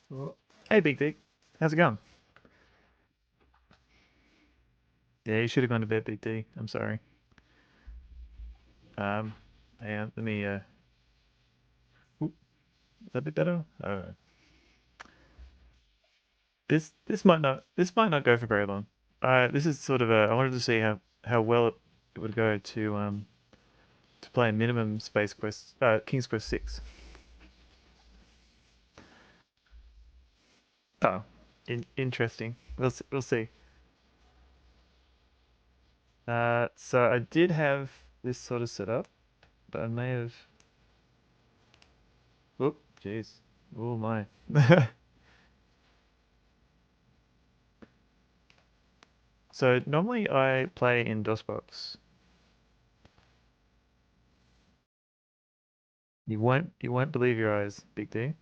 Well, hey, Big Dick. How's it going? Yeah, you should have gone to bed, Big D. I'm sorry. Um, yeah, let me, oop, is that a bit better? This might not go for very long. This is sort of I wanted to see how well it would go to play a minimum Space Quest, King's Quest 6. Oh, interesting. We'll see. So I did have this sort of set up, but I may have. Oop, jeez. Oh my. So normally I play in DOSBox. You won't believe your eyes, Big D.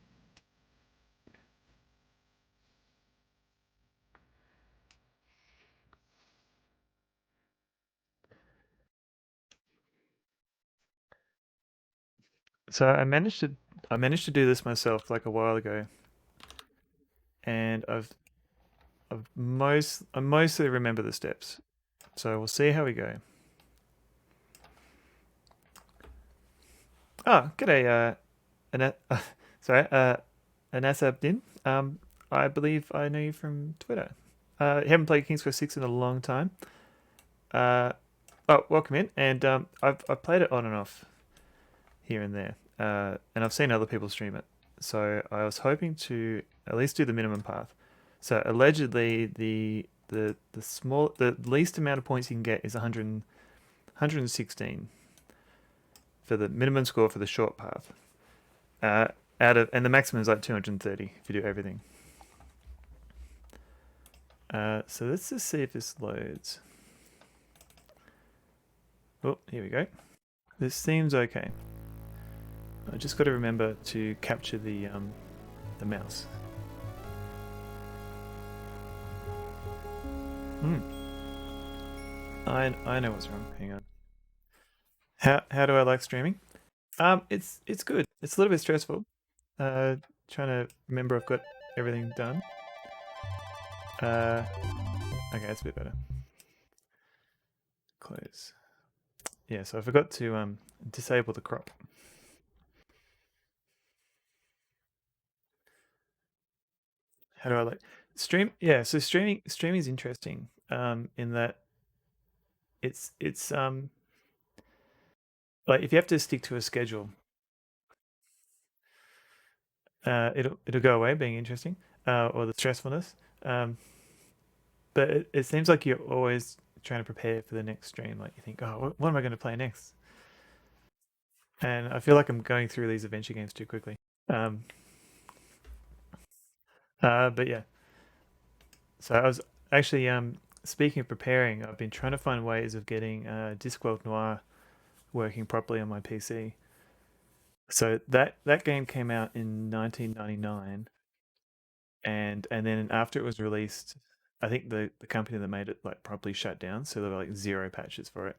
So I managed to do this myself like a while ago, and I mostly remember the steps. So we'll see how we go. Oh, g'day, Ana sorry, Anasabdin. I believe I know you from Twitter. You haven't played King's Quest 6 in a long time. Uh, welcome in, and I've played it on and off here and there, and I've seen other people stream it. So I was hoping to at least do the minimum path. So allegedly, the least amount of points you can get is 116 for the minimum score for the short path. And the maximum is like 230 if you do everything. So let's just see if this loads. Oh, here we go. This seems okay. I just got to remember to capture the mouse. Hmm. I know what's wrong. Hang on. How do I like streaming? It's good. It's a little bit stressful. Uh, Trying to remember I've got everything done. Uh, okay, it's a bit better. Close. Yeah, so I forgot to disable the crop. How do I like stream? Yeah, so streaming is interesting. In that it's like if you have to stick to a schedule, it'll go away being interesting, or the stressfulness. Um, but it seems like you're always trying to prepare for the next stream. Like you think, oh, what am I going to play next? And I feel like I'm going through these adventure games too quickly. Um, but yeah, so I was actually speaking of preparing, I've been trying to find ways of getting Discworld Noir working properly on my PC. So that game came out in 1999, and then after it was released, I think the company that made it like properly shut down, so there were like zero patches for it.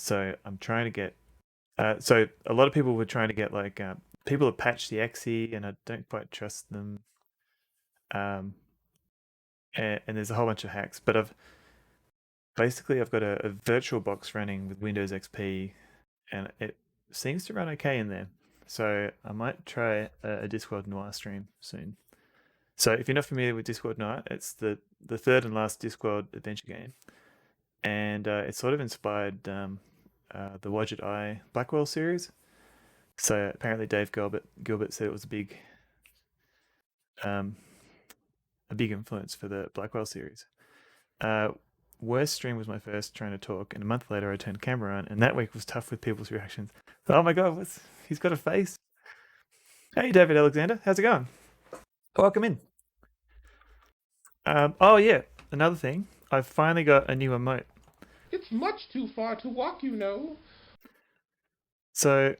So I'm trying to get. So a lot of people were trying to get like people have patched the exe, and I don't quite trust them. Um, and there's a whole bunch of hacks, but I've got a virtual box running with Windows XP, and it seems to run okay in there. So I might try a Discworld Noir stream soon. So if you're not familiar with Discworld Noir, it's the third and last Discworld adventure game, and it's sort of inspired the Wadget Eye Blackwell series. So apparently Dave Gilbert said it was um, a big influence for the Blackwell series. Uh, Worst stream was my first trying to talk, and a month later I turned camera on, and that week was tough with people's reactions. Oh my god, he's got a face. Hey, David Alexander, how's it going? Welcome in. Oh yeah, another thing, I've finally got a new emote. It's much too far to walk, you know. So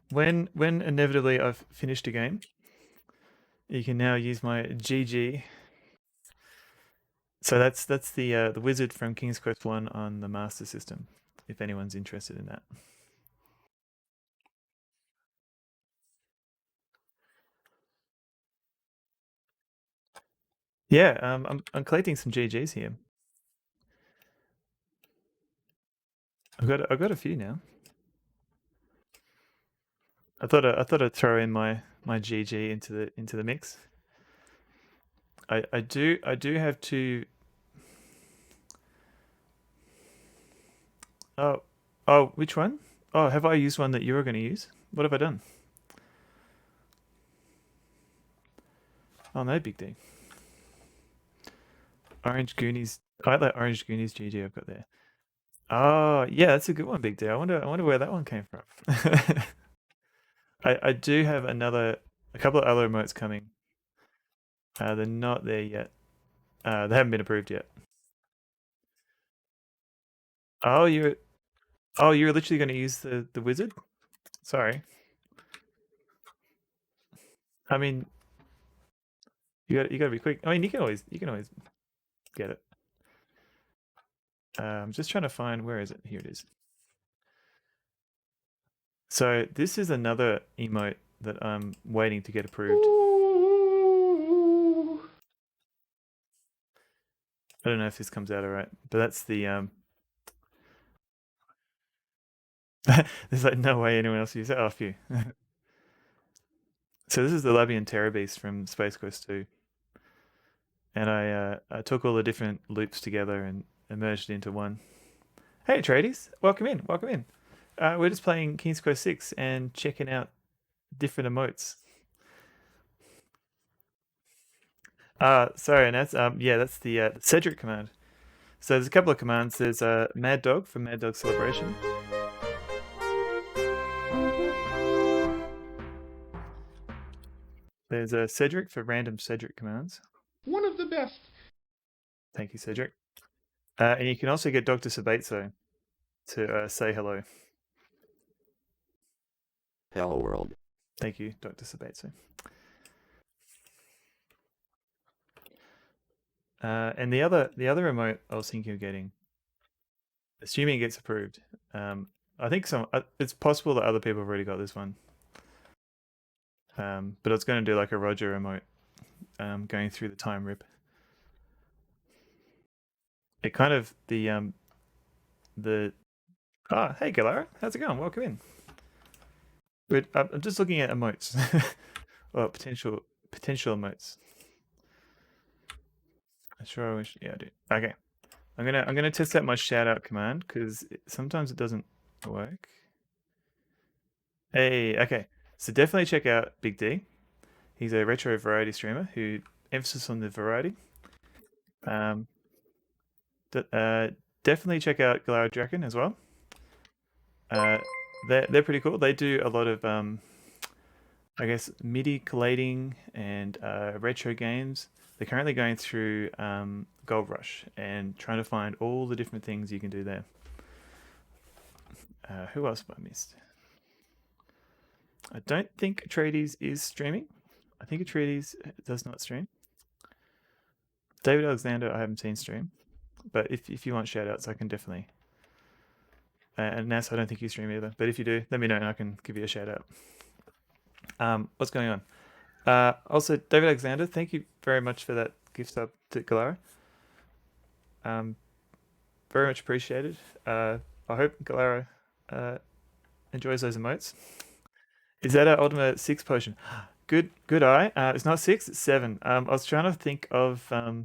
when inevitably I've finished a game, you can now use my GG. So that's the wizard from King's Quest One on the Master System. If anyone's interested in that. Yeah, I'm collecting some GGs here. I've got a few now. I thought I'd throw in my GG into the mix. I do have two. Oh, oh, which one? Oh, have I used one that you were going to use? What have I done? Oh no, big D. Orange Goonies. I like that Orange Goonies GG I've got there. Oh yeah, that's a good one, big D. I wonder where that one came from. I do have a couple of other emotes coming. They're not there yet. They haven't been approved yet. Oh, you're literally going to use the wizard? Sorry. I mean, you got to be quick. I mean, you can always get it. I'm just trying to find where is it? Here it is. So this is another emote that I'm waiting to get approved. Ooh. I don't know if this comes out all right, but that's the There's like no way anyone else uses it. Oh, phew. So this is the Labian Terror Beast from Space Quest 2, and I took all the different loops together and merged it into one. Hey, tradies, welcome in, welcome in. We're just playing King's Quest 6 and checking out different emotes. Sorry, and that's yeah, that's the Cedric command. So there's a couple of commands. There's Mad Dog for Mad Dog Celebration. There's a Cedric for random Cedric commands. One of the best. Thank you, Cedric. And you can also get Dr. Sabatso to say hello. Hello world. Thank you, Dr. Sabatso. And the other remote I was thinking of getting, assuming it gets approved. I think it's possible that other people have already got this one. But I was going to do like a Roger remote, going through the time rip. It kind of the hey Galara, how's it going? Welcome in. I'm just looking at emotes, or potential emotes. I'm sure I wish. Yeah, I do. Okay, I'm gonna test out my shout out command because sometimes it doesn't work. Hey, okay. So definitely check out Big D. He's a retro variety streamer who emphasis on the variety. Um, d- uh, Definitely check out Galara Draken as well. Uh, they're pretty cool. They do a lot of I guess MIDI collating and retro games. They're currently going through Gold Rush and trying to find all the different things you can do there. Who else have I missed? I don't think Atreides is streaming. I think Atreides does not stream. David Alexander, I haven't seen stream, but if you want shout outs, I can definitely. And Nas, I don't think you stream either, but if you do, let me know and I can give you a shout out. What's going on? Also, David Alexander, thank you very much for that gift sub to Galara. Very much appreciated. I hope Galara uh, enjoys those emotes. Is that our Ultimate 6 potion? Good eye. It's not 6, it's 7. I was trying to think of. I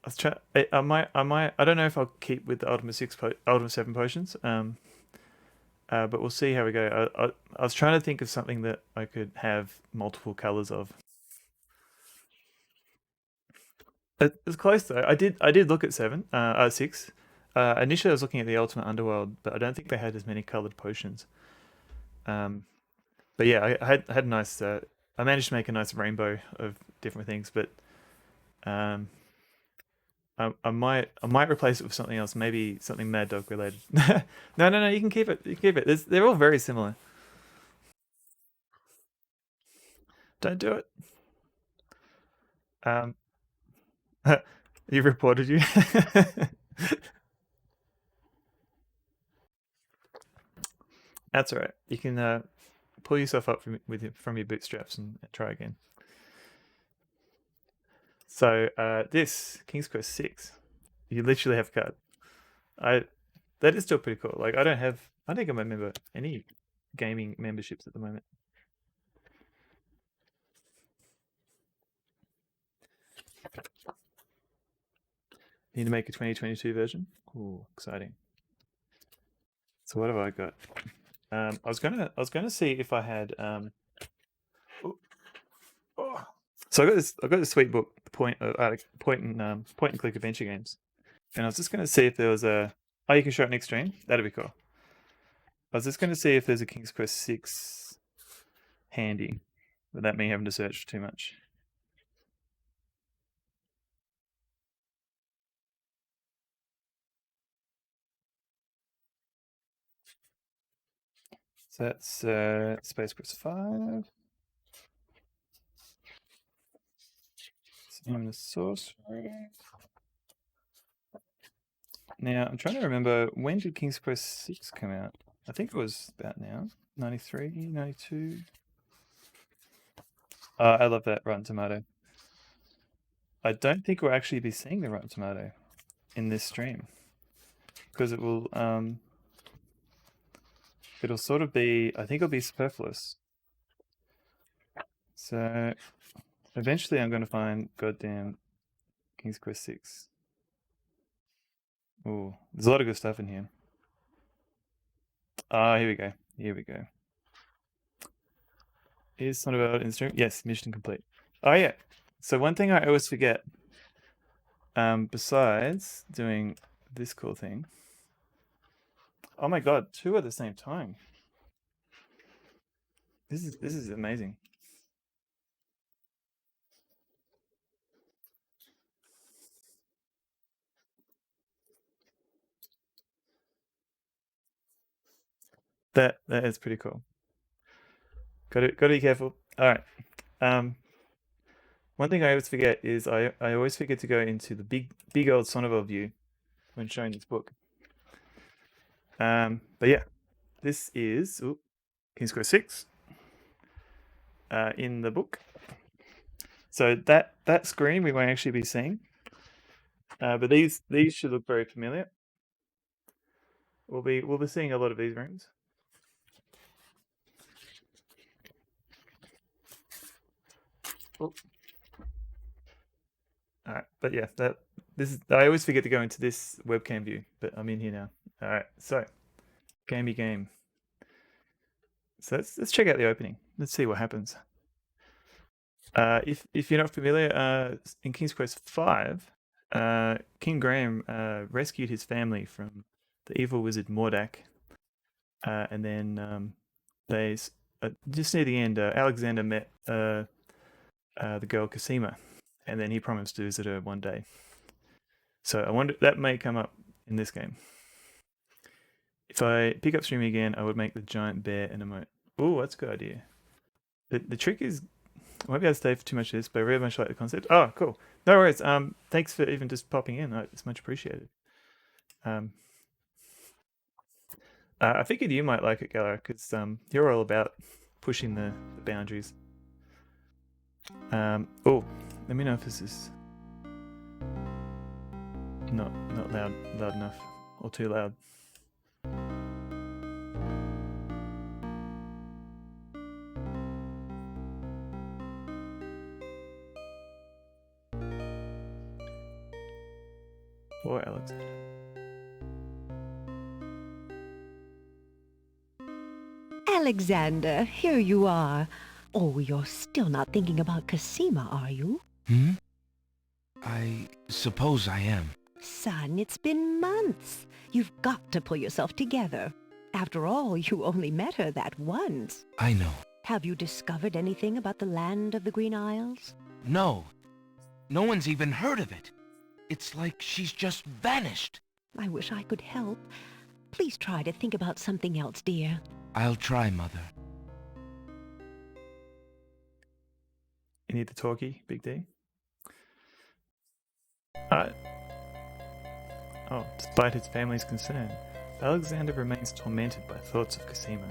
was trying. I don't know if I'll keep with the Ultimate 7 potions. But we'll see how we go. I was trying to think of something that I could have multiple colors of. It's close though. I did look at 6. Initially, I was looking at the Ultimate Underworld, but I don't think they had as many colored potions. Um, but yeah, I had a nice. I managed to make a nice rainbow of different things, but um, I might replace it with something else, maybe something Mad Dog related. No. You can keep it. You can keep it. They're all very similar. Don't do it. Um, you reported you. That's all right. You can pull yourself up from your bootstraps and try again. So this King's Quest 6, you literally have card. That is still pretty cool. Like I don't think I'm a member any gaming memberships at the moment. Need to make a 2022 version. Ooh, exciting. So what have I got? I was gonna see if I had oh, oh. So I got this sweet book, point and click adventure games, and I was just gonna see if there was a you can show it next stream. That'd be cool. I was just gonna see if there's a King's Quest 6 handy, without me having to search too much. So that's Space Quest 5. Same the Sorcery. Now, I'm trying to remember, when did King's Quest 6 come out? I think it was about now. 93, 92. I love that Rotten Tomato. I don't think we'll actually be seeing the Rotten Tomato in this stream, because it'll sort of be, I think it'll be superfluous. So eventually I'm going to find goddamn King's Quest 6. Oh, there's a lot of good stuff in here. Here we go. Here we go. Is Son of Out in the stream? Yes, mission complete. Oh yeah. So one thing I always forget, besides doing this cool thing. Oh my god, 2 at the same time. This is amazing. That is pretty cool. Got to be careful. All right. One thing I always forget is I always forget to go into the big old Sonnevel view when showing this book. But yeah, this is King's Quest 6 in the book. So that screen we won't actually be seeing, but these should look very familiar. We'll be seeing a lot of these rooms. Oh. All right, but yeah, I always forget to go into this webcam view, but I'm in here now. All right, so game. So let's check out the opening. Let's see what happens. If you're not familiar, in King's Quest 5, King Graham rescued his family from the evil wizard Mordak, and then they just near the end, Alexander met the girl Cosima, and then he promised to visit her one day. So I wonder that may come up in this game. If I pick up streaming again, I would make the giant bear an emote. Oh, that's a good idea. The trick is, I won't be able to stay for too much of this, but I very much like the concept. Oh, cool. No worries. Thanks for even just popping in. It's much appreciated. I figured you might like it, Gala, because you're all about pushing the boundaries. Oh, let me know if this is not loud enough or too loud. Or Alex. Alexander, here you are. Oh, you're still not thinking about Cosima, are you? I suppose I am. Son, it's been months. You've got to pull yourself together. After all, you only met her that once. I know. Have you discovered anything about the land of the Green Isles? No. No one's even heard of it. It's like she's just vanished. I wish I could help. Please try to think about something else, dear. I'll try, Mother. You need the talkie, Big D? Despite his family's concern, Alexander remains tormented by thoughts of Cosima.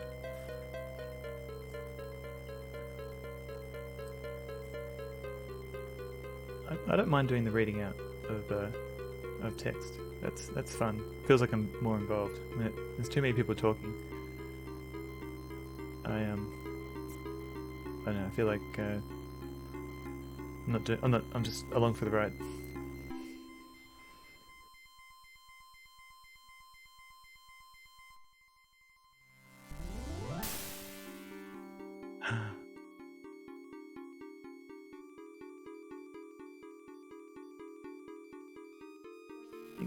I don't mind doing the reading out of text. That's fun. Feels like I'm more involved. I mean, there's too many people talking. I don't know. I feel like I'm just along for the ride.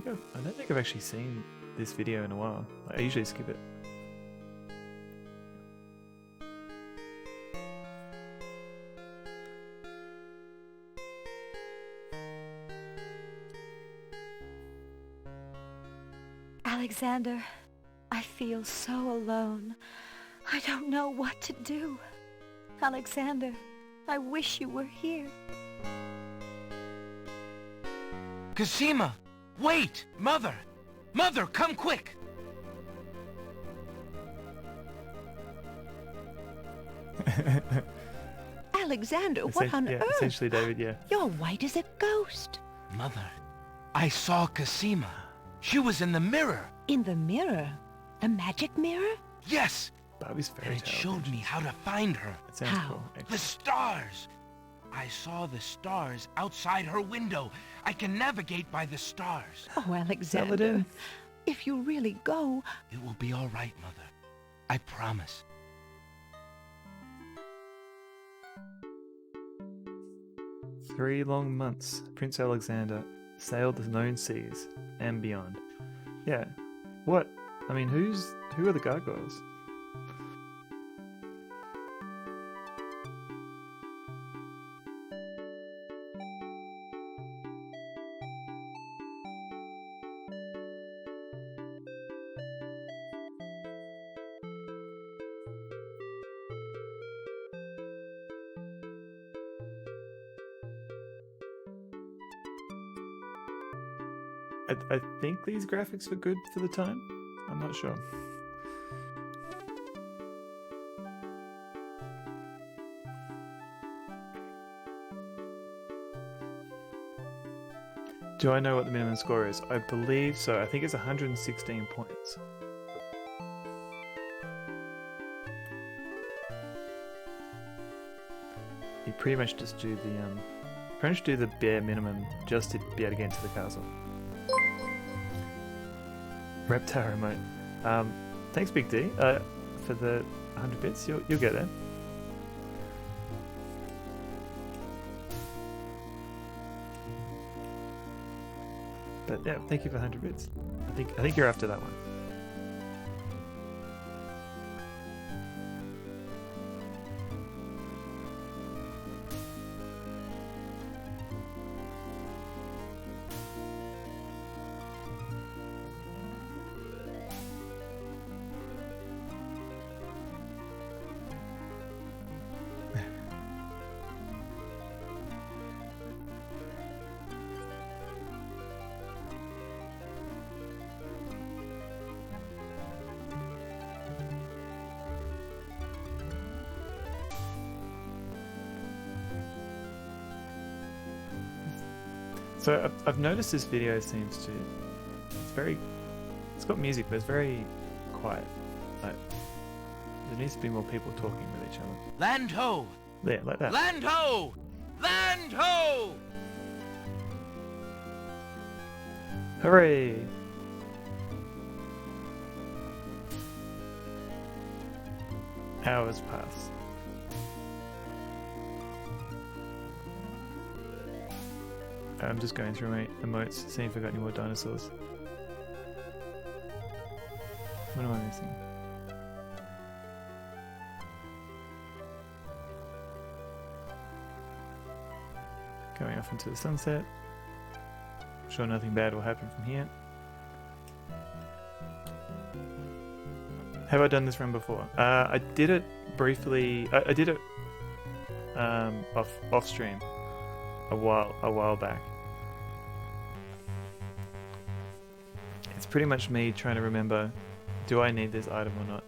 I don't think I've actually seen this video in a while. I usually skip it. Alexander, I feel so alone. I don't know what to do. Alexander, I wish you were here. Cosima! Wait! Mother! Mother, come quick! Alexander, what on earth? Essentially, David, yeah. You're white as a ghost. Mother, I saw Cosima. She was in the mirror. In the mirror? The magic mirror? Yes! Barbie's fairy And it tale. showed me how to find her. It sounds How? cool. The Actually. stars! I saw the stars outside her window. I can navigate by the stars. Oh, Alexander, in. if you really go... It will be all right, Mother. I promise. Three long months, Prince Alexander sailed the known seas and beyond. Yeah. What? I mean, who are the gargoyles? I think these graphics were good for the time. I'm not sure. Do I know what the minimum score is? I believe so. I think it's 116 points. You pretty much just do the bare minimum just to be able to get into the castle. Reptile remote. Thanks, Big D, for the 100 bits. You'll get there. But yeah, thank you for 100 bits. I think you're after that one. So I've noticed this video seems to, it's got music, but it's very quiet. Like, there needs to be more people talking with each other. Land ho! Yeah, like that. Land ho! Land ho! Hooray! Hours pass. I'm just going through my emotes, seeing if I got any more dinosaurs. What am I missing? Going off into the sunset. I'm sure nothing bad will happen from here. Have I done this run before? I did it briefly. I did it off stream a while back. It's pretty much me trying to remember, do I need this item or not?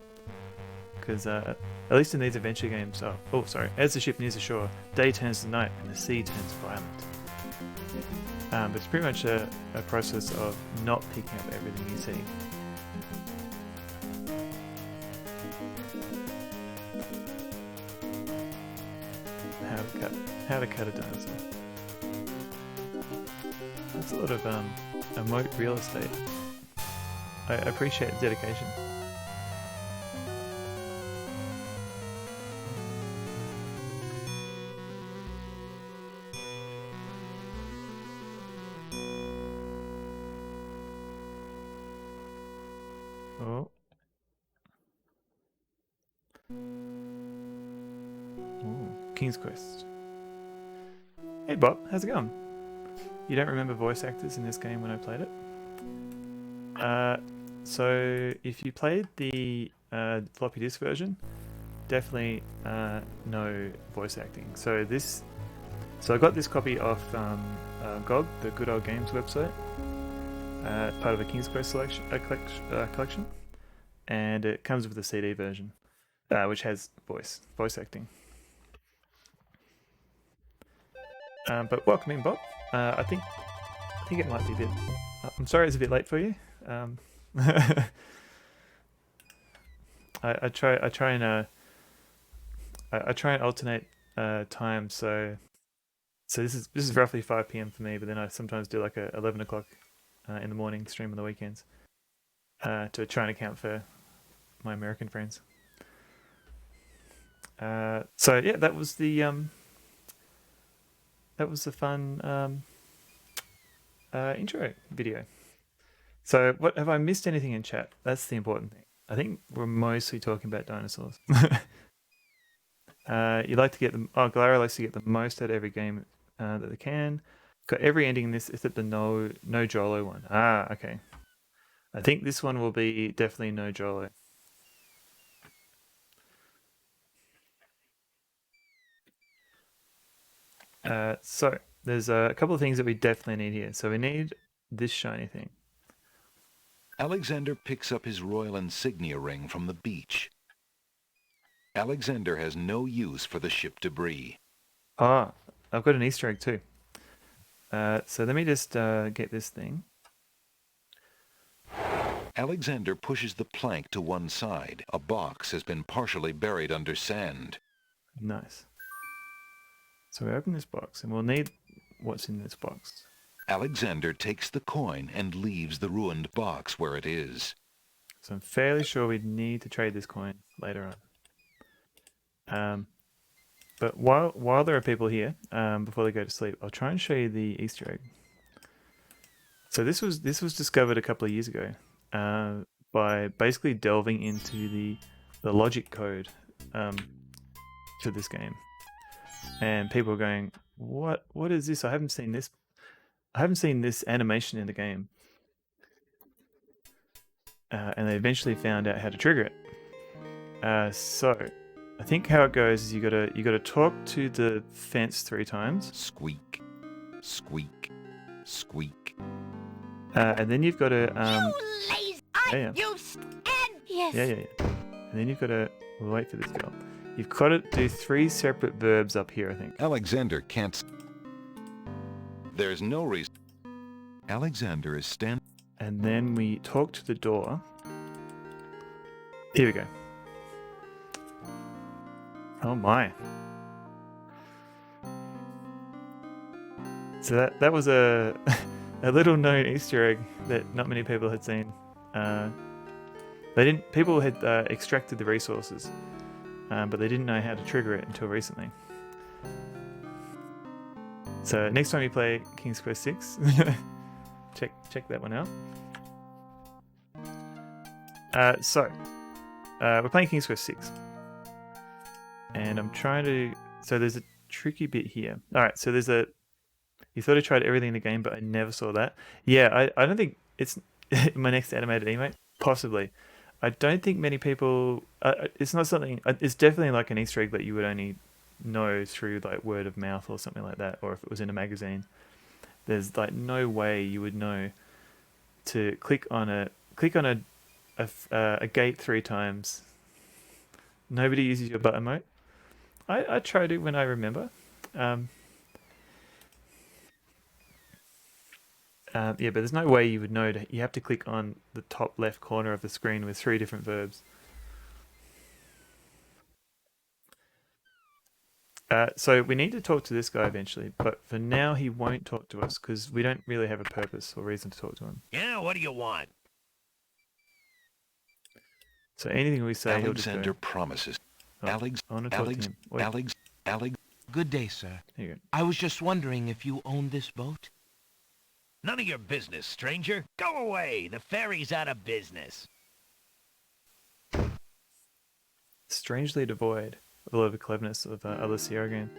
Because at least in these adventure games, oh sorry, as the ship nears the shore, day turns to night and the sea turns violent. But it's pretty much a process of not picking up everything you see. How to cut a dinosaur. That's a lot of remote real estate. I appreciate the dedication. Oh. Ooh, King's Quest. Hey Bob, how's it going? You don't remember voice actors in this game when I played it? So if you played the floppy disk version, definitely no voice acting. So I got this copy off GOG, the Good Old Games website, part of a King's Quest collection, and it comes with the CD version, which has voice acting. But welcome in, Bob. I think it might be a bit. I'm sorry, it's a bit late for you. I try and alternate time. So this is roughly 5 p.m. for me, but then I sometimes do like a 11 o'clock in the morning stream on the weekends to try and account for my American friends. So yeah, that was the fun intro video. So what have I missed anything in chat? That's the important thing. I think we're mostly talking about dinosaurs. You like to get them. Oh, Galara likes to get the most out of every game that they can. Got every ending in this except the no Jolo one. Ah, okay. I think this one will be definitely no Jolo. So there's a couple of things that we definitely need here. So we need this shiny thing. Alexander picks up his royal insignia ring from the beach. Alexander has no use for the ship debris. Ah, I've got an Easter egg too. So let me just get this thing. Alexander pushes the plank to one side. A box has been partially buried under sand. Nice. So we open this box, and we'll need what's in this box. Alexander takes the coin and leaves the ruined box where it is. So I'm fairly sure we need to trade this coin later on. But while there are people here, before they go to sleep, I'll try and show you the Easter egg. So this was discovered a couple of years ago by basically delving into the logic code to this game, and people are going, "What is this? I haven't seen this. I haven't seen this animation in the game." And they eventually found out how to trigger it. So I think how it goes is you gotta talk to the fence 3 times. Squeak, squeak, squeak. And then you've got to You lazy! yeah. You stand! Yes. Yeah. And then you've got to wait for this girl. You've got to do 3 separate verbs up here, I think. Alexander can't. There's no reason. Alexander is standing. And then we talk to the door. Here we go. Oh my. So that was a little known Easter egg that not many people had seen. People had extracted the resources, but they didn't know how to trigger it until recently. So next time you play King's Quest 6, check that one out. So we're playing King's Quest 6. And I'm trying to... So there's a tricky bit here. Alright, so there's a... You thought I tried everything in the game, but I never saw that. Yeah, I don't think it's my next animated emote. Possibly. I don't think many people... it's not something... It's definitely like an Easter egg that you would only know through like word of mouth or something like that, or if it was in a magazine. There's like no way you would know to click on a gate 3 times. Nobody uses your butt emote. I tried it when I remember. Yeah, but there's no way you would know. You have to click on the top left corner of the screen with 3 different verbs. So we need to talk to this guy eventually, but for now he won't talk to us because we don't really have a purpose or reason to talk to him. Yeah, what do you want? So anything we say, he'll just Alexander go. promises. Oh, Alex, I want to talk Alex, to him. Wait, Alex. Good day, sir. here you go. I was just wondering if you own this boat? None of your business, stranger. Go away. The ferry's out of business. Strangely devoid of all of the cleverness of Alicia again.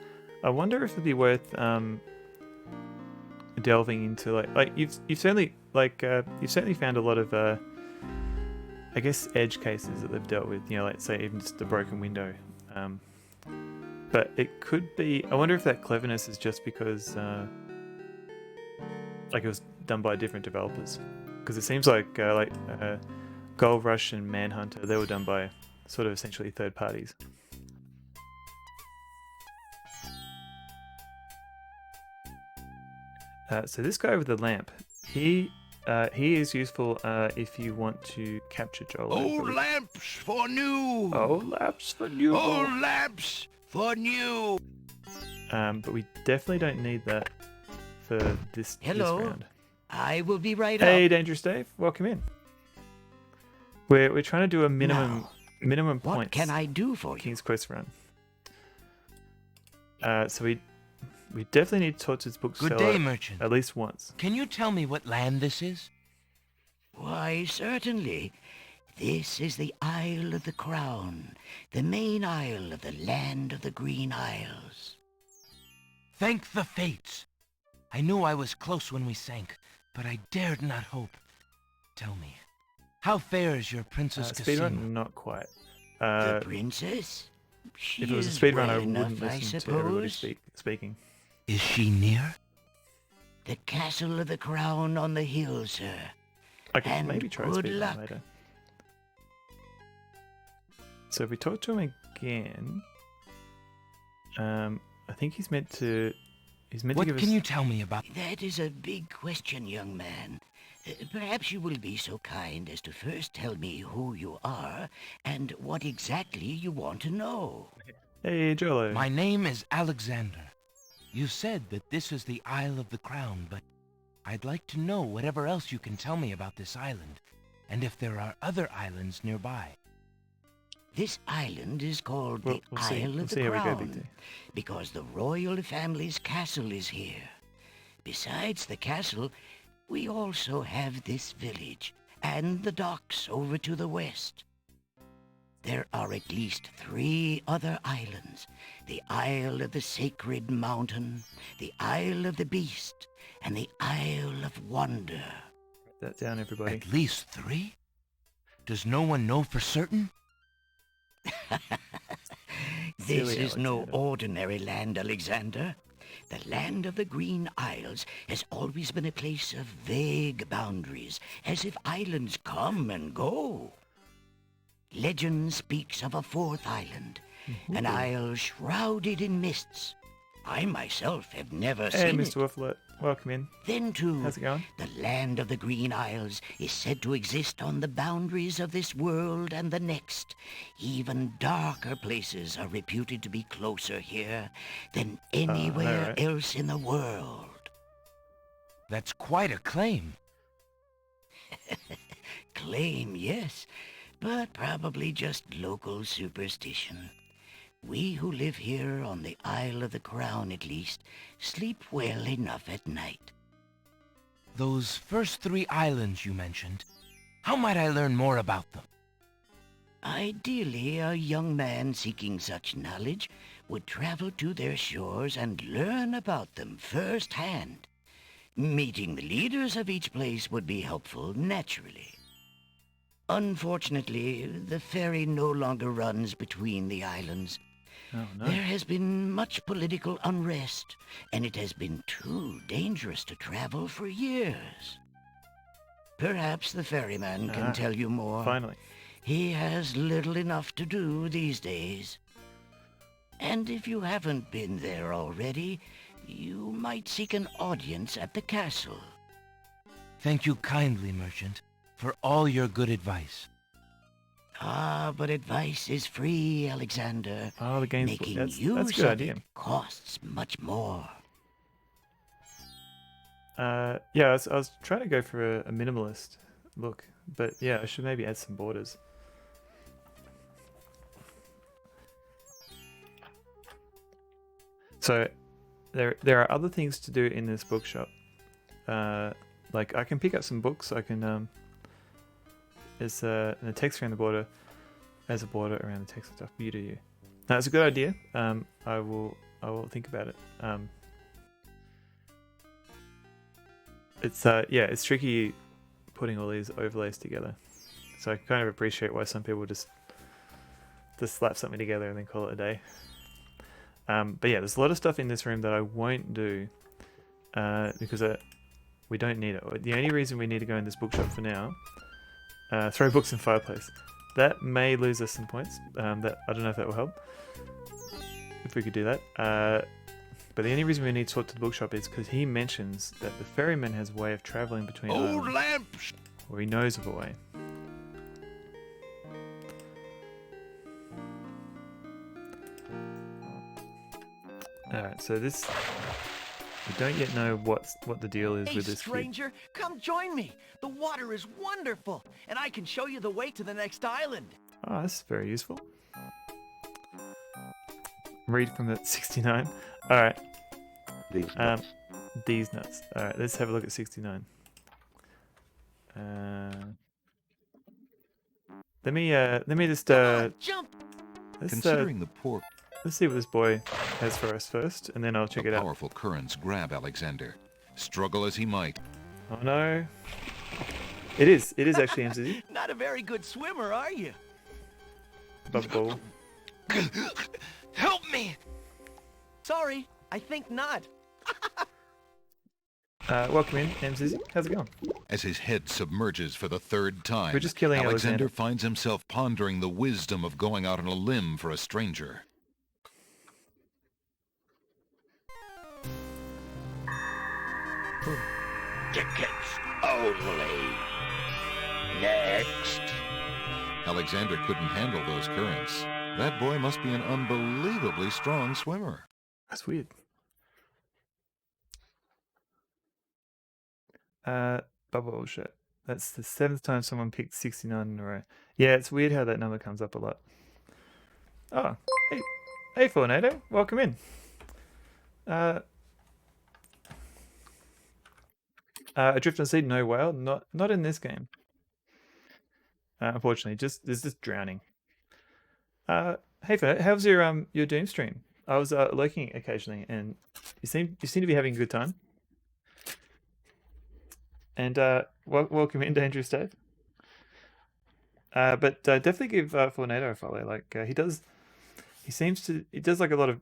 I wonder if it'd be worth delving into like you've certainly you've certainly found a lot of I guess edge cases that they've dealt with. You know, like say even just a broken window. But it could be. I wonder if that cleverness is just because like it was done by different developers. Because it seems like Gold Rush and Manhunter, they were done by sort of essentially third parties. So this guy with the lamp, he is useful if you want to capture Joel. Oh, lamps for new. Oh, lamps for new. Oh, lamps for new. But we definitely don't need that for this Hello. round. I will be right Hey, up. Dangerous Dave, welcome in. We're trying to do a minimum Now, points. what can I do for you? King's Quest run. So we definitely need to talk to this bookseller Good day, merchant. at least once. Can you tell me what land this is? Why, certainly. This is the Isle of the Crown, the main isle of the land of the Green Isles. Thank the fates. I knew I was close when we sank, but I dared not hope. Tell me, how fares your Princess Cassine? Speedrun, not quite. The princess? She If it was a is speedrun, well I wouldn't enough, I listen to everybody suppose. speaking. Is she near? The Castle of the Crown on the hill, sir. I could And maybe try good speedrun luck. later. So if we talk to him again, I think he's meant to. He's meant to What give can us. you tell me about? That is a big question, young man. Perhaps you will be so kind as to first tell me who you are and what exactly you want to know. Hey, Jolo. My name is Alexander. You said that this is the Isle of the Crown, but I'd like to know whatever else you can tell me about this island, and if there are other islands nearby. This island is called We'll the see. Isle We'll of see the how we go, Big T. Crown because the royal family's castle is here. Besides the castle, we also have this village and the docks over to the west. There are at least 3 other islands. The Isle of the Sacred Mountain, the Isle of the Beast, and the Isle of Wonder. Write that down, everybody. At least 3? Does no one know for certain? This Silly is no Alexander. ordinary land, Alexander. The land of the Green Isles has always been a place of vague boundaries, as if islands come and go. Legend speaks of a 4th island, an isle shrouded in mists. I myself have never Hey, seen Mr. Wolflet, welcome in. it. Then, too, How's it going? the land of the Green Isles is said to exist on the boundaries of this world and the next. Even darker places are reputed to be closer here than anywhere alright. else in the world. That's quite a claim. Claim, yes, but probably just local superstition. We who live here on the Isle of the Crown, at least, sleep well enough at night. Those first 3 islands you mentioned, how might I learn more about them? Ideally, a young man seeking such knowledge would travel to their shores and learn about them firsthand. Meeting the leaders of each place would be helpful, naturally. Unfortunately, the ferry no longer runs between the islands. Oh no. There has been much political unrest, and it has been too dangerous to travel for years. Perhaps the ferryman can tell you more. Finally. He has little enough to do these days. And if you haven't been there already, you might seek an audience at the castle. Thank you kindly, merchant, for all your good advice. Ah, but advice is free, Alexander. Oh, the game's Making that's a use good of idea. it costs much more. Yeah, I was trying to go for a minimalist look, but yeah, I should maybe add some borders. So there are other things to do in this bookshop. Like I can pick up some books. I can there's the text around the border. There's a border around the text and stuff. You do you. That's a good idea. I will think about it. It's yeah, it's tricky putting all these overlays together. So I kind of appreciate why some people just slap something together and then call it a day. But yeah, there's a lot of stuff in this room that I won't do because we don't need it. The only reason we need to go in this bookshop for now, throw books in fireplace. That may lose us some points. That I don't know if that will help. If we could do that. But the only reason we need to swap to the bookshop is because he mentions that the ferryman has a way of traveling between Old islands, lamps! or he knows of a way. Alright, so this... We don't yet know what the deal is Hey, with this stranger, come join me. The water is wonderful, and I can show you the way to the next island. kid. Oh, that's very useful. Read from the 69. Alright. These nuts. Alright, let's have a look at 69. Let me just Come on, jump! Considering the poor, let's see what this boy has for us first, and then I'll check the it out. powerful currents grab Alexander. Struggle as he might, Oh no. It is actually MCZ. Not a very good swimmer, are you? Above ball. Help me! Sorry, I think not. Welcome in, MCZ. How's it going? as his head submerges for the third time. We're just killing Alexander Alexander. finds himself pondering the wisdom of going out on a limb for a stranger. Tickets only. Next. Alexander couldn't handle those currents. That boy must be an unbelievably strong swimmer. That's weird. Bubble shit. That's the 7th time someone picked 69 in a row. Yeah, it's weird how that number comes up a lot. Oh, hey, Fornado, welcome in. Adrift on Sea, no whale, not in this game. Unfortunately, there's just drowning. Hey, Fornado, how's your Doom stream? I was lurking occasionally, and you seem to be having a good time. And welcome in, Dangerous Dave. But definitely give Fornado a follow. Like he does like a lot of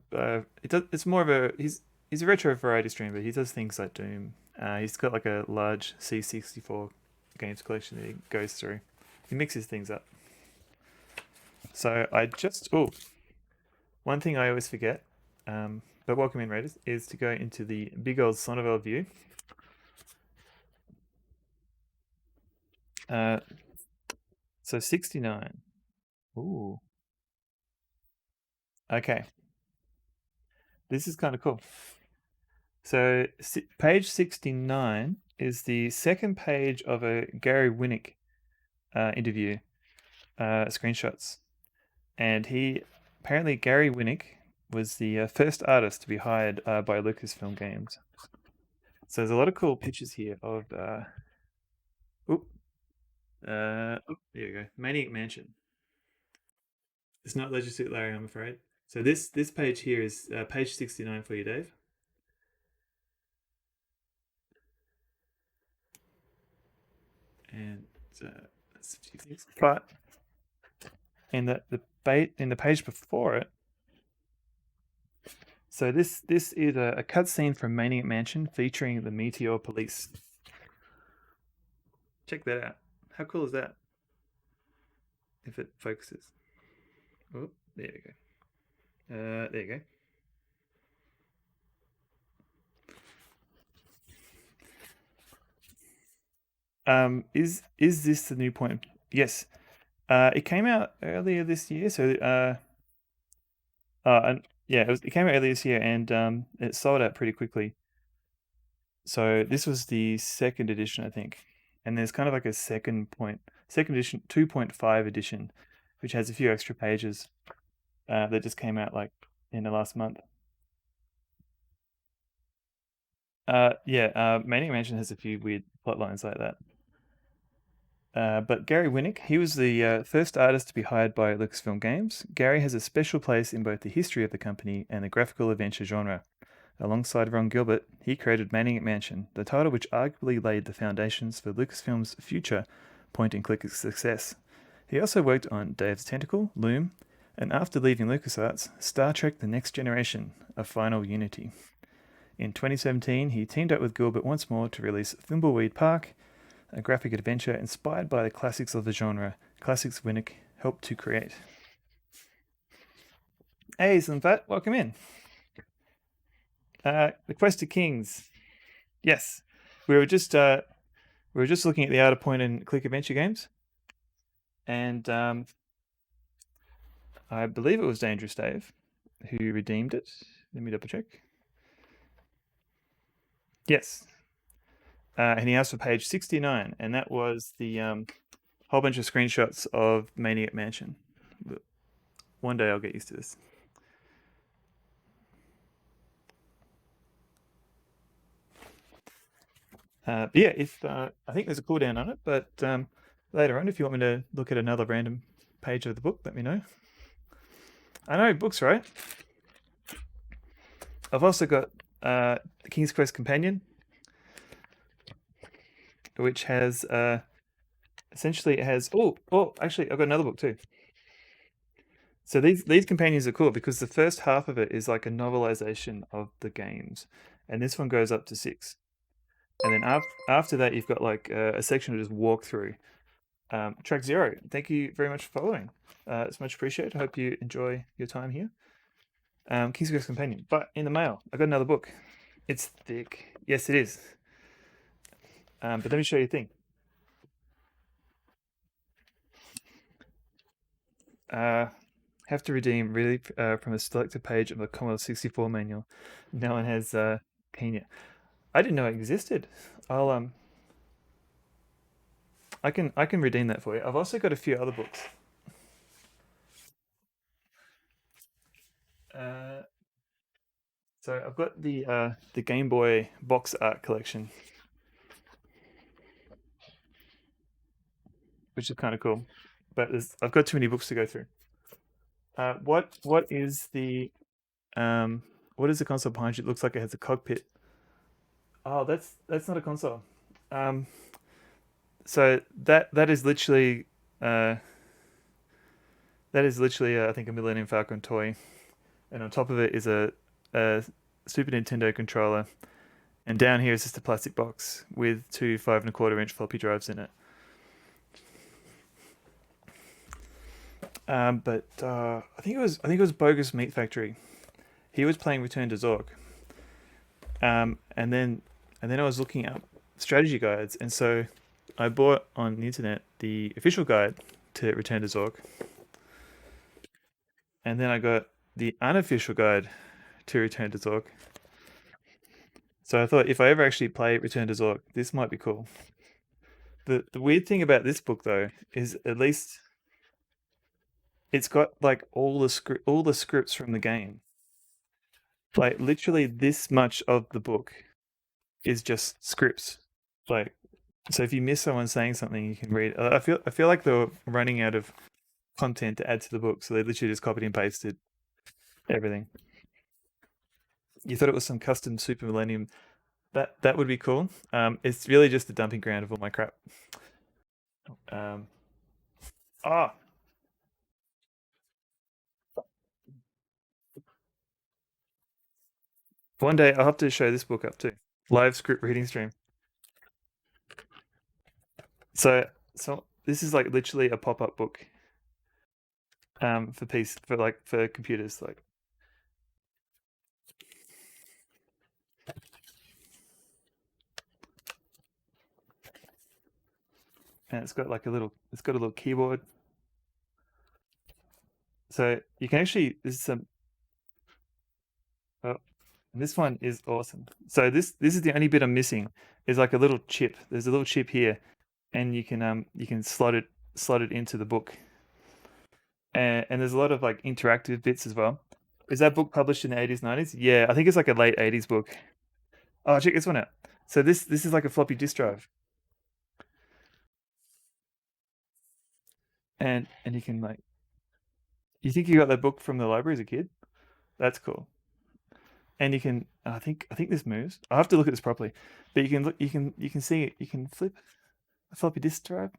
it's more of a he's a retro variety streamer. He does things like Doom. He's got like a large C64 games collection that he goes through. He mixes things up. So one thing I always forget, but welcome in, Raiders, is to go into the big old Sonneville view. So 69. Ooh. Okay. This is kind of cool. So page 69 is the second page of a Gary Winnick interview, screenshots. And apparently Gary Winnick was the first artist to be hired by Lucasfilm Games. So there's a lot of cool pictures here of there you go. Maniac Mansion. It's not Leisure Suit Larry, I'm afraid. So this page here is page 69 for you, Dave. And that's a few things. But in the page before it, so this is a cutscene from Maniac Mansion featuring the Meteor Police. Check that out. How cool is that? If it focuses. Oh, there you go. There you go. Is this the new point? Yes. It came out earlier this year, so and yeah, it came out earlier this year, and it sold out pretty quickly. So this was the second edition, I think, and there's kind of like a second edition, 2.5 edition, which has a few extra pages that just came out like in the last month. Maniac Mansion has a few weird plot lines like that. But Gary Winnick, he was the first artist to be hired by Lucasfilm Games. Gary has a special place in both the history of the company and the graphical adventure genre. Alongside Ron Gilbert, he created Maniac Mansion, the title which arguably laid the foundations for Lucasfilm's future point-and-click success. He also worked on Day of the Tentacle, Loom, and after leaving LucasArts, Star Trek The Next Generation, A Final Unity. In 2017, he teamed up with Gilbert once more to release Thimbleweed Park, a graphic adventure inspired by the classics of the genre, classics Winnick helped to create. Hey, Slimfat, welcome in. The Quest of Kings. Yes, we were just looking at the outer point and click adventure games, and I believe it was Dangerous Dave who redeemed it. Let me double check. Yes, and he asked for page 69, and that was the whole bunch of screenshots of Maniac Mansion. One day I'll get used to this. Yeah, if I think there's a cooldown on it, but later on, if you want me to look at another random page of the book, let me know. I know books, right? I've also got the King's Quest Companion, which has essentially it has actually I've got another book too. So these companions are cool because the first half of it is like a novelization of the games, and this one goes up to 6. And then after that, you've got like a section to just walk through. Track 0, thank you very much for following. It's much appreciated. I hope you enjoy your time here. King's Quest Companion. But in the mail, I got another book. It's thick. Yes, it is. But let me show you a thing. Have to redeem really from a selected page of the Commodore 64 manual. No one has Kenya. I didn't know it existed. I can redeem that for you. I've also got a few other books. So I've got the Game Boy box art collection, which is kind of cool. But I've got too many books to go through. What is the console behind you? It looks like it has a cockpit. Oh, that's not a console. So that is literally I think a Millennium Falcon toy, and on top of it is a Super Nintendo controller, and down here is just a plastic box with 2 5.25-inch floppy drives in it. But I think it was Bogus Meat Factory. He was playing Return to Zork, and then I was looking up strategy guides, and so I bought on the internet the official guide to Return to Zork, and then I got the unofficial guide to Return to Zork. So I thought if I ever actually play Return to Zork, this might be cool. The weird thing about this book though is at least it's got like all the scripts from the game. Like literally this much of the book is just scripts. Like so if you miss someone saying something, you can read. I feel like they were running out of content to add to the book, so they literally just copied and pasted everything. You thought it was some custom Super Millennium. That would be cool. It's really just the dumping ground of all my crap. One day I'll have to show this book up too. Live script reading stream. So this is like literally a pop-up book. For computers, like. and it's got a little keyboard. So you can actually, oh, and this one is awesome. So this is the only bit I'm missing, is like a little chip. There's a little chip here, and you can slot it into the book. And there's a lot of like interactive bits as well. Is that book published in the 80s, 90s? Yeah, I think it's like a late 80s book. Oh, check this one out. So this is like a floppy disk drive. And you can like, you think you got that book from the library as a kid? That's cool. And you can, I think this moves. I have to look at this properly, but you can look, you can see it. You can flip a floppy disk drive.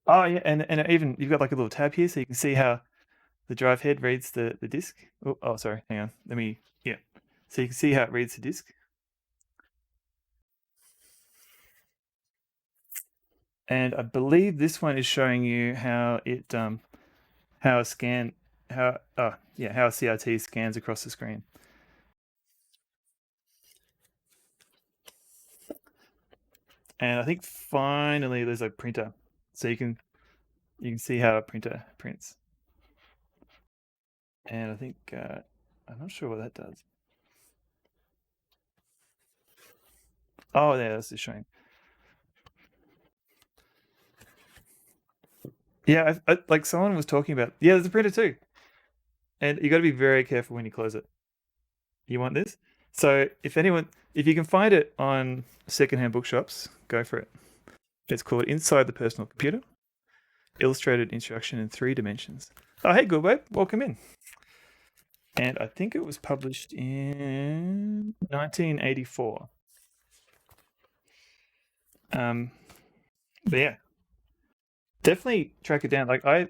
Oh yeah, and even you've got like a little tab here, so you can see how the drive head reads the disk. Oh, sorry, hang on. Yeah. So you can see how it reads the disk. And I believe this one is showing you how it how a CRT scans across the screen. And I think finally there's a printer, so you can see how a printer prints. And I think I'm not sure what that does. Oh, yeah, that's just showing. Yeah, like someone was talking about. Yeah, there's a printer too, and you got to be very careful when you close it. You want this? So if you can find it on secondhand bookshops, go for it. It's called Inside the Personal Computer, illustrated instruction in 3 dimensions. Oh, hey, good babe, welcome in. And I think it was published in 1984. But yeah, definitely track it down. Like I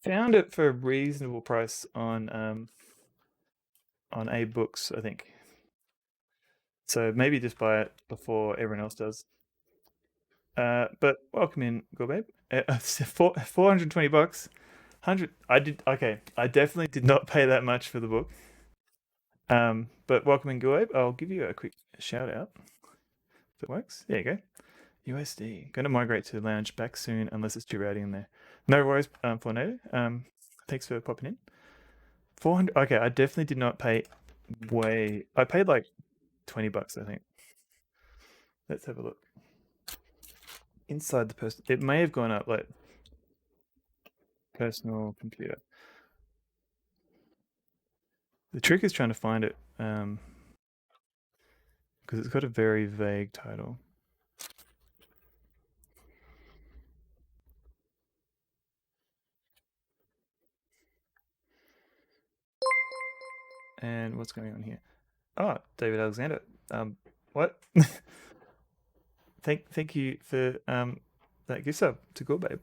found it for a reasonable price on Abe Books, I think. So maybe just buy it before everyone else does. But welcome in, go babe. $420. 100. I definitely did not pay that much for the book. But welcome in, go babe. I'll give you a quick shout out if it works. There you go. USD. Going to migrate to the lounge back soon, unless it's too rowdy in there. No worries, Fornado. Thanks for popping in. 400. Okay, I definitely did not pay I paid like $20, I think. Let's have a look. Inside the person, it may have gone up like personal computer. The trick is trying to find it, because it's got a very vague title. And what's going on here? Oh, David Alexander. What? Thank you for that gift sub to Go Babe.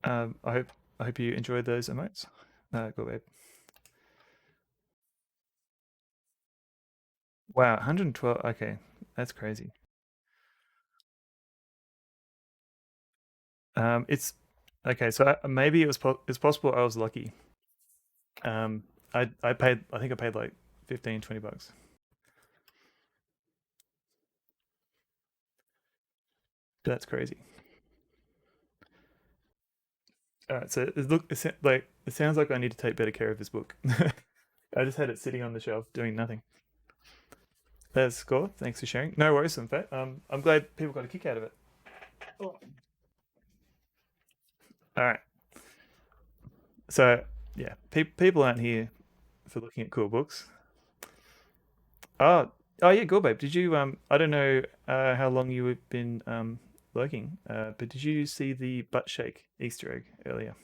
I hope you enjoyed those emotes. Go Babe. Wow, 112. Okay, that's crazy. It's okay. So maybe it's possible I was lucky. I think I paid like $15-20. That's crazy. All right, so it sounds like I need to take better care of this book. I just had it sitting on the shelf doing nothing. That's cool. Thanks for sharing. No worries, in fact. I'm glad people got a kick out of it. Oh. All right. So yeah, people aren't here for looking at cool books. Oh yeah, cool, babe. Did you I don't know how long you have been lurking, but did you see the butt shake Easter egg earlier?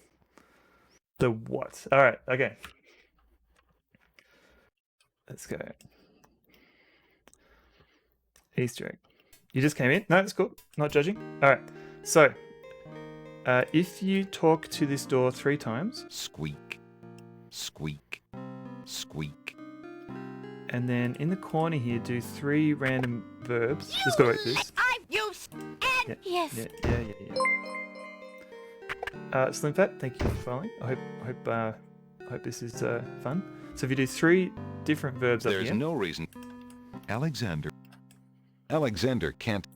The what? All right, okay. Let's go. Easter egg. You just came in? No, it's cool. Not judging. All right. So, if you talk to this door 3 times, Squeak, squeak, squeak. and then in the corner here, do 3 random verbs. Just go like this. Yeah, Yes. yeah. Slim Fat, thank you for following. I hope this is fun. So if you do 3 different verbs up There's here. no reason. Alexander Alexander can't.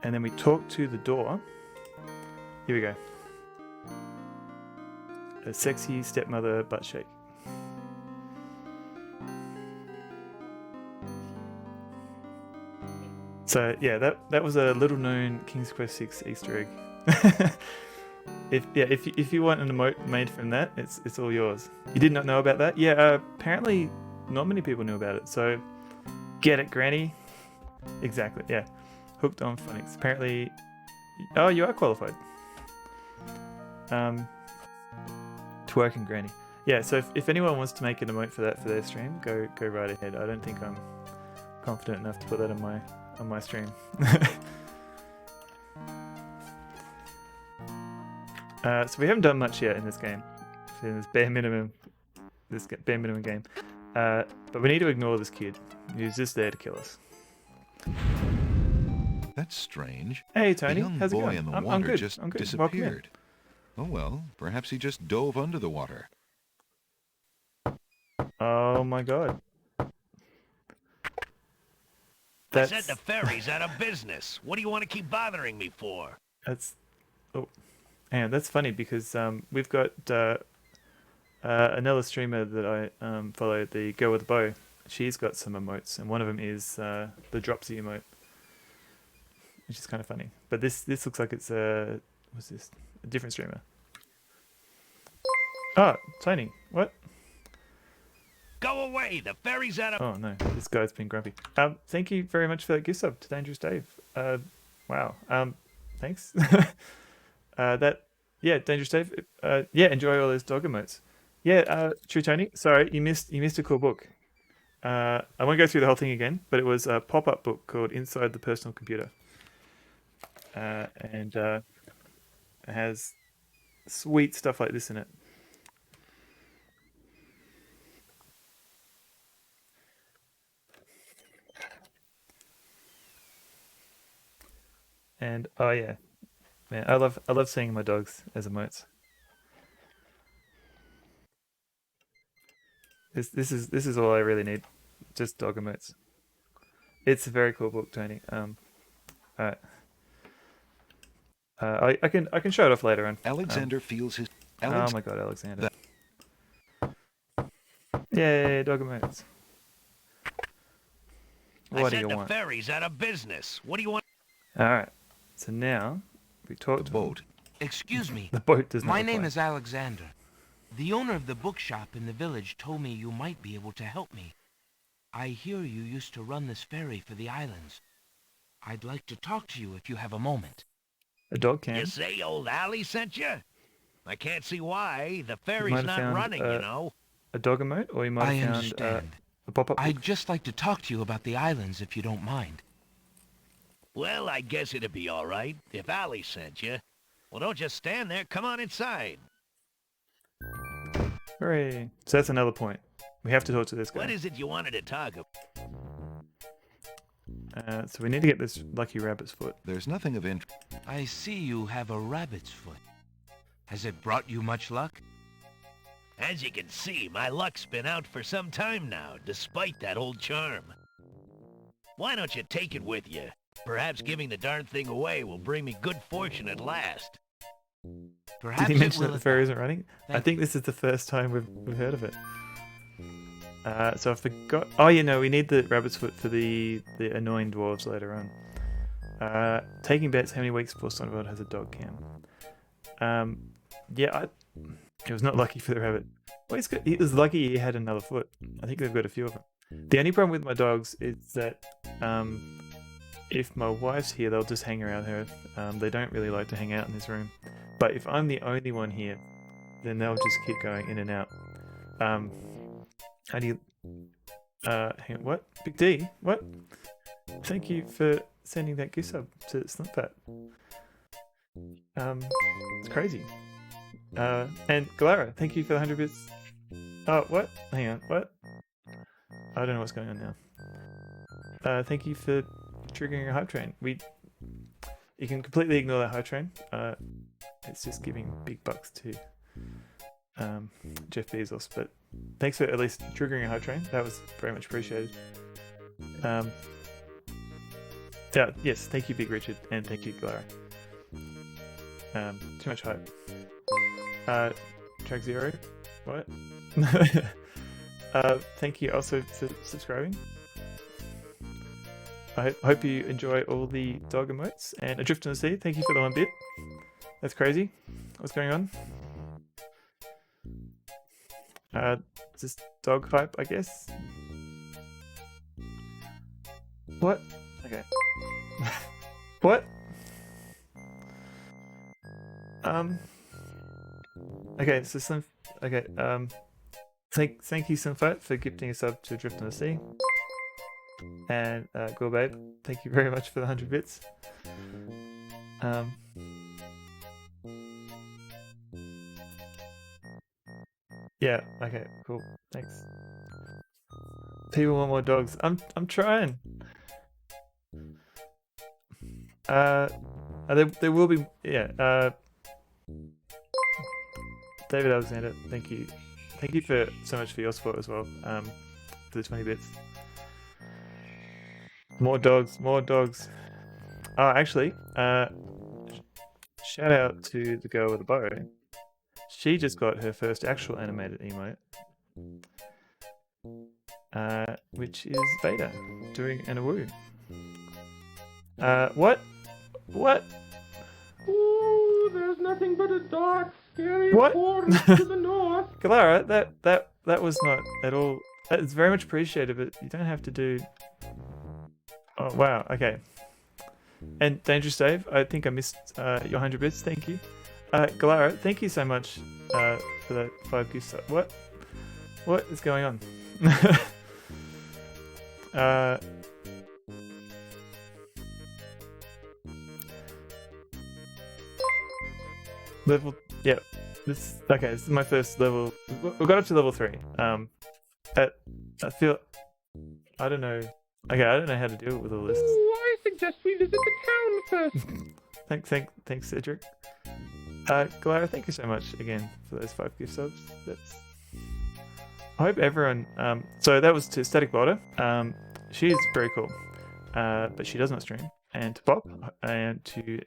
And then we talk to the door. Here we go. A sexy stepmother butt shake. So yeah, that was a little known King's Quest 6 Easter egg. If you want an emote made from that, it's all yours. You did not know about that? Yeah, apparently not many people knew about it. So get it, Granny. Exactly. Yeah, hooked on phonics. Apparently, oh, you are qualified. Twerking Granny. Yeah. So if anyone wants to make an emote for that for their stream, go right ahead. I don't think I'm confident enough to put that on my stream. So we haven't done much yet in this game. In this bare minimum game. But we need to ignore this kid. He's just there to kill us. That's strange. Hey The Tony, young how's it boy going? in the I'm water good. just I'm good. Welcome in. disappeared. Oh well, perhaps he just dove under the water. Oh my god. I said the ferry's out of business. What do you want to keep bothering me for? That's that's funny because we've got another streamer that I follow, the girl with the bow. She's got some emotes, and one of them is the Dropsy emote, which is kind of funny. But this looks like it's what's this? A different streamer. Oh, Tony, what? Go away! The ferry's out of... Oh no, this guy's been grumpy. Thank you very much for that gift sub to Dangerous Dave. Wow. Thanks. Dangerous Dave. Enjoy all those dog emotes. Yeah, True Tony. Sorry, you missed a cool book. I won't go through the whole thing again, but it was a pop-up book called Inside the Personal Computer, and it has sweet stuff like this in it. And oh yeah, man, I love seeing my dogs as emotes. This is all I really need, just dog emotes. It's a very cool book, Tony. Alright. I can show it off later on. Alexander feels his. Oh my god, Alexander! Yay, dog emotes. What do you want? The ferry's out of business. What do you want? All right. So now we talk The boat. Excuse me. The boat does not My name reply. is Alexander. The owner of the bookshop in the village told me you might be able to help me. I hear you used to run this ferry for the islands. I'd like to talk to you if you have a moment. A dog can. You say old Allie sent you? I can't see why. The might ferry's have not found, running, you know. A dog emote, or you might I have found understand. a pop-up. I'd just like to talk to you about the islands if you don't mind. Well, I guess it'd be all right if Allie sent you. Well, don't just stand there. Come on inside. Hooray! So that's another point. We have to talk to this guy. What is it you wanted to talk about? So we need to get this lucky rabbit's foot. There's nothing of interest. I see you have a rabbit's foot. Has it brought you much luck? As you can see, my luck's been out for some time now, despite that old charm. Why don't you take it with you? Perhaps giving the darn thing away will bring me good fortune at last. Perhaps Did he mention it that will the ferry isn't running? I Thank think this is the first time we've heard of it. So I forgot. Oh, we need the rabbit's foot for the annoying dwarves later on. Taking bets how many weeks before Sonnenfeld has a dog cam. It was not lucky for the rabbit. Well, it was lucky he had another foot. I think they've got a few of them. The only problem with my dogs is that if my wife's here, they'll just hang around her. They don't really like to hang out in this room. But if I'm the only one here, then they'll just keep going in and out. How do you... hang on, what? Big D? What? Thank you for sending that gift sub to Slimpat. It's crazy. And Galara, thank you for the 100 bits. Oh, what? Hang on, what? I don't know what's going on now. Thank you for triggering a hype train. You can completely ignore that hype train. It's just giving big bucks to Jeff Bezos, but thanks for at least triggering a hype train. That was very much appreciated. Yeah, yes, thank you, Big Richard, and thank you, Clara. Too much hype. Track 0? What? Thank you also for subscribing. I hope you enjoy all the dog emotes, and Adrift on the Sea, thank you for the 1 bit. That's crazy. What's going on? Just dog hype, I guess. What? Okay. What? Okay, so some. Okay. Thank you, Simfat, for gifting a sub to Drift on the Sea. And Gorbabe, thank you very much for the 100 bits. Yeah. Okay. Cool. Thanks. People want more dogs. I'm trying. There will be. Yeah. David Alexander, thank you for so much for your support as well. For the 20 bits. More dogs. Oh, actually, shout out to the girl with the bow. She just got her first actual animated emote, which is Vader doing an awoo. What? Ooh, there's nothing but a dark, scary What? forest to the north. Clara, that was not at all. It's very much appreciated, but you don't have to do. Oh wow. Okay. And Dangerous Dave, I think I missed your 100 bits. Thank you. Galara, thank you so much for that 5 gifts. What is going on? Level, yeah. This is my first level. We got up to level 3. I feel, I don't know. Okay, I don't know how to deal with all this. Ooh, I suggest we visit the town first. Thanks, Cedric. Galara, thank you so much again for those 5 gift subs. I hope everyone. So that was to Static Border. She's very cool, but she does not stream. And to Pop, and to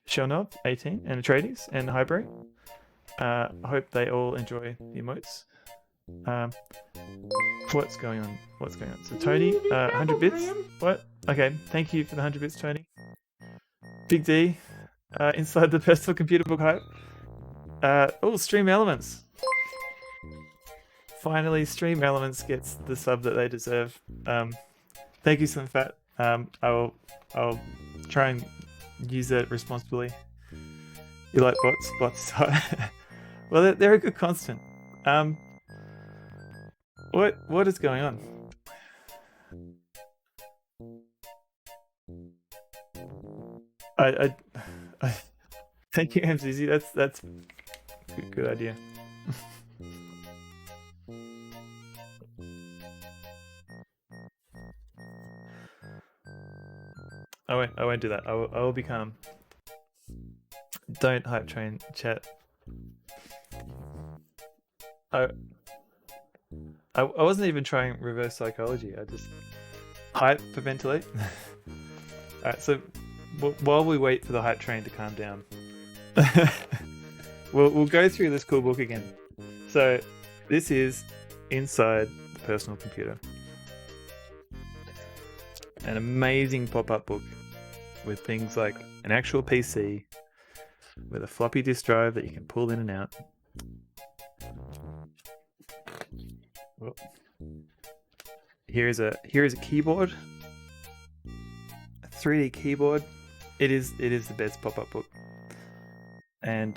Shelnov, 18, and Atreides, and Highbury. I hope they all enjoy the emotes. What's going on? So Tony, 100 bits. What? Okay, thank you for the 100 bits, Tony. Big D, inside the personal computer book hype. Oh, Stream Elements. Finally, Stream Elements gets the sub that they deserve. Thank you, Slimfat. I'll try and use that responsibly. You like bots? Well, they're a good constant. What is going on? I thank you, MCZ. That's a good idea. I won't do that. I will be calm. Don't hype train chat. I wasn't even trying reverse psychology. I just hyperventilate. Alright, so while we wait for the hype train to calm down, we'll go through this cool book again. So this is Inside the Personal Computer. An amazing pop-up book with things like an actual PC with a floppy disk drive that you can pull in and out. Well, here is a keyboard, a 3D keyboard. It is the best pop-up book, and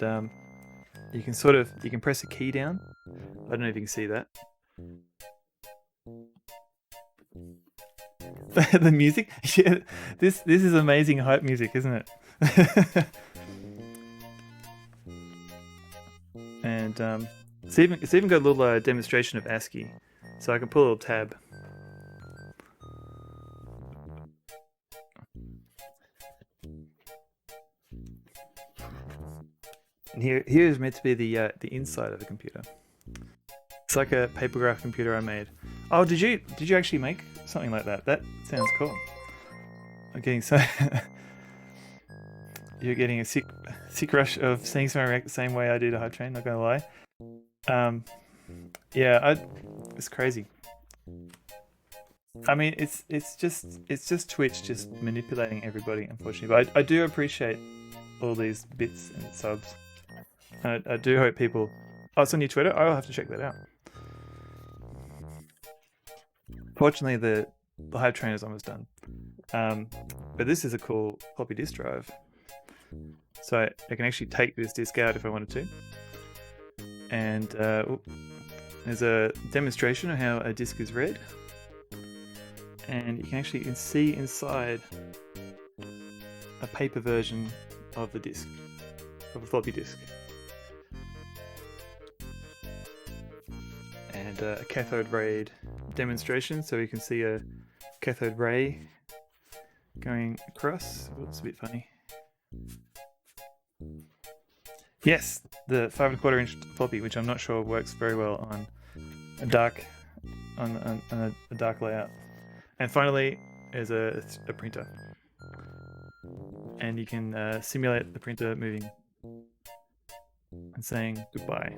you can press a key down. I don't know if you can see that. The music, yeah, this is amazing hype music, isn't it? And it's even got a little demonstration of ASCII, so I can pull a little tab. And here is meant to be the inside of the computer. It's like a papergraph computer I made. Oh, did you actually make something like that? That sounds cool. I'm getting so... You're getting a sick rush of seeing someone react the same way I do to Hype Train, not gonna lie. Yeah, it's crazy. I mean, it's just Twitch just manipulating everybody, unfortunately. But I do appreciate all these bits and subs. I do hope people... Oh, it's on your Twitter? I'll have to check that out. Fortunately, the Hype Train is almost done. But this is a cool floppy disk drive. So I can actually take this disk out if I wanted to. And there's a demonstration of how a disk is read. And you can actually see inside a paper version of the disk, of a floppy disk. And a cathode ray demonstration, so you can see a cathode ray going across. Oh, it's a bit funny. Yes, the 5 1/4 inch floppy, which I'm not sure works very well on a dark a dark layout. And finally, there's a printer, and you can simulate the printer moving and saying goodbye.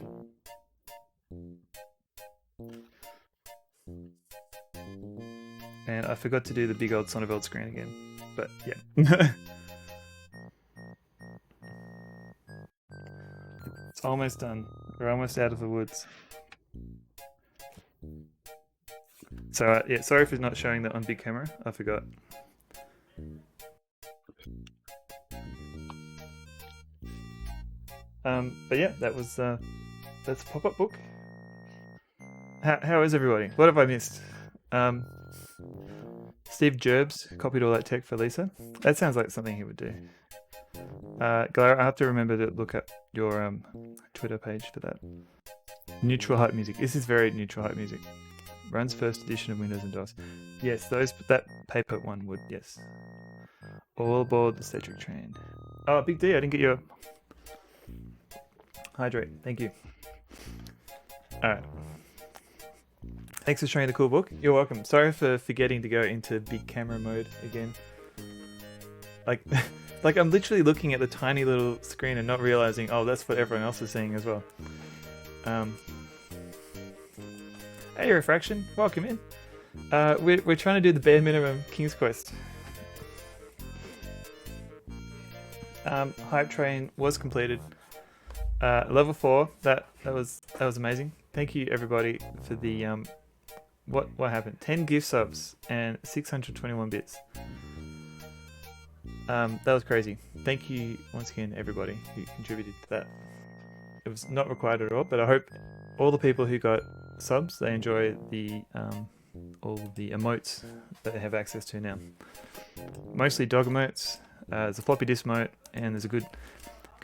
And I forgot to do the big old Sonneveld screen again, but yeah. It's almost done. We're almost out of the woods. So yeah, sorry for not showing that on big camera. I forgot. But yeah, that was that's a pop-up book. How is everybody? What have I missed? Steve Gerbs copied all that tech for Lisa. That sounds like something he would do. Galara, I have to remember to look up your Twitter page for that. Neutral hype music. This is very neutral hype music. Runs first edition of Windows and DOS. Yes, that paper one would, yes. All aboard the Cedric train. Oh, Big D, I didn't get your... Hydrate, thank you. Alright. Thanks for showing the cool book. You're welcome. Sorry for forgetting to go into big camera mode again. Like, like I'm literally looking at the tiny little screen and not realizing, oh, that's what everyone else is seeing as well. Hey, Refraction, welcome in. We're trying to do the bare minimum King's Quest. Hype Train was completed. Level 4. That was amazing. Thank you everybody for the what happened? 10 gift subs and 621 bits. That was crazy. Thank you once again everybody who contributed to that. It was not required at all, but I hope all the people who got subs, they enjoy the all the emotes that they have access to now. Mostly dog emotes. There's a floppy disk emote, and there's a good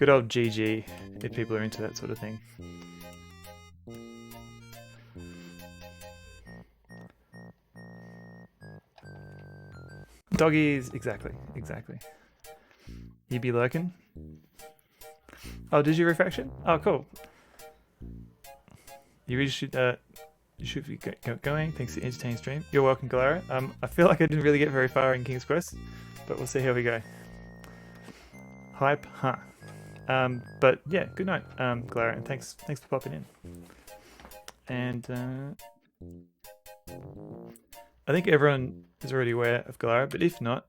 old GG if people are into that sort of thing. Doggies, exactly. You be lurking? Oh, did you Refraction? Oh, cool. You really should be going. Thanks for the entertaining stream. You're welcome, Galara. I feel like I didn't really get very far in King's Quest, but we'll see how we go. Hype, huh? But yeah, good night, Galara, and thanks for popping in. And I think everyone is already aware of Galara, but if not,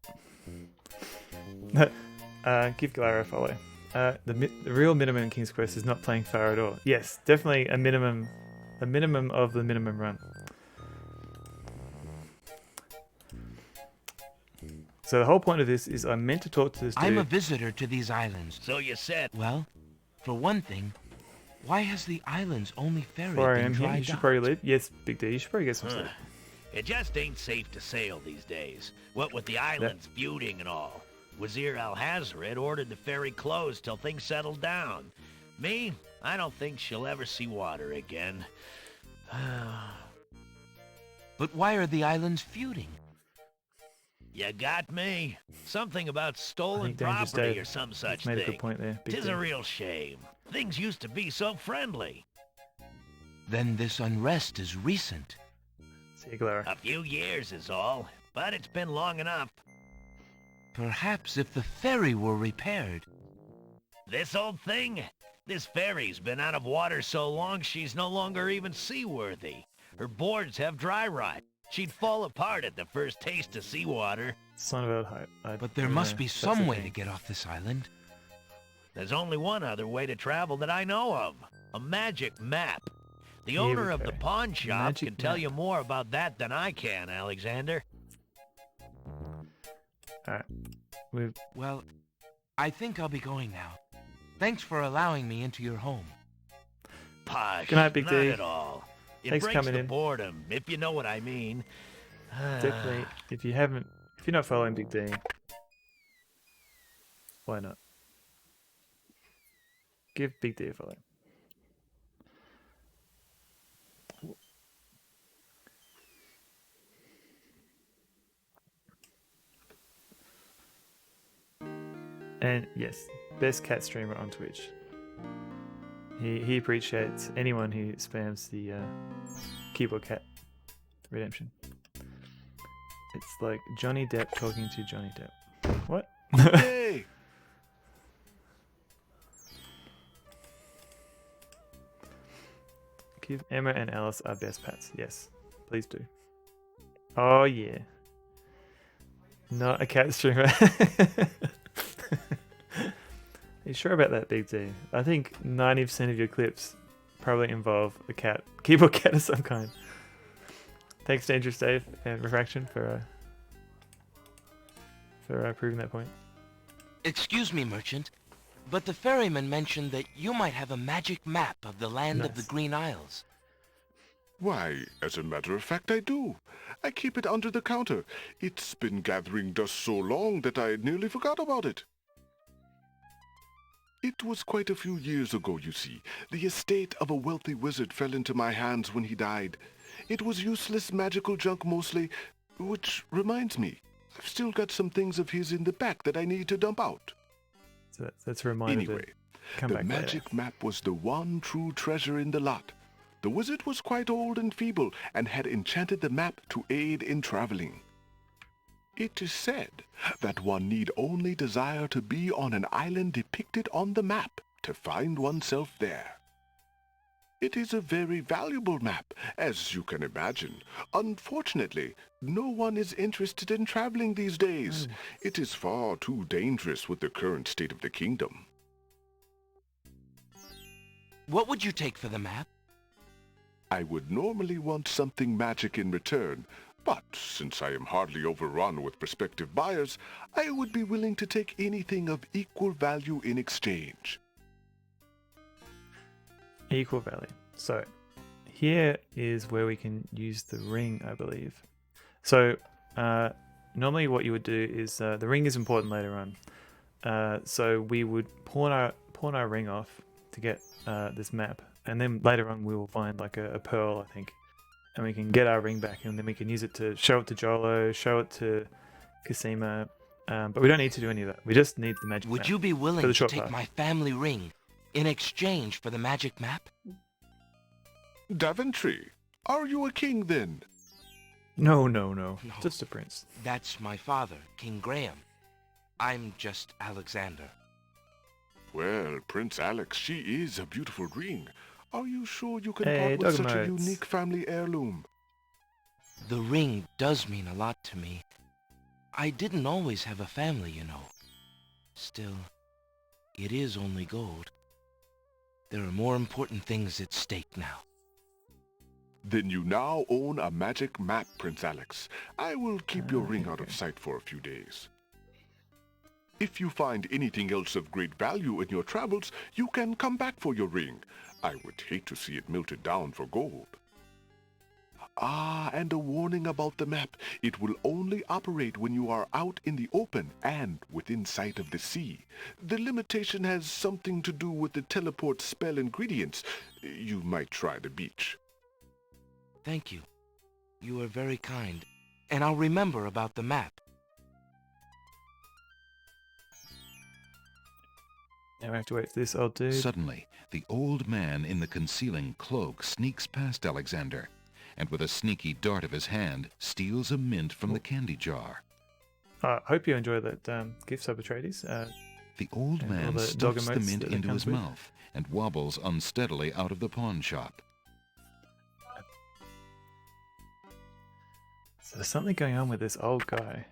give Galara a follow. The real minimum in King's Quest is not playing far at all. Yes, definitely a minimum of the minimum run. So the whole point of this is I'm meant to talk to this dude. I'm a visitor to these islands. So you said. Well, for one thing, why has the island's only ferry 4 been AM here. dried You should up? probably leave. Yes, Big D. You should probably get some sleep. It just ain't safe to sail these days. What with the islands feuding and all. Wazir Al-Hazred ordered the ferry closed till things settled down. Me, I don't think she'll ever see water again. But why are the islands feuding? You got me. Something about stolen Dangerous property Dave or some such made thing. a good point there. Big Tis D. a real shame. Things used to be so friendly. Then this unrest is recent. See you, Galara. A few years is all, but it's been long enough. Perhaps if the ferry were repaired. This old thing? This ferry's been out of water so long she's no longer even seaworthy. Her boards have dry rot. She'd fall apart at the first taste of seawater. It's not about hype. But there must be some way to get off this island. There's only one other way to travel that I know of. A magic map. The Here owner we of go. the pawn shop Magic can tell map. you more about that than I can, Alexander. Alright. We've Well, I think I'll be going now. Thanks for allowing me into your home. Posh, Good night, Big not D. at all. It Thanks for breaks coming the in. boredom, if you know what I mean. definitely, if you're not following Big D, why not? Give Big D a follow. And yes, best cat streamer on Twitch. He appreciates anyone who spams the keyboard cat redemption. It's like Johnny Depp talking to Johnny Depp. What? Hey! Give Emma and Alice our best pets. Yes, please do. Oh yeah. Not a cat streamer. Are you sure about that, Big D? I think 90% of your clips probably involve a cat, keyboard cat of some kind. Thanks, Dangerous Dave and Refraction for proving that point. Excuse me, merchant, but the ferryman mentioned that you might have a magic map of the land of the Nice. Green Isles. Why, as a matter of fact, I do. I keep it under the counter. It's been gathering dust so long that I nearly forgot about it. It was quite a few years ago, you see. The estate of a wealthy wizard fell into my hands when he died. It was useless magical junk mostly, which reminds me, I've still got some things of his in the back that I need to dump out. So that's a reminder Anyway, to come the back magic later. map was the one true treasure in the lot. The wizard was quite old and feeble and had enchanted the map to aid in traveling. It is said that one need only desire to be on an island depicted on the map to find oneself there. It is a very valuable map, as you can imagine. Unfortunately, no one is interested in traveling these days. It is far too dangerous with the current state of the kingdom. What would you take for the map? I would normally want something magic in return, but since I am hardly overrun with prospective buyers, I would be willing to take anything of equal value in exchange. Equal value. So here is where we can use the ring, I believe. So normally what you would do is the ring is important later on. So we would pawn our ring off to get this map, and then later on we will find like a pearl, I think, and we can get our ring back, and then we can use it to show it to Jolo, show it to Cosima, but we don't need to do any of that. We just need the magic Would map you be willing for the to short take path. my family ring in exchange for the magic map? Daventry, are you a king then? No, No. just a prince. That's my father, King Graham. I'm just Alexander. Well, Prince Alex, she is a beautiful ring. Are you sure you can Hey, part with dog such a modes. unique family heirloom? The ring does mean a lot to me. I didn't always have a family, you know. Still, it is only gold. There are more important things at stake now. Then you now own a magic map, Prince Alex. I will keep your ring out of okay. sight for a few days. If you find anything else of great value in your travels, you can come back for your ring. I would hate to see it melted down for gold. Ah, and a warning about the map. It will only operate when you are out in the open and within sight of the sea. The limitation has something to do with the teleport spell ingredients. You might try the beach. Thank you. You are very kind, and I'll remember about the map. Now we have to wait for this old dude. Suddenly, the old man in the concealing cloak sneaks past Alexander, and with a sneaky dart of his hand, steals a mint from the candy jar. I hope you enjoy that gift sub, Atreides. The old And all man the dog stuffs the emotes mint that it into comes his with. mouth and wobbles unsteadily out of the pawn shop. So there's something going on with this old guy.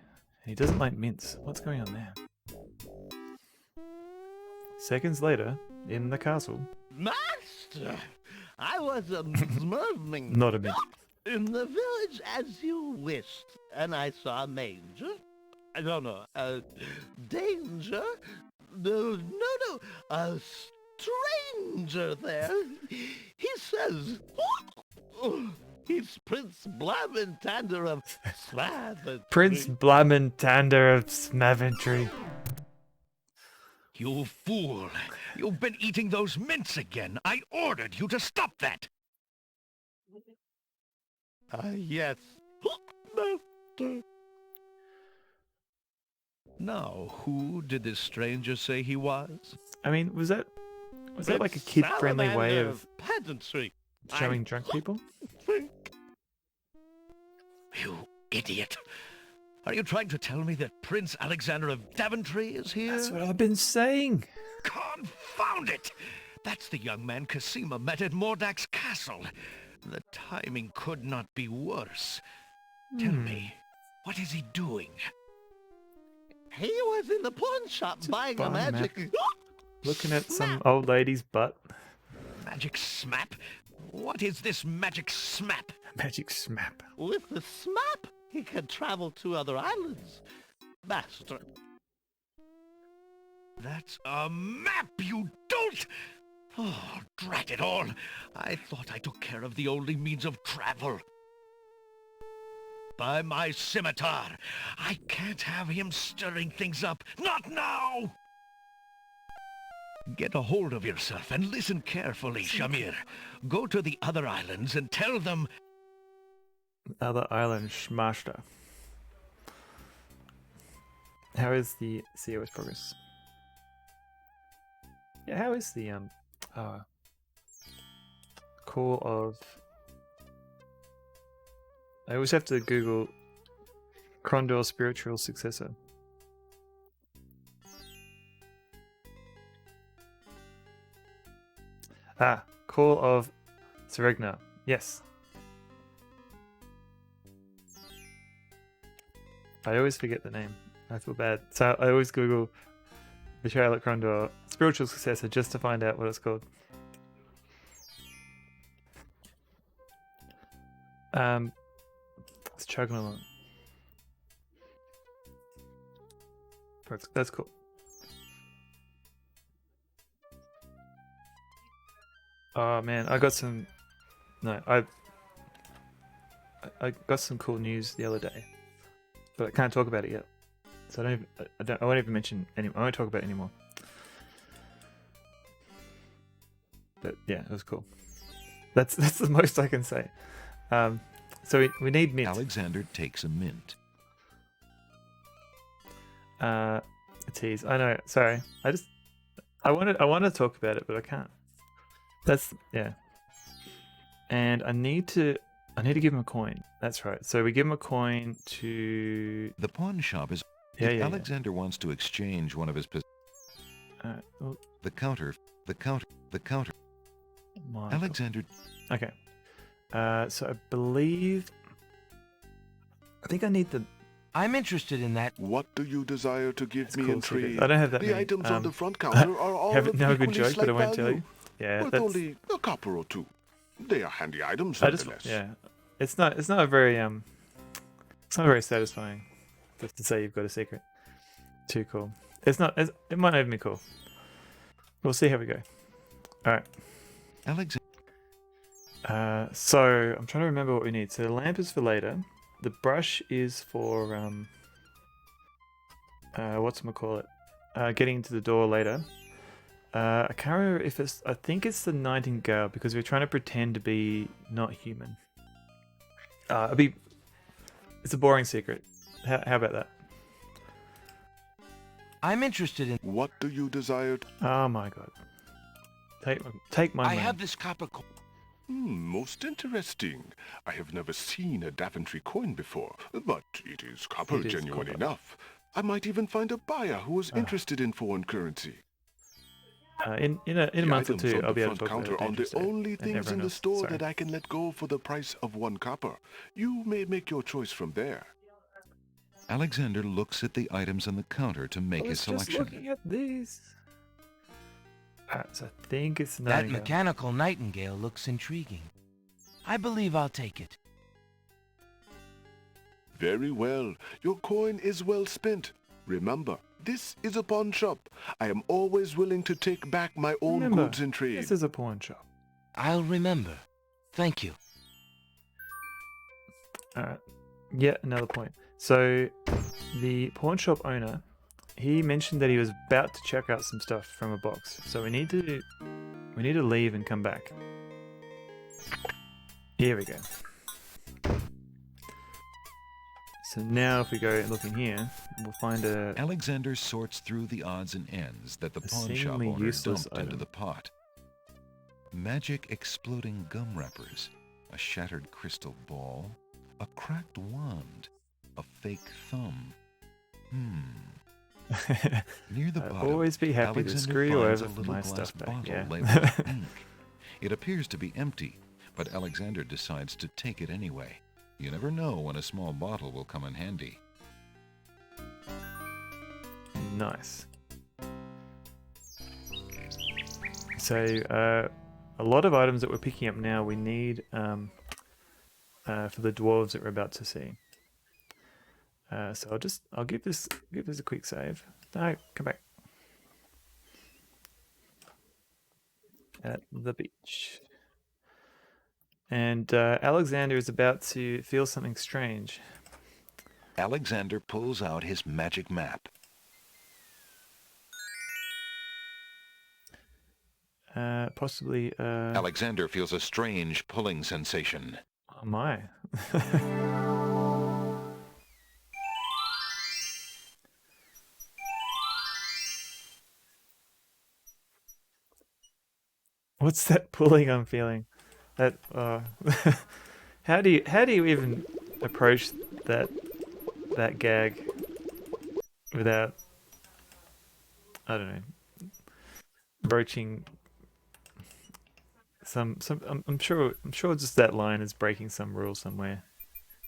And he doesn't like mints. What's going on there? Seconds later, in the castle. Master, I was observing Not a mint. in the village as you wished, and I saw a manger. No, danger. No, a stranger there. He says, he's Prince Blamentander of Slaventry. Prince Blamentander of Smaventry. You fool! You've been eating those mints again. I ordered you to stop that. Yes, Master. Now, who did this stranger say he was? I mean, was that like a kid-friendly way Salamander of pedantry. showing drunk people? You idiot! Are you trying to tell me that Prince Alexander of Daventry is here? That's what I've been saying. Confound it! That's the young man Cassima met at Mordak's castle. The timing could not be worse. Tell me, what is he doing? He was in the pawn shop buying a buying a magic... Looking at some Snap. old lady's butt. Magic smap? What is this magic smap? Magic smap. With the smap, he can travel to other islands. Master. That's a map, you dolt! Oh, drat it all! I thought I took care of the only means of travel. By my scimitar, I can't have him stirring things up. Not now! Get a hold of yourself and listen carefully, Shamir. Go to the other islands and tell them... Other island Shmashta. How is the COS progress? Yeah, how is the call of... I always have to Google Crondor's spiritual successor. Ah, Call of Seregna. Yes. I always forget the name. I feel bad. So I always Google Betrayal at Crondor spiritual successor just to find out what it's called. It's chugging along. That's cool. Oh man, I got some. No, I got some cool news the other day, but I can't talk about it yet. So I won't even mention any. I won't talk about it anymore. But yeah, it was cool. That's the most I can say. So we need mint. Alexander takes a mint. A tease. I know. Sorry. I want to talk about it, but I can't. That's yeah. And I need to give him a coin. That's right. So we give him a coin to. The pawn shop is... Yeah, if yeah, Alexander wants to exchange one of his... Well, The counter... my Alexander... God. Okay. So I believe. I think I need the. I'm interested in that. What do you desire to give It's me cool in secret. trade? I don't have that The many. items on the front counter are all Have of no good equally joke, but slight I won't tell value, you. Yeah, worth that's. only a copper or two. They are handy items, I just nonetheless. yeah. It's not a very It's not very satisfying, just to say you've got a secret. Too cool. It might not even be cool. We'll see how we go. All right. Alexander... So I'm trying to remember what we need. So the lamp is for later. The brush is for whatchamacallit? Getting into the door later. I can't remember if it's. I think it's the nightingale because we're trying to pretend to be not human. It's a boring secret. How about that? I'm interested in. What do you desire? Oh my god! Take my I money. have this copper coin. Most interesting. I have never seen a Daventry coin before, but it is copper It is genuine copper. enough. I might even find a buyer who is Ah. interested in foreign currency. In a The month or items two, on I'll the be able front to talk about counter a are the dangerous day, only and things in everyone the else. store Sorry. that I can let go for the price of 1 copper. You may make your choice from there. Alexander looks at the items on the counter to make I his was just selection. looking at these. So I think it's That Nightingale. mechanical nightingale looks intriguing. I believe I'll take it. Very well. Your coin is well spent. Remember, this is a pawn shop. I am always willing to take back my own Remember, goods in trade. this is a pawn shop. I'll remember. Thank you. Alright, yet another point. So, the pawn shop owner, he mentioned that he was about to check out some stuff from a box. So we need to leave and come back. Here we go. So now if we go and look in here, we'll find a Alexander sorts through the odds and ends that the A pawn shop seemingly owner useless dumped into item. the pot. Magic exploding gum wrappers, a shattered crystal ball, a cracked wand, a fake thumb. Near the I'd bottom, always be happy to Alexander screw you finds over a for little my glass stuff back, bottle yeah. labeled ink. It appears to be empty, but Alexander decides to take it anyway. You never know when a small bottle will come in handy. Nice. So, a lot of items that we're picking up now we need for the dwarves that we're about to see. So I'll give this a quick save. No, come back. At the beach. And Alexander is about to feel something strange. Alexander pulls out his magic map. Possibly. Alexander feels a strange pulling sensation. Oh my. What's that pulling I'm feeling? That how do you even approach that gag without, I don't know, broaching some I'm sure just that line is breaking some rule somewhere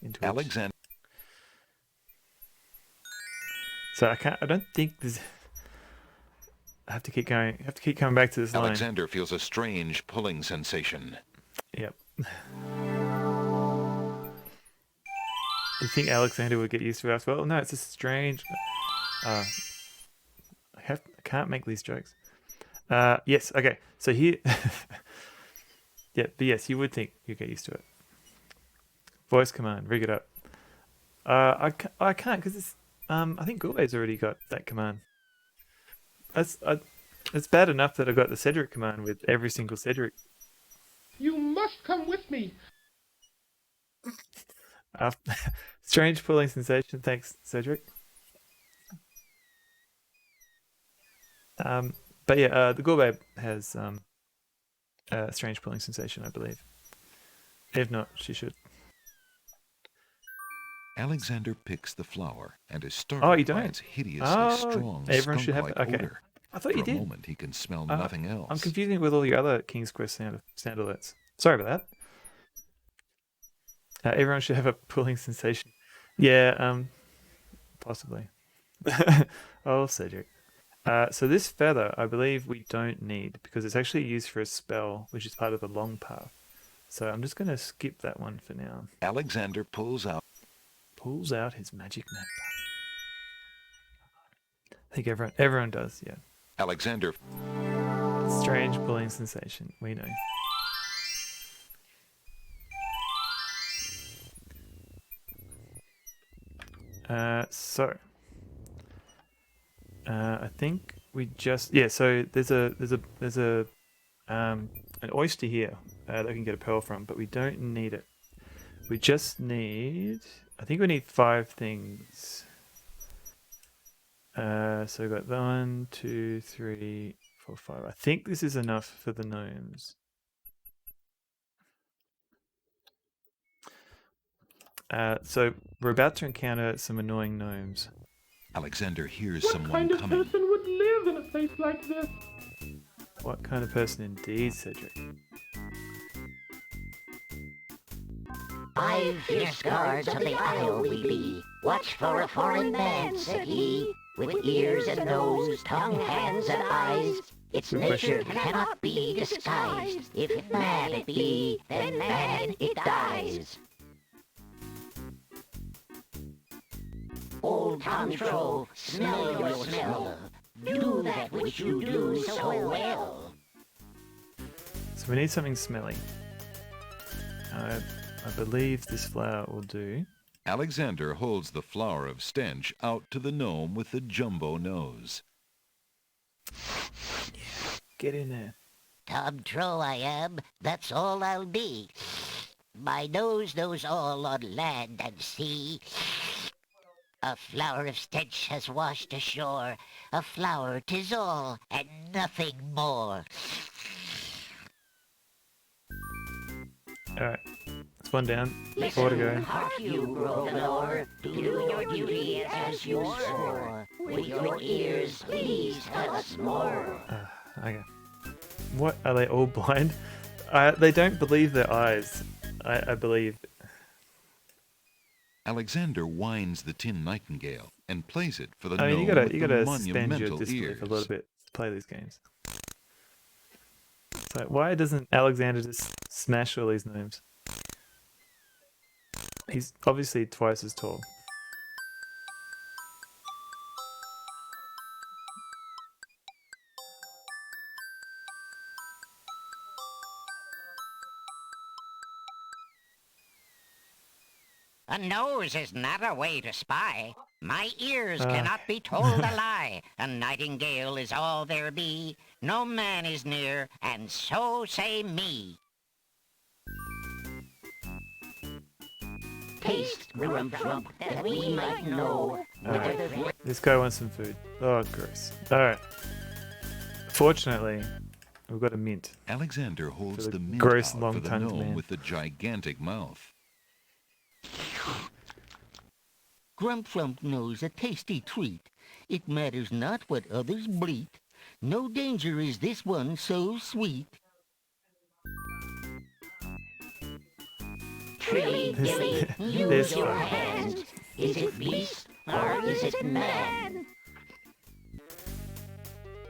into it. Alexander So I don't think there's I have to keep going. I have to keep coming back to this line. Alexander feels a strange pulling sensation. Yep. You think Alexander would get used to it as well? No, it's just strange. I can't make these jokes. Yes. Okay. So here. Yeah, but yes, you would think you'd get used to it. Voice command, rig it up. I can't because it's. I think Goulet's already got that command. It's bad enough that I got the Cedric command with every single Cedric. You must come with me. Strange pulling sensation. Thanks, Cedric. But yeah, the Goulet has a strange pulling sensation, I believe. If not, she should. Alexander picks the flower and is Oh, you startled by don't? its hideously Oh, strong everyone should have skunk-like it. Okay. odor. I thought For you a did. moment, he can smell nothing else. I'm confusing it with all your other King's Quest sound alerts. Sorry about that. Everyone should have a pulling sensation. Yeah, possibly. Oh, Cedric. So this feather, I believe we don't need because it's actually used for a spell, which is part of the long path. So I'm just going to skip that one for now. Alexander pulls out His magic map. I think everyone does, yeah. Alexander Strange pulling sensation, we know. I think we just So there's an oyster here that we can get a pearl from, but we don't need it. We just need. I think we need 5 things. So we've got 1, 2, 3, 4, 5. I think this is enough for the gnomes. So we're about to encounter some annoying gnomes. Alexander hears What someone kind of coming. person would live in a place like this? What kind of person indeed, Cedric? 5 fierce guards of the isle we be. Watch for a foreign man, said he, with ears and nose, tongue, hands, and eyes. Its nature cannot be disguised. If man it be, then man it dies. Old Tom Tro, smell your smell. Do that which you do so well. So we need something smelly. I believe this flower will do. Alexander holds the flower of stench out to the gnome with the jumbo nose. Get in there. Tom Tro I am, that's all I'll be. My nose knows all on land and sea. A flower of stench has washed ashore. A flower 'tis all, and nothing more. Alright. It's one down. 4 to go. Hark you, Grovenor, do your duty as you swore. With your ears, please tell us more. Okay. What? Are they all blind? They don't believe their eyes. I believe. Alexander winds the tin nightingale and plays it for the I mean, gnome with you the gotta suspend your monumental disbelief ears. a little bit to play these games. So why doesn't Alexander just smash all these gnomes? He's obviously twice as tall. A nose is not a way to spy. My ears cannot be told a lie. A nightingale is all there be. No man is near, and so say me. Taste, Grump, that we might know. This guy wants some food. Oh, gross. Alright. Fortunately, we've got a mint. Alexander holds For the the mint gross, out for the long-tongued gnome man. with the gigantic mouth. Grump knows a tasty treat. It matters not what others bleat. No danger is this one so sweet. Trilly, dilly, use this your one. hands. Is it beast or is it man?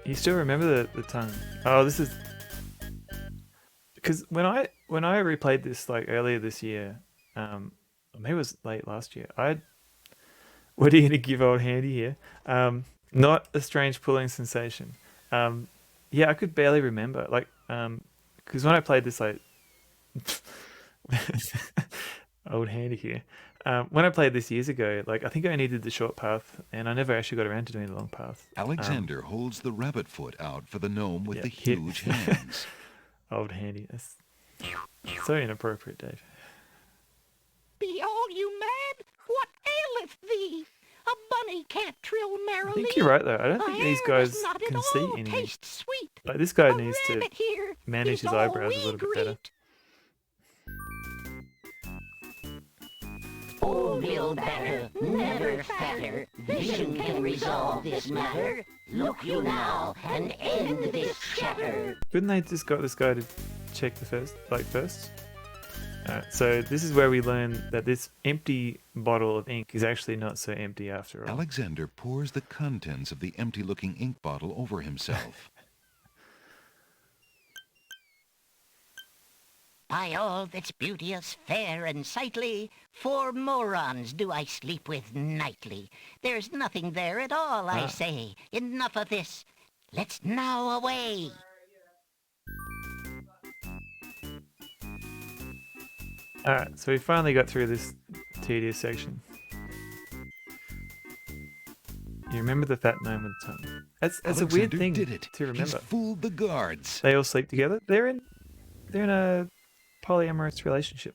You still remember the tongue? Oh, this is because when I replayed this like earlier this year, maybe it was late last year. What are you gonna give old Handy here? Not a strange pulling sensation. Yeah, I could barely remember. Like, because when I played this, like, old Handy here. When I played this years ago, like, I think I only did the short path, and I never actually got around to doing the long path. Alexander holds the rabbit foot out for the gnome with yeah, the huge hands. Old Handy. That's so inappropriate, Dave. Be all you mad? What aileth thee? A bunny can't trill I merrily. think you're right, though. I don't think A these hare does guys not at can see all anything. taste sweet. Like, this guy A needs to rabbit here manage is his all eyebrows a we little bit better. greet. Old Bill Batter, never fatter. Vision can resolve this matter. Look you now and end this chatter. Couldn't they just got this guy to check the first? Alright, so this is where we learn that this empty bottle of ink is actually not so empty after all. Alexander pours the contents of the empty-looking ink bottle over himself. By all that's beauteous, fair, and sightly, 4 morons do I sleep with nightly. There's nothing there at all, I say. Enough of this. Let's now away. Alright, so we finally got through this tedious section. You remember the fat gnome with the tongue. That's a weird Alexander thing did it. to remember. He's fooled the guards. They all sleep together. They're in a polyamorous relationship.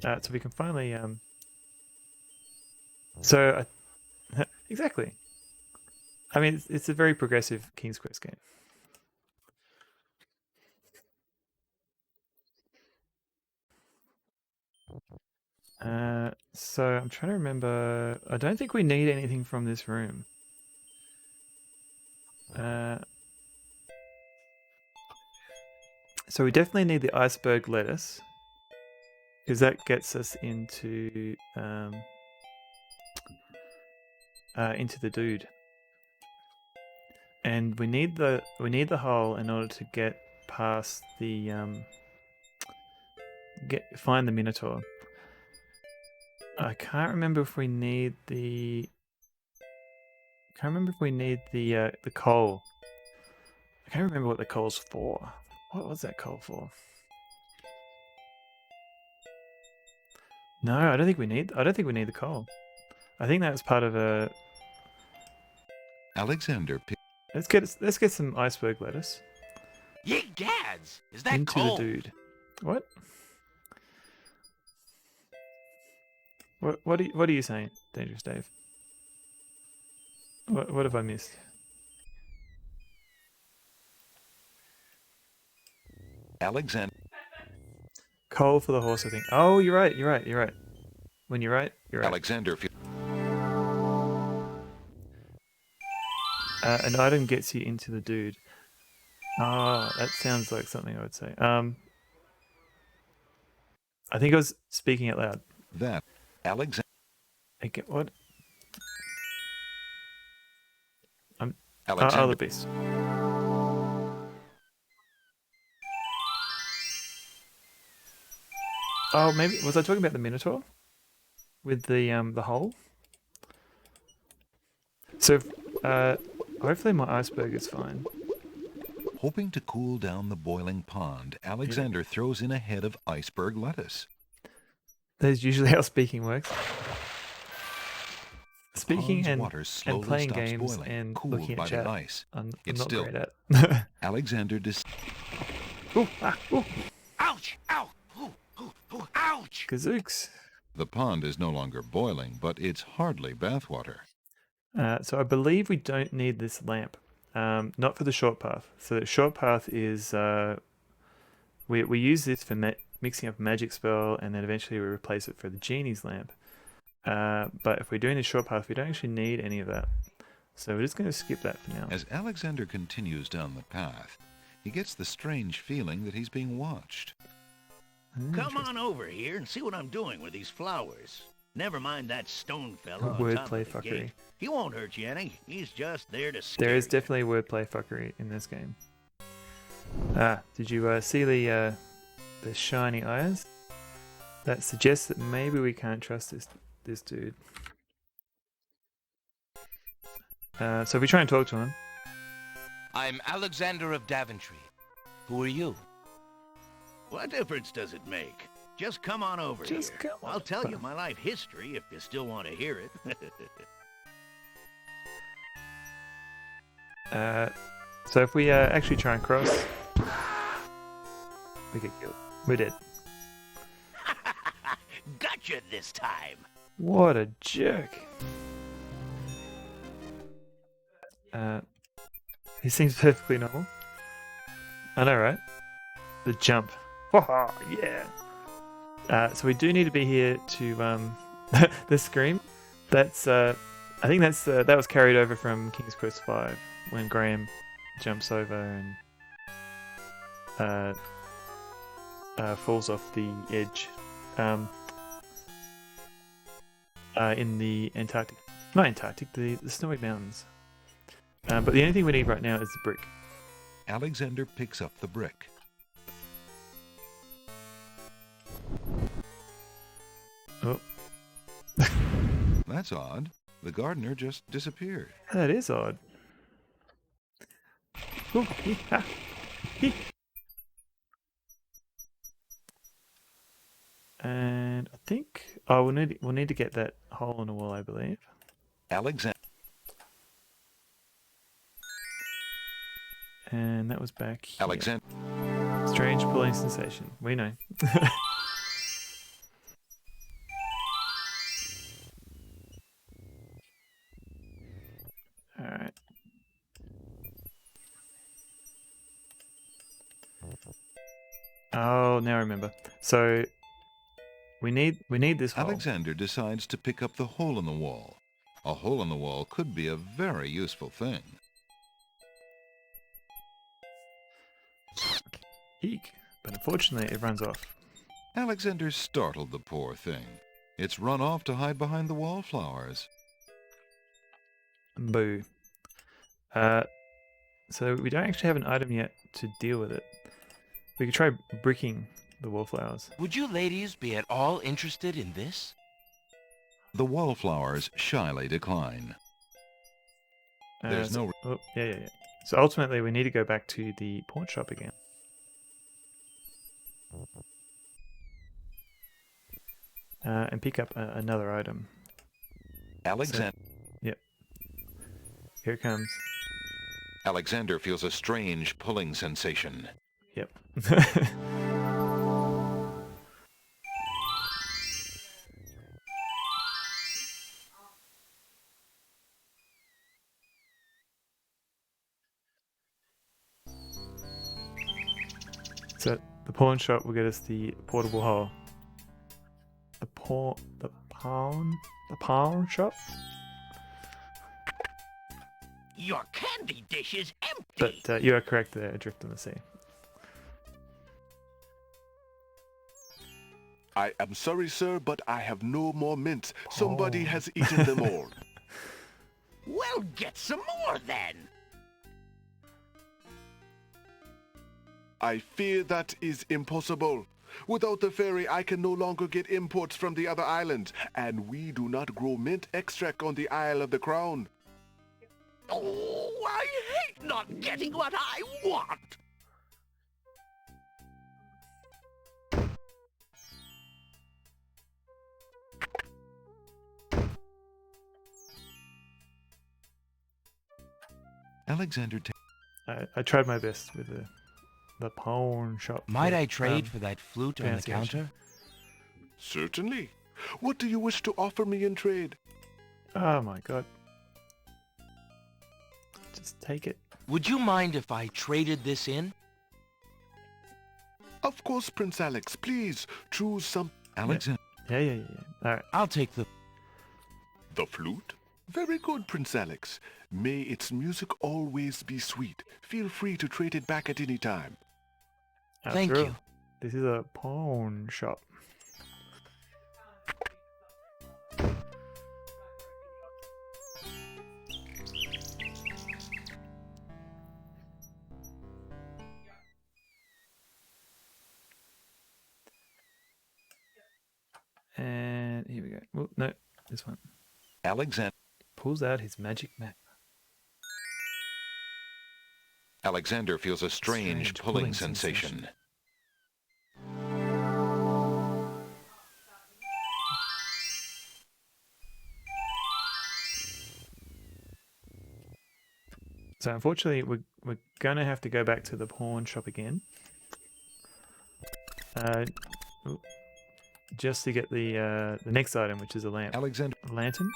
So we can finally exactly. I mean, it's a very progressive King's Quest game. So I'm trying to remember. I don't think we need anything from this room. So we definitely need the iceberg lettuce, because that gets us into the dude. And we need the hole in order to get past the find the Minotaur. I can't remember if we need the coal. I can't remember what the coal's for. What was that coal for? No, I don't think we need the coal. I think that was part of a. Alexander Let's get some iceberg lettuce Ye gads! Is that into cold? the dude. What? What are you saying, Dangerous Dave? What have I missed? Alexander. Coal for the horse, I think. Oh, you're right. When you're right, you're right. Alexander. An item gets you into the dude. Oh, that sounds like something I would say. I think I was speaking out loud. That Alexander. I get what? Alexander. The beast. Oh, maybe was I talking about the Minotaur with the hole? So, hopefully my iceberg is fine. Hoping to cool down the boiling pond, Alexander throws in a head of iceberg lettuce. That's usually how speaking works. Speaking and playing games boiling, and cooled looking by at chat, the ice. I'm It's not still great at. Alexander Ooh. Ouch! Ow! Ooh, ouch! Kazooks. The pond is no longer boiling, but it's hardly bathwater. So I believe we don't need this lamp. Not for the short path. So the short path is we use this for mixing up a magic spell, and then eventually we replace it for the genie's lamp. But if we're doing the short path, we don't actually need any of that. So we're just going to skip that for now. As Alexander continues down the path, he gets the strange feeling that he's being watched. Come on over here and see what I'm doing with these flowers. Never mind that stone fella on top Wordplay of the fuckery. gate. He won't hurt you any. He's just there to scare There is you. definitely wordplay fuckery in this game. Did you see the shiny eyes? That suggests that maybe we can't trust this dude. So if we try and talk to him. I'm Alexander of Daventry. Who are you? What difference does it make? Just come on over here. I'll tell you my life history if you still want to hear it. So if we actually try and cross, we get killed. We're dead. Gotcha this time. What a jerk. He seems perfectly normal. I know, right? The jump. Oh, yeah. So we do need to be here to the scream. That's I think that was carried over from King's Quest V when Graham jumps over and falls off the edge in the Antarctic. Not Antarctic, the snowy mountains. But the only thing we need right now is the brick. Alexander picks up the brick. Oh. That's odd. The gardener just disappeared. That is odd. Ooh, and I think we'll need to get that hole in the wall, I believe. Alexander. And that was back here. Alexander. Strange pulling sensation. We know. Alright. Oh, now I remember. So we need this hole. Alexander decides to pick up the hole in the wall. A hole in the wall could be a very useful thing. Eek. But unfortunately, it runs off. Alexander startled the poor thing. It's run off to hide behind the wallflowers. Boo. So we don't actually have an item yet to deal with it. We could try bricking the wallflowers. Would you ladies be at all interested in this? The wallflowers shyly decline. There's no... Oh, yeah. So ultimately, we need to go back to the pawn shop again. And pick up another item. Alexander... Yep. Here it comes. Alexander feels a strange pulling sensation. Yep. So the pawn shop will get us the portable hole. The pawn shop. Your candy dish is empty. But you are correct there, adrift on the sea. I am sorry, sir, but I have no more mint. Somebody has eaten them all. Well, get some more then. I fear that is impossible. Without the ferry, I can no longer get imports from the other islands, and we do not grow mint extract on the Isle of the Crown. Oh, I hate not getting what I want. Alexander... I tried my best with the pawn shop. Might I trade for that flute on the pronunciation. counter? Certainly. What do you wish to offer me in trade? Oh my god. Just take it. Would you mind if I traded this in? Of course, Prince Alex. Please, choose some... Alexander... Yeah. Alright. I'll take the... The flute? Very good, Prince Alex. May its music always be sweet. Feel free to trade it back at any time. Thank After all, you. This is a pawn shop. And here we go. Oh, no, this one. Alexander... Pulls out his magic map. Alexander feels a strange pulling sensation. So unfortunately, we're gonna have to go back to the pawn shop again, just to get the next item, which is a lamp. Alexander... A lantern.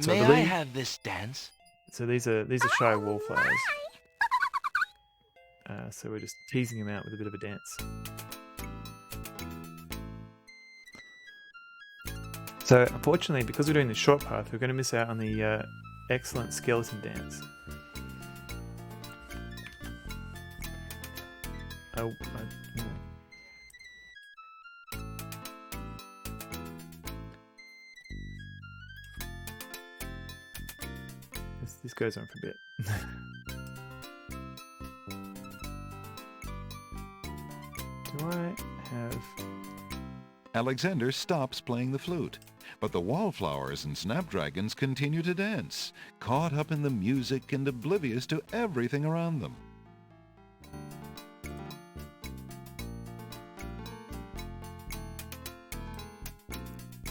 So May I have this dance? So these are shy wallflowers. So we're just teasing him out with a bit of a dance. So unfortunately, because we're doing the short path, we're going to miss out on the excellent skeleton dance. This goes on for a bit. Do I have... Alexander stops playing the flute, but the wallflowers and snapdragons continue to dance, caught up in the music and oblivious to everything around them.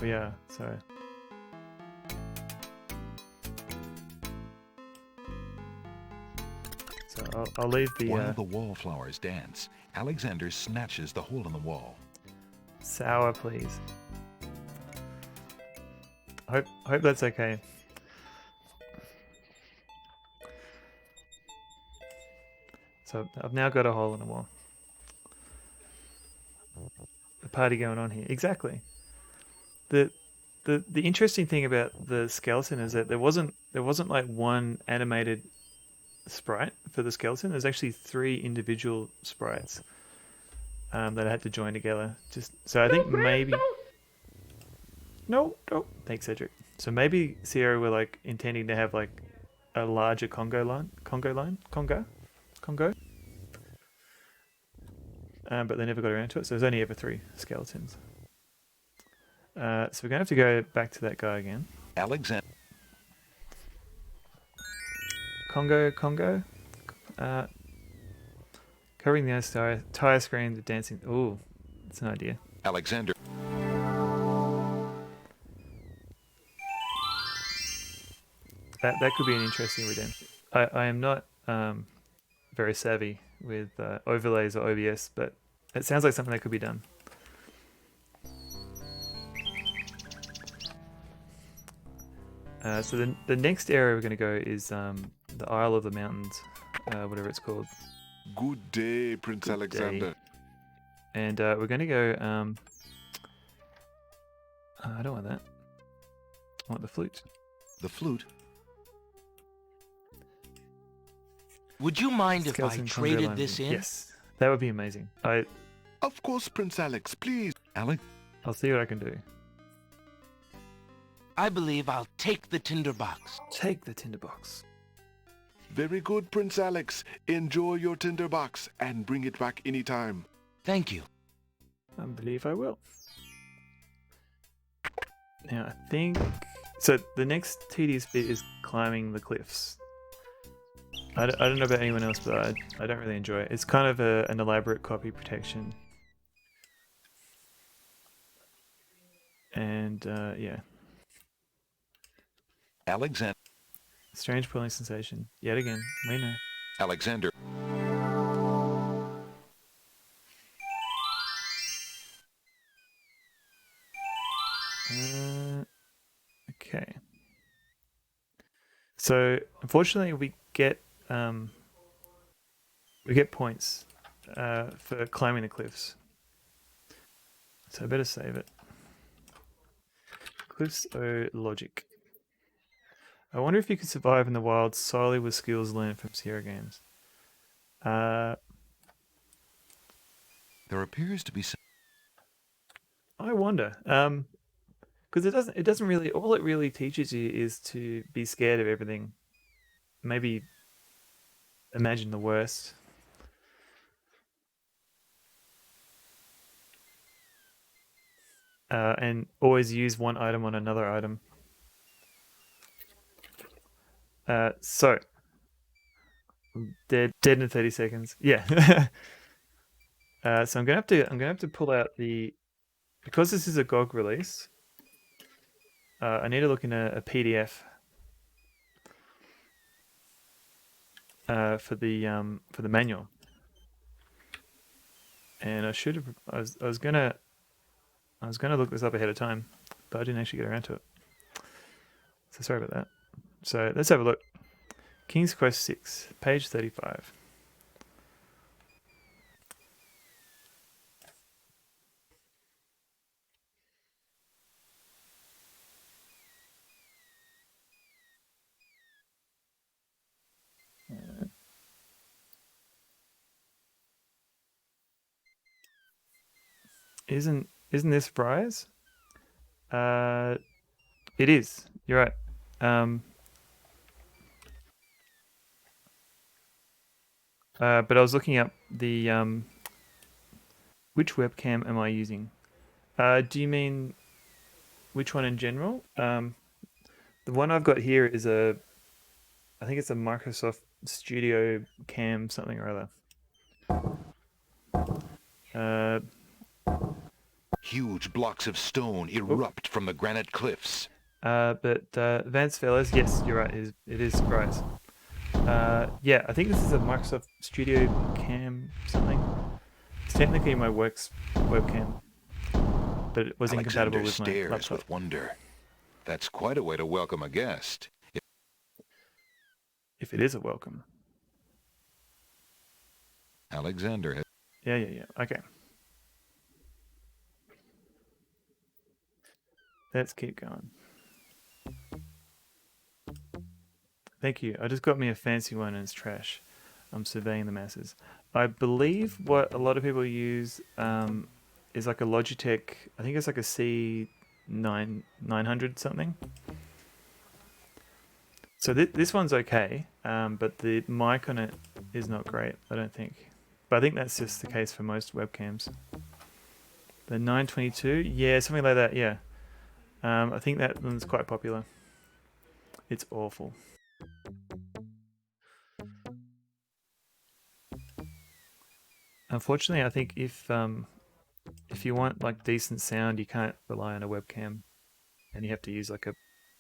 Oh yeah, so... So I'll leave the... While the wallflowers dance, Alexander snatches the hole in the wall. Sour, please. Hope that's okay. So I've now got a hole in the wall. party going on here. Exactly. The the interesting thing about the skeleton is that there wasn't like one animated sprite for the skeleton. There's actually 3 individual sprites that I had to join together. Just so I think maybe. No. Thanks, Cedric. So maybe Sierra were like intending to have like a larger Congo, but they never got around to it. So there's only ever 3 skeletons. So we're gonna have to go back to that guy again. Alexander. Congo. Covering the entire screen, the dancing. Ooh, that's an idea. Alexander. That could be an interesting redemption. I am not very savvy with overlays or OBS, but it sounds like something that could be done. So the next area we're going to go is the Isle of the Mountains, whatever it's called. Good day, Prince Alexander. And we're going to go... I don't want that. I want the flute. The flute? Would you mind if I Skeleton traded this in? Yes, that would be amazing. Of course, Prince Alex, please. Alex? I'll see what I can do. I believe I'll take the tinderbox. Take the tinderbox. Very good, Prince Alex. Enjoy your tinderbox and bring it back anytime. Thank you. I believe I will. Now, I think... So, the next tedious bit is climbing the cliffs. I don't know about anyone else, but I don't really enjoy it. It's kind of an elaborate copy protection. And, yeah. Alexander. Strange pulling sensation. Yet again. We know. Alexander. Okay. So, unfortunately, we get points for climbing the cliffs. So I better save it. Cliffs O logic. I wonder if you could survive in the wild solely with skills learned from Sierra games. There appears to be some... I wonder. Because it doesn't really, all it really teaches you is to be scared of everything. Maybe imagine the worst. And always use one item on another item. So dead in 30 seconds. Yeah. So I'm gonna have to pull out because this is a GOG release. I need to look in a PDF for the manual. And I should have. I was gonna look this up ahead of time, but I didn't actually get around to it. So sorry about that. So let's have a look. King's Quest 6, page 35. Isn't this Fry's? It is. You're right. But I was looking up the which webcam am I using? Do you mean which one in general? The one I've got here is I think it's a Microsoft Studio Cam something or other. Huge blocks of stone erupt from the granite cliffs. But Vance Fellows, yes, you're right. It is Fry's. Yeah, I think this is a Microsoft Studio Cam something. It's technically my work's webcam, but it was incompatible with my stares laptop. with wonder. That's quite a way to welcome a guest. If it is a welcome. Alexander has... Yeah. Okay. Let's keep going. Thank you. I just got me a fancy one and it's trash. I'm surveying the masses. I believe what a lot of people use is like a Logitech. I think it's like a C900 something. So this one's okay, but the mic on it is not great, I don't think. But I think that's just the case for most webcams. The 922, yeah, something like that, yeah. I think that one's quite popular. It's awful. Unfortunately, I think if you want like decent sound, you can't rely on a webcam, and you have to use like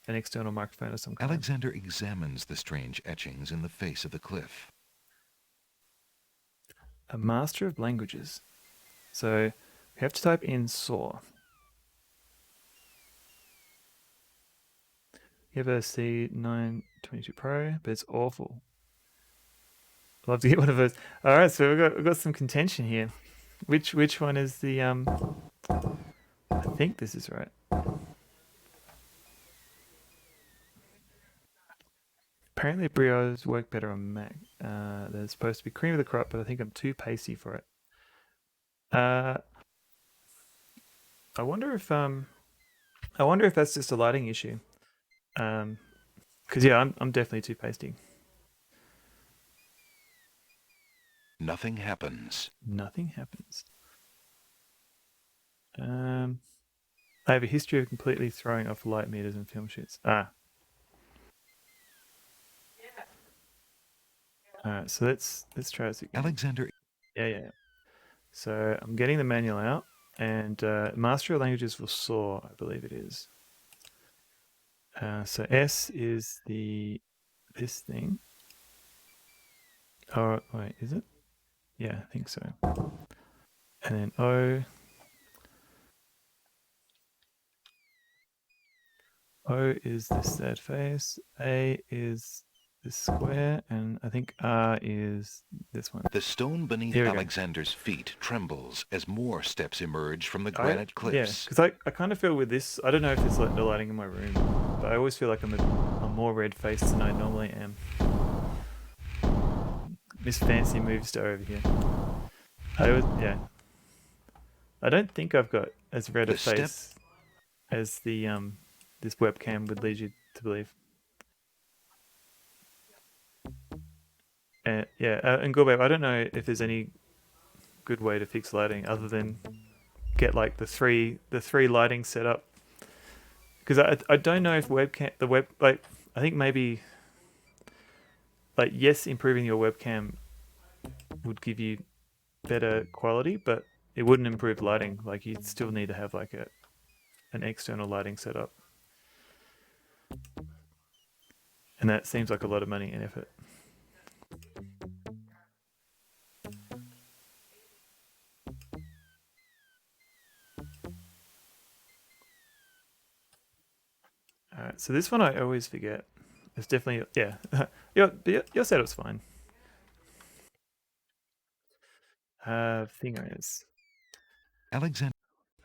an external microphone of some kind. Alexander examines the strange etchings in the face of the cliff. A master of languages. So we have to type in saw. You have a C922 Pro, but it's awful. I'd love to get one of those. All right, so we've got some contention here. Which one is the I think this is right. Apparently Brios work better on Mac. They're supposed to be cream of the crop, but I think I'm too pasty for it. I wonder if that's just a lighting issue. Because yeah, I'm definitely too pasty. Nothing happens. Nothing happens. I have a history of completely throwing off light meters and film shoots. Alright, so let's try this again. Alexander. Yeah. So I'm getting the manual out, and Master of Languages for SAW, I believe it is. So S is this thing. Oh wait, is it? Yeah, I think so. And then O. O is this sad face. A is this square, and I think R is this one. The stone beneath Alexander's feet trembles as more steps emerge from the granite cliffs. Yeah, because I kind of feel with this, I don't know if it's like the lighting in my room, but I always feel like I'm more red-faced than I normally am. Miss Fancy Move Star over here. I don't think I've got as red a face as the this webcam would lead you to believe. And Gorbab, I don't know if there's any good way to fix lighting other than get like the three lighting set up. Because I don't know if I think maybe like yes, improving your webcam would give you better quality, but it wouldn't improve lighting. Like you'd still need to have like an external lighting setup. And that seems like a lot of money and effort. Alright, so this one I always forget. It's definitely, your setup's fine. Thingos. Alexander.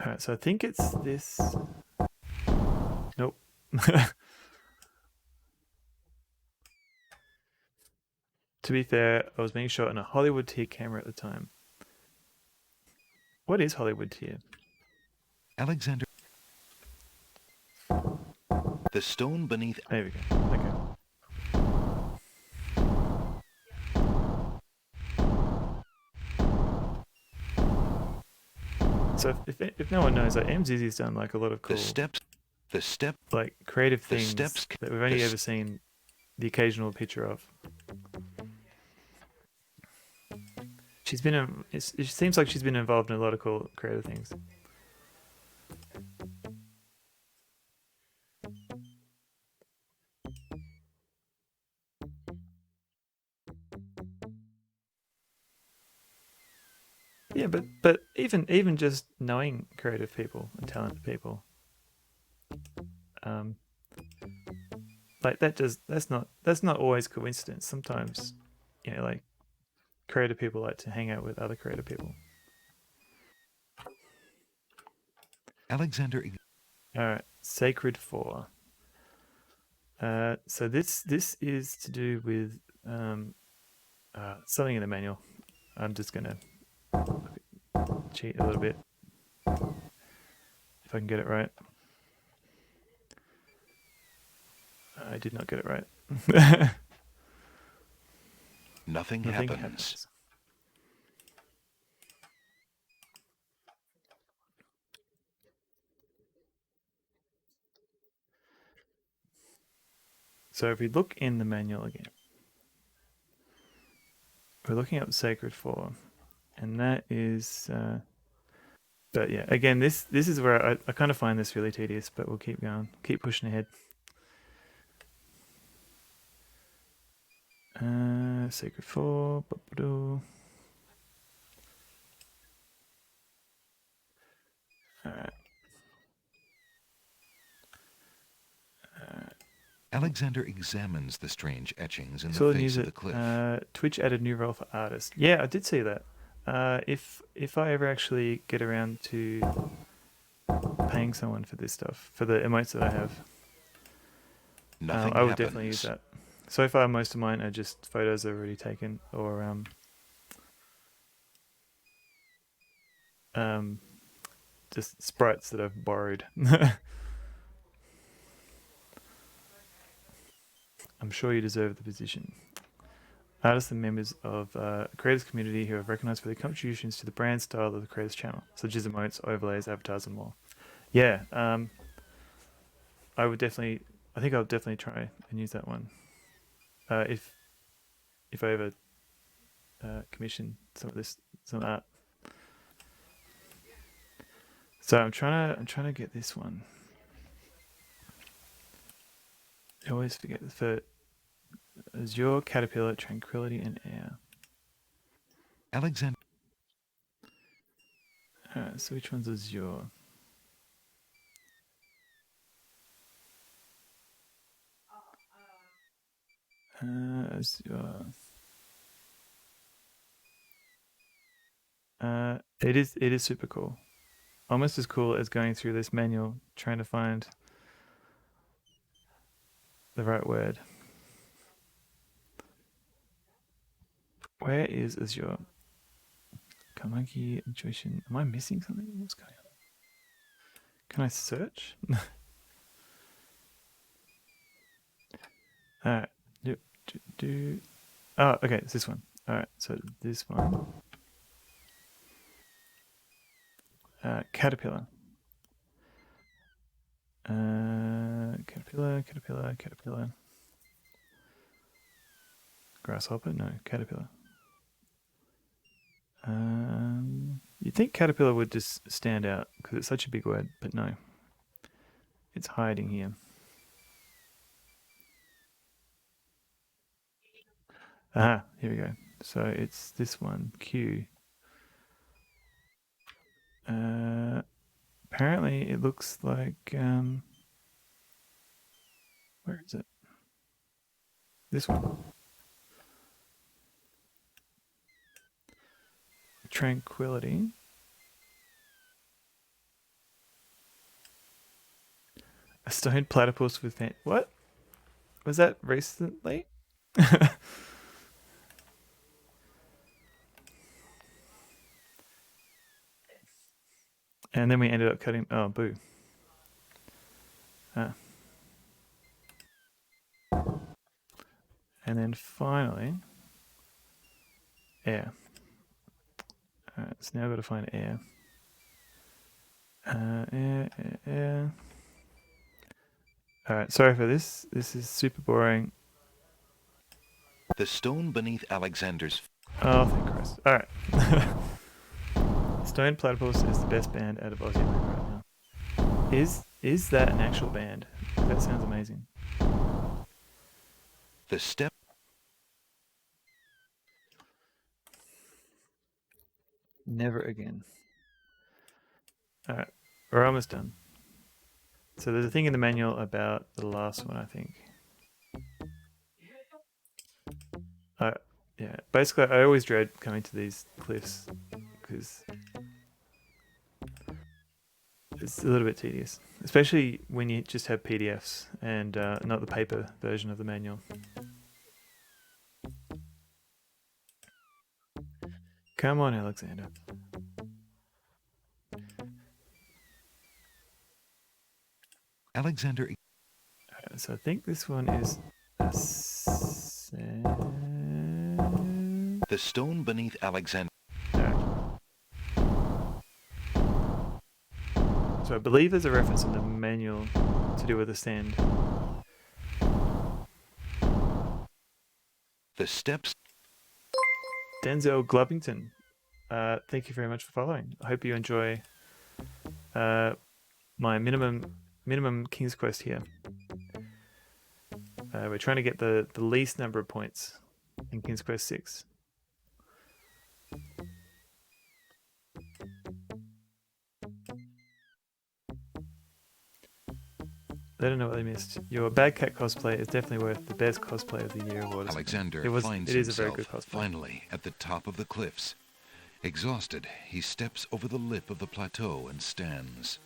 Alright, so I think it's this. Nope. To be fair, I was being shot on a Hollywood tier camera at the time. What is Hollywood tier? Alexander. The stone beneath. There we go. Okay. So if no one knows, like MZZ's done like a lot of cool like creative things that we've only ever seen the occasional picture of. It seems like she's been involved in a lot of cool creative things. Yeah, but even just knowing creative people and talented people, like that's not always coincidence. Sometimes, like creative people like to hang out with other creative people. Alexander. All right, Sacred 4. So this is to do with something in the manual. I'm just gonna cheat a little bit if I can get it right. I did not get it right. Nothing happens. So if we look in the manual again, we're looking up Sacred 4, and that is. But yeah, again, this is where I kind of find this really tedious, but we'll keep going, keep pushing ahead. Sacred 4. Alright. Alexander examines the strange etchings in So the face of the cliff. Twitch added new role for artist. Yeah, I did see that. If I ever actually get around to paying someone for this stuff, for the emotes that I have, I would definitely use that. So far, most of mine are just photos I've already taken, or just sprites that I've borrowed. I'm sure you deserve the position. Artists and members of creators community who have recognized for their contributions to the brand style of the creators channel, such as emotes, overlays, avatars, and more. Yeah, I think I'll definitely try and use that one. If I ever commission some of that. So I'm trying to get this one. I always forget for Azure, Caterpillar, Tranquility, and Air. Alexander. Alright, so which one's Azure? Azure. It is super cool. Almost as cool as going through this manual trying to find the right word. Where is Azure? Kamaki intuition. Am I missing something? What's going on? Can I search? Alright. Oh, okay, it's this one. Alright, so this one. Caterpillar. Caterpillar. Grasshopper? No, caterpillar. You'd think caterpillar would just stand out because it's such a big word, but no. It's hiding here. Aha, here we go. So it's this one, Q. Apparently it looks like, where is it? This one. Tranquility. A stone platypus with what? Was that recently? And then we ended up cutting. Oh, boo. And then finally, air. Alright, so now I've got to find air. Air. Alright, sorry for this. This is super boring. The stone beneath Alexander's. Oh, thank Christ. Alright. Stone Platypus is the best band out of Aussie rock right now. Is that an actual band? That sounds amazing. The step. Never again. Alright, we're almost done. So there's a thing in the manual about the last one, I think. Yeah, basically I always dread coming to these cliffs because it's a little bit tedious. especially when you just have PDFs and not the paper version of the manual. Come on, Alexander. Alexander. So I think this one is The stone beneath Alexander. So I believe there's a reference in the manual to do with the sand. The steps. Denzel Glovington, thank you very much for following. I hope you enjoy my minimum King's Quest here. We're trying to get the least number of points in King's Quest 6. They don't know what they missed. Your Bad Cat cosplay is definitely worth the best cosplay of the year award. Alexander finds it is a very himself good cosplay. finally at the top of the cliffs. Exhausted, he steps over the lip of the plateau and stands.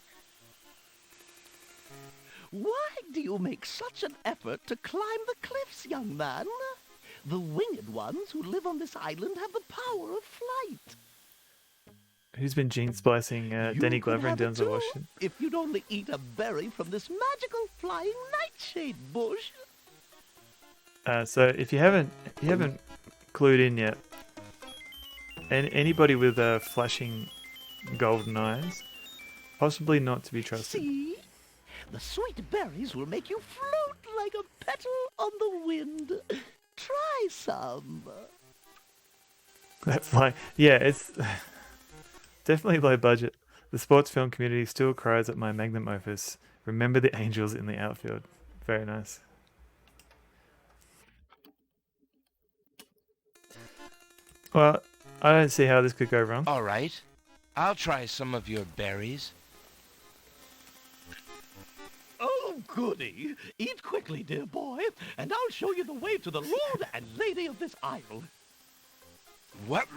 Why do you make such an effort to climb the cliffs, young man? The winged ones who live on this island have the power of flight. Who's been gene splicing Danny You could Glover and have it Denzel too, Washington? if you'd only eat a berry from this magical flying nightshade bush. So if you haven't clued in yet, anybody with flashing golden eyes, possibly not to be trusted. See? The sweet berries will make you float like a petal on the wind. Try some. That's like, yeah, it's definitely low budget. The sports film community still cries at my magnum opus. Remember the angels in the outfield. Very nice. Well, I don't see how this could go wrong. All right. I'll try some of your berries. Oh, goody. Eat quickly, dear boy, and I'll show you the way to the lord and lady of this isle. What?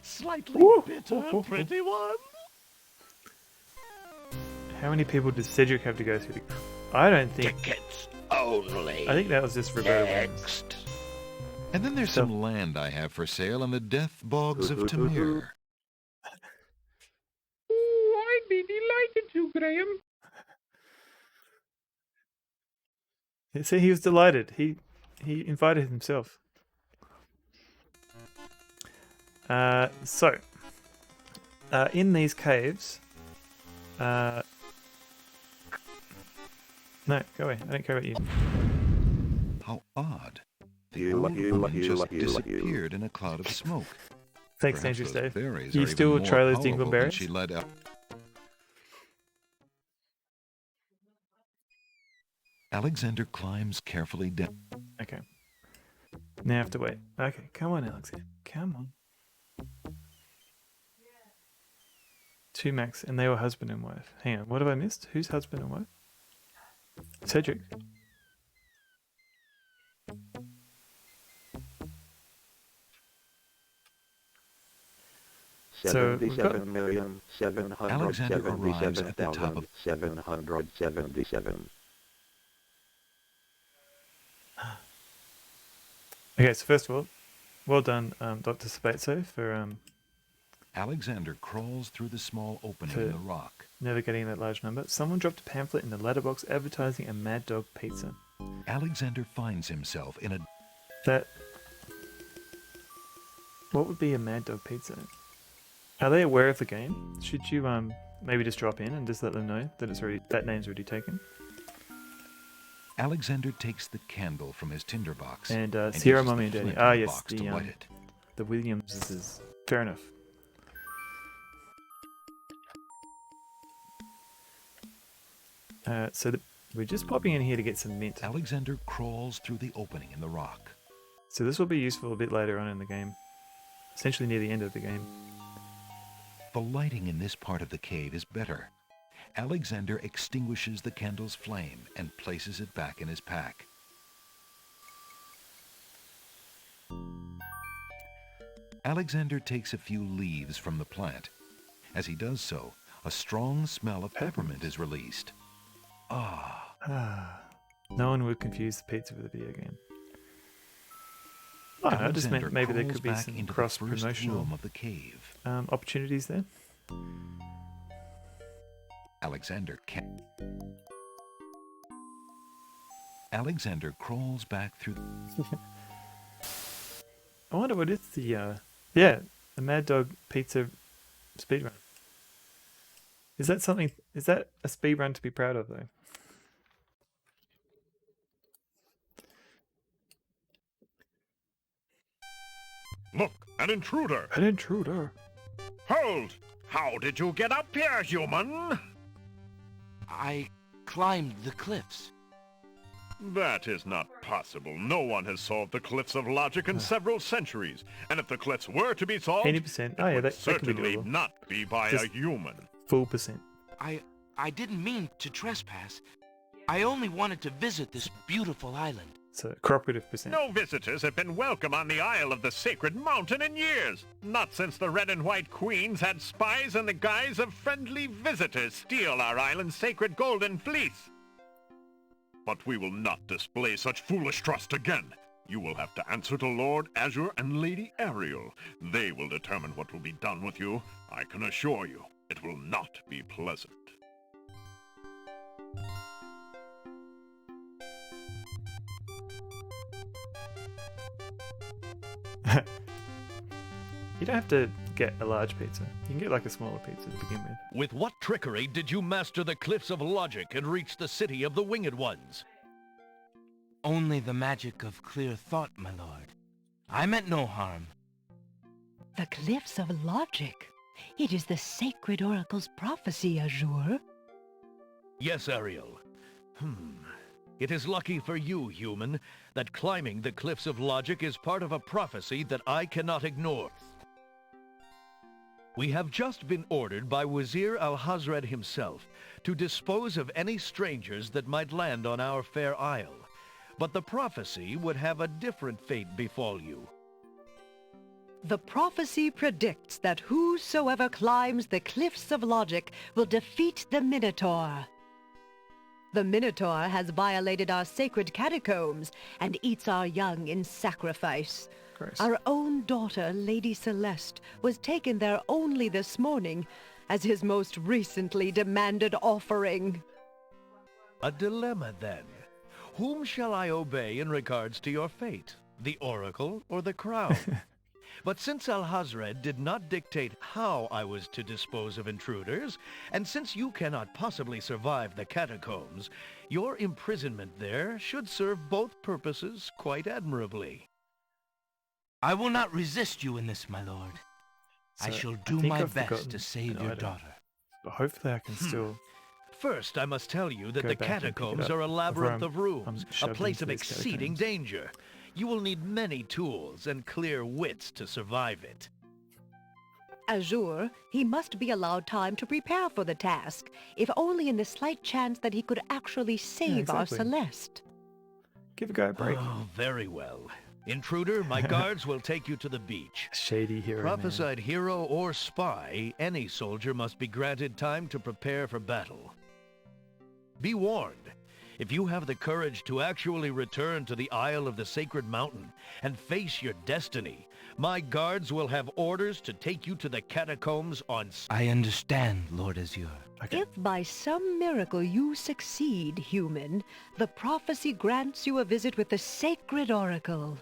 Slightly bitter, pretty one. How many people does Cedric have to go through? I don't think. Tickets only. I think that was just Roberta Williams. Next. And then there's some land I have for sale in the death bogs of Tamir. Oh, I'd be delighted to, Graham. See, he was delighted. He invited himself. In these caves, no, go away. I don't care about you. How odd. The old woman just disappeared in a cloud of smoke. Thanks, Perhaps Dangerous those Dave. berries You are still even try more those powerful than dingleberries? she let out. Alexander climbs carefully down. Okay. Now I have to wait. Okay, come on, Alexander. Come on. 2 max, and they were husband and wife. Hang on, what have I missed? Who's husband and wife? Cedric. So we've got... Alexander arrives at the top of 777. Okay, so first of all, well done, Dr. Spezzo, for Alexander crawls through the small opening in the rock. navigating that large number. Someone dropped a pamphlet in the letterbox advertising a Mad Dog pizza. Alexander finds himself in a... What would be a Mad Dog pizza? Are they aware of the game? Should you maybe just drop in and just let them know that that name's already taken? Alexander takes the candle from his tinderbox And uses Sierra, the Mommy and Daddy. flint Ah, in the yes, box to light it. the Williams is fair enough. We're just popping in here to get some mint. Alexander crawls through the opening in the rock. So this will be useful a bit later on in the game. Essentially near the end of the game. The lighting in this part of the cave is better. Alexander extinguishes the candle's flame and places it back in his pack. Alexander takes a few leaves from the plant. As he does so, a strong smell of peppermint is released. Ah. No one would confuse the pizza with a video game. Oh, no, it just meant maybe there could be some cross-promotional room of the cave. opportunities there. Alexander crawls back through. I wonder what is the the Mad Dog Pizza speedrun. Is that something? Is that a speedrun to be proud of though? Look, an intruder! An intruder. Hold! How did you get up here, human? I climbed the cliffs. That is not possible. No one has solved the cliffs of logic in several centuries. And if the cliffs were to be solved, 80%. Oh yeah, that can be certainly doable. not be by Just a human. Full percent. I didn't mean to trespass. I only wanted to visit this beautiful island. So cooperative percent. No visitors have been welcome on the Isle of the Sacred Mountain in years. Not since the Red and White Queens had spies in the guise of friendly visitors steal our island's sacred golden fleece. But we will not display such foolish trust again. You will have to answer to Lord Azure and Lady Ariel. They will determine what will be done with you. I can assure you, it will not be pleasant. You don't have to get a large pizza. You can get like a smaller pizza to begin with. With what trickery did you master the cliffs of logic and reach the city of the Winged Ones? Only the magic of clear thought, my lord. I meant no harm. The cliffs of logic. It is the sacred oracle's prophecy, Azure. Yes, Ariel. It is lucky for you, human, that climbing the cliffs of logic is part of a prophecy that I cannot ignore. We have just been ordered by Wazir Al-Hazred himself to dispose of any strangers that might land on our fair isle. But the prophecy would have a different fate befall you. The prophecy predicts that whosoever climbs the cliffs of logic will defeat the Minotaur. The Minotaur has violated our sacred catacombs and eats our young in sacrifice. Gross. Our own daughter, Lady Celeste, was taken there only this morning as his most recently demanded offering. A dilemma, then. Whom shall I obey in regards to your fate? The Oracle or the Crown? But since Al-Hazred did not dictate how I was to dispose of intruders, and since you cannot possibly survive the catacombs, your imprisonment there should serve both purposes quite admirably. I will not resist you in this, my lord. I So, shall I do think my I've best forgotten to save an your item. daughter. But hopefully I can still First, I must tell you that Go the back and pick it catacombs up are a labyrinth of before I'm rooms, a shoved place into of these exceeding catacombs. danger. You will need many tools and clear wits to survive it. Azure, he must be allowed time to prepare for the task, if only in the slight chance that he could actually save our exactly. Celeste. give a guy a break. Oh, very well. Intruder, my guards will take you to the beach. Shady hero man. Prophesied hero or spy, any soldier must be granted time to prepare for battle. Be warned, if you have the courage to actually return to the Isle of the Sacred Mountain and face your destiny, my guards will have orders to take you to the catacombs on... I understand, Lord Azure. Okay. If by some miracle you succeed, human, the prophecy grants you a visit with the sacred oracle.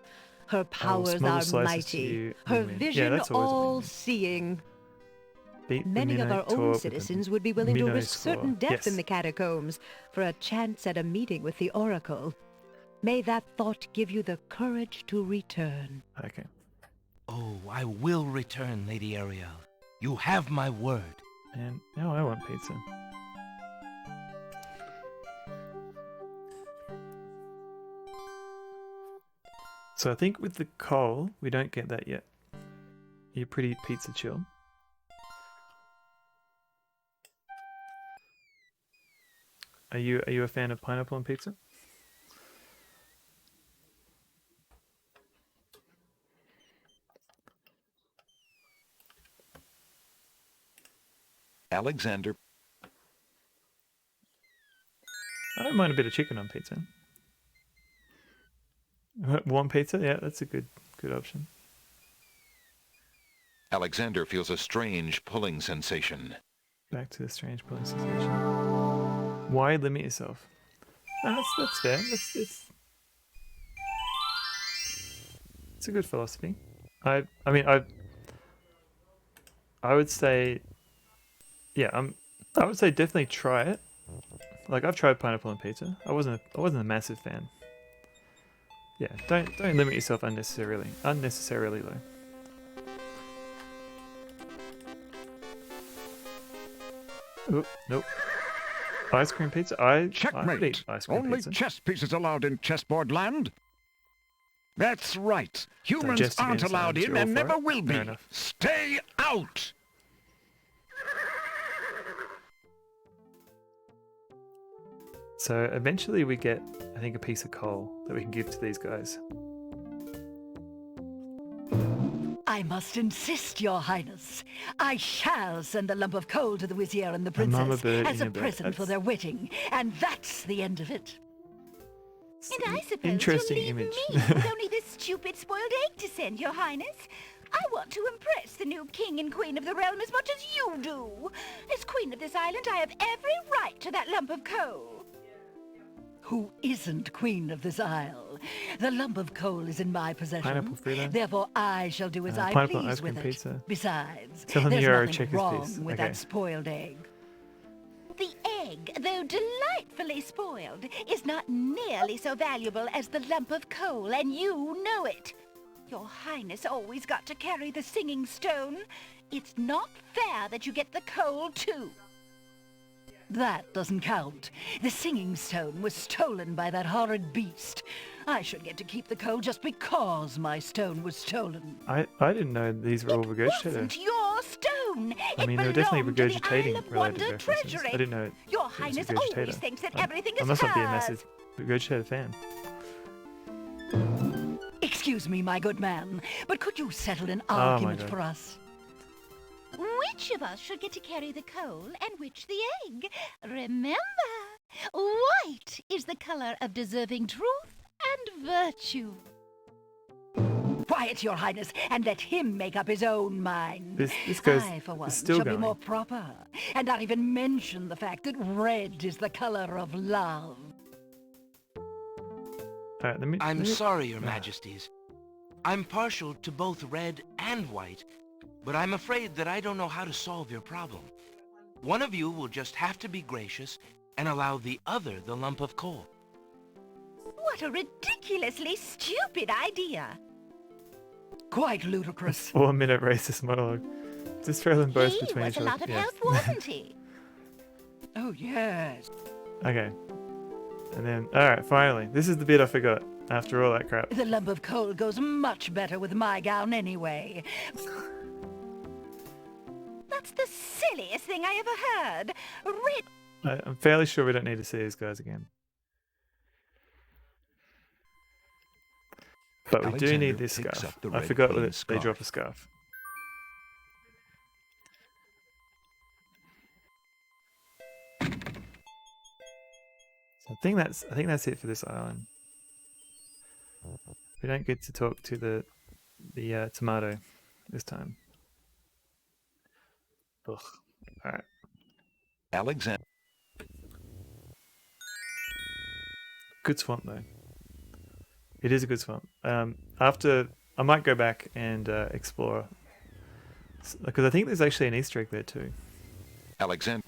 Her powers small are slices to mighty, you, her Moon. Yeah, vision that's always a win-win. all-seeing. Beat the Many of our Minotaur own with a citizens would be willing to risk Minotaur. certain death in Yes. the catacombs for a chance at a meeting with the oracle. May that thought give you the courage to return. Okay. Oh, I will return, Lady Ariel. You have my word. And now I want pizza. So I think with the coal, we don't get that yet. You're pretty pizza chill. Are you a fan of pineapple on pizza? Alexander. I don't mind a bit of chicken on pizza. Warm pizza, yeah, that's a good option. Alexander feels a strange pulling sensation. Back to the strange pulling sensation. Why limit yourself? No, that's fair. It's a good philosophy. I would say, yeah, I would say definitely try it. Like, I've tried pineapple on pizza. I wasn't a massive fan. Yeah, don't limit yourself unnecessarily. Unnecessarily though. Oop, nope. Ice cream pizza? I would eat ice cream Only pizza. chess pieces allowed in chessboard land. That's right. Humans Digestive aren't enzymes, allowed in you're all and for never it? will be. Fair enough. Stay out! So eventually we get, I think, a piece of coal that we can give to these guys. I must insist, Your Highness. I shall send a lump of coal to the Vizier and the mama Princess bird as in a a bed. present for their wedding, and that's the end of it. And I suppose Interesting you'll leave image. me with only this stupid spoiled egg to send, Your Highness. I want to impress the new king and queen of the realm as much as you do. As queen of this island, I have every right to that lump of coal. Who isn't queen of this isle? The lump of coal is in my possession. Pineapple Frito? Therefore, I shall do as I pineapple please ice cream with it. pizza. Besides, Tell them there's you're a nothing checkers wrong piece. with Okay. that spoiled egg. The egg, though delightfully spoiled, is not nearly so valuable as the lump of coal, and you know it. Your Highness always got to carry the singing stone. It's not fair that you get the coal, too. That doesn't count. The singing stone was stolen by that horrid beast. I should get to keep the coal just because my stone was stolen. I didn't know these were all regurgitated. Wasn't your stone. I mean, it they were definitely belonged to the regurgitating Isle of related Wonder references. Treasury. I didn't know Your it was Highness regurgitator. always thinks that everything I is must not be a hers. massive regurgitator fan. Excuse me, my good man, but could you settle an Oh my argument God. for us? Which of us should get to carry the coal and which the egg? Remember, white is the color of deserving truth and virtue. Quiet, Your Highness, and let him make up his own mind. This goes. I, for one, It's still shall going. be more proper, and not even mention the fact that red is the color of love. All right, I'm sorry, Your Majesties. I'm partial to both red and white, but I'm afraid that I don't know how to solve your problem. One of you will just have to be gracious and allow the other the lump of coal. What a ridiculously stupid idea. Quite ludicrous. 4-minute racist monologue. Just throw them both He between was each a other. lot of Yeah. help, wasn't he? Oh, yes. Okay. And then, alright, finally. This is the bit I forgot after all that crap. The lump of coal goes much better with my gown anyway. That's the silliest thing I ever heard. I'm fairly sure we don't need to see these guys again. But we do Alexander need this picks scarf. up the I red forgot queen that they scarf. drop a scarf. So I think that's it for this island. We don't get to talk to the tomato this time. Ugh. All right. Alexander. Good swamp though. It is a good swamp. After I might go back and explore because I think there's actually an Easter egg there too. Alexander.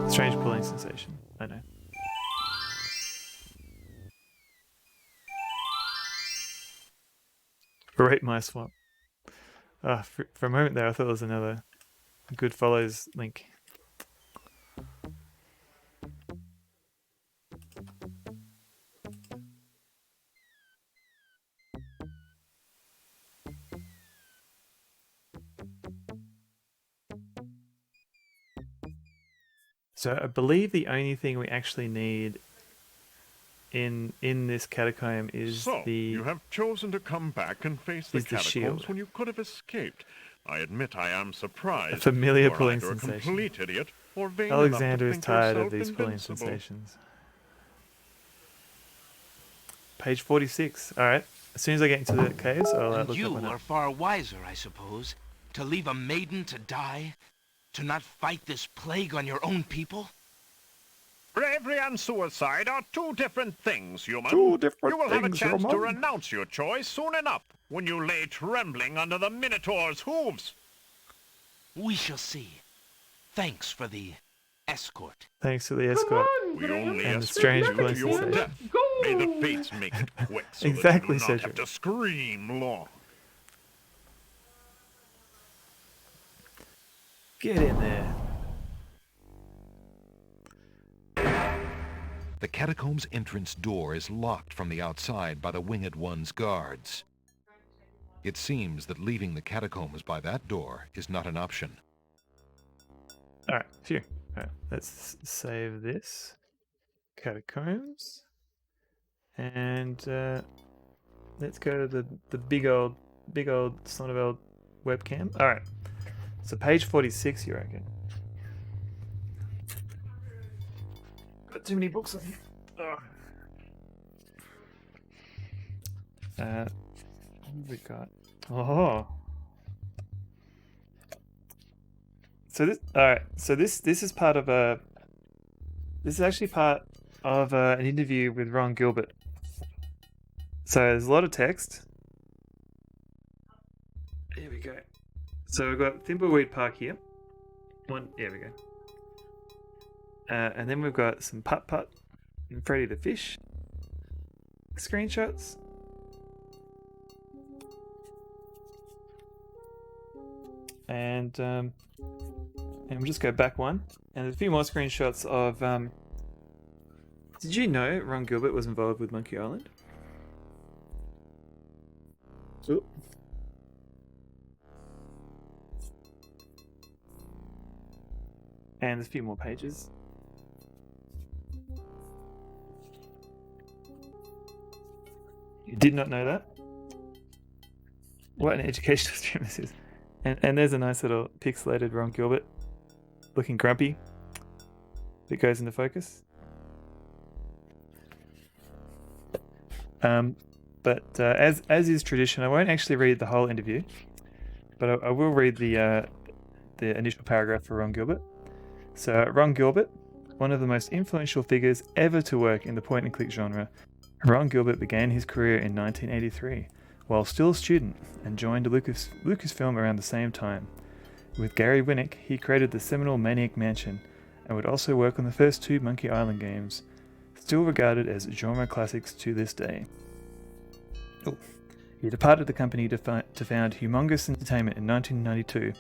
Strange pulling sensation. I know. Rate my swamp. For a moment there, I thought there was another good follows link. So I believe the only thing we actually need in this catacomb is So, the you have chosen to come back and face the is the catacombs shield. when you could have escaped. I admit I am surprised. A familiar You're pulling either a sensation. complete idiot or vain Alexander enough is to think tired of yourself these pulling invincible. sensations. Page 46. Alright. As soon as I get into the caves, I'll And look you that one are up. far wiser, I suppose, to leave a maiden to die? To not fight this plague on your own people? Bravery and suicide are two different things, human. Two different You will have a things, chance to human. renounce your choice soon enough when you lay trembling under the Minotaur's hooves. We shall see. Thanks for the escort. Thanks to the escort. We only And the escort strange you pulling to your sensation. death. May the fates make it quick so Exactly, that you do not Cedric. have to scream long. Get in there. The catacomb's entrance door is locked from the outside by the Winged One's guards. It seems that leaving the catacombs by that door is not an option. Alright, phew. Alright, let's save this. Catacombs. And let's go to the big old Sonneveld webcam. Alright. So page 46, you reckon? Got too many books on here. What have we got? Oh. So this, alright, so this is part of a, this is actually part of an interview with Ron Gilbert. So there's a lot of text. Here we go. So we've got Thimbleweed Park here. There we go. And then we've got some Putt Putt and Freddy the Fish screenshots. And we'll just go back one. And there's a few more screenshots of... did you know Ron Gilbert was involved with Monkey Island? Oop. And there's a few more pages. You did not know that? What an educational stream this is. And there's a nice little pixelated Ron Gilbert looking grumpy that goes into focus. But as is tradition, I won't actually read the whole interview, but I will read the initial paragraph for Ron Gilbert. So Ron Gilbert, one of the most influential figures ever to work in the point-and-click genre, Ron Gilbert began his career in 1983 while still a student and joined Lucasfilm around the same time. With Gary Winnick, he created the seminal Maniac Mansion and would also work on the first two Monkey Island games, still regarded as genre classics to this day. He departed the company to found Humongous Entertainment in 1992,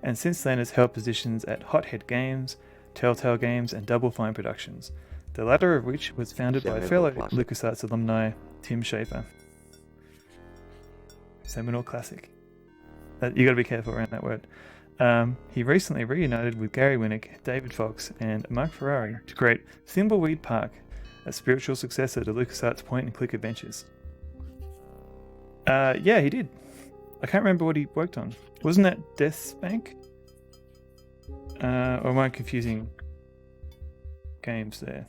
and since then has held positions at Hothead Games, Telltale Games, and Double Fine Productions, the latter of which was founded by fellow LucasArts alumni Tim Schafer. Seminal classic. You gotta be careful around that word. He recently reunited with Gary Winnick, David Fox, and Mark Ferrari to create Thimbleweed Park, a spiritual successor to LucasArts point-and-click adventures. Yeah, he did. I can't remember what he worked on. Wasn't that Death's Bank? Or am I confusing games there?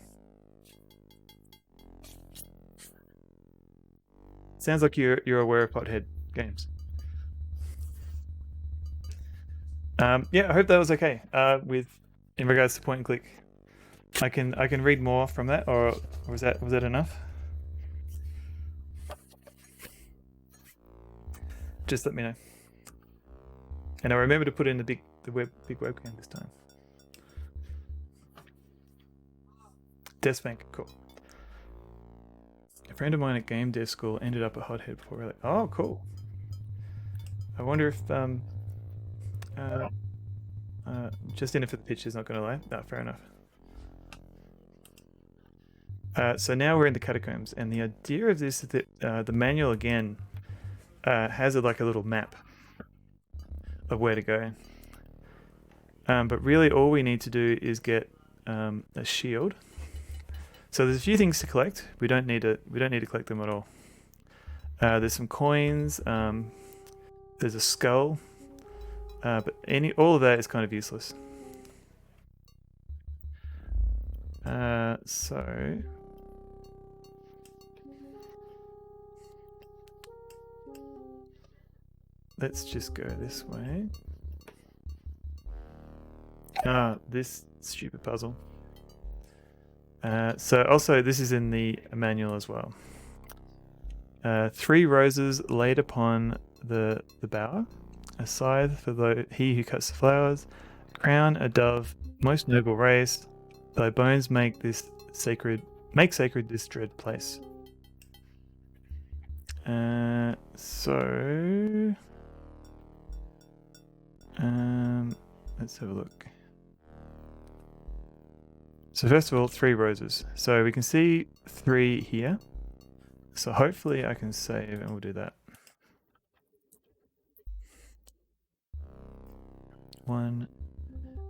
Sounds like you're aware of Hothead Games. Yeah, I hope that was okay. In regards to point and click, I can read more from that, or was that enough? Just let me know. And I remember to put in the big webcam this time. Deathbank, cool. A friend of mine at game dev school ended up at Hothead before really. Oh, cool. I wonder if just in it for the pictures, not gonna lie. No, fair enough. So now we're in the catacombs, and the idea of this is that the manual again has like a little map of where to go. But really, all we need to do is get a shield. So there's a few things to collect. We don't need to collect them at all. There's some coins. There's a skull. But all of that is kind of useless. So let's just go this way. This stupid puzzle. So also this is in the manual as well. 3 roses laid upon the bower, a scythe for he who cuts the flowers, a crown, a dove, most noble race. Thy bones make sacred this dread place. Let's have a look. So first of all, 3 roses. So we can see 3 here. So hopefully I can save and we'll do that. 1,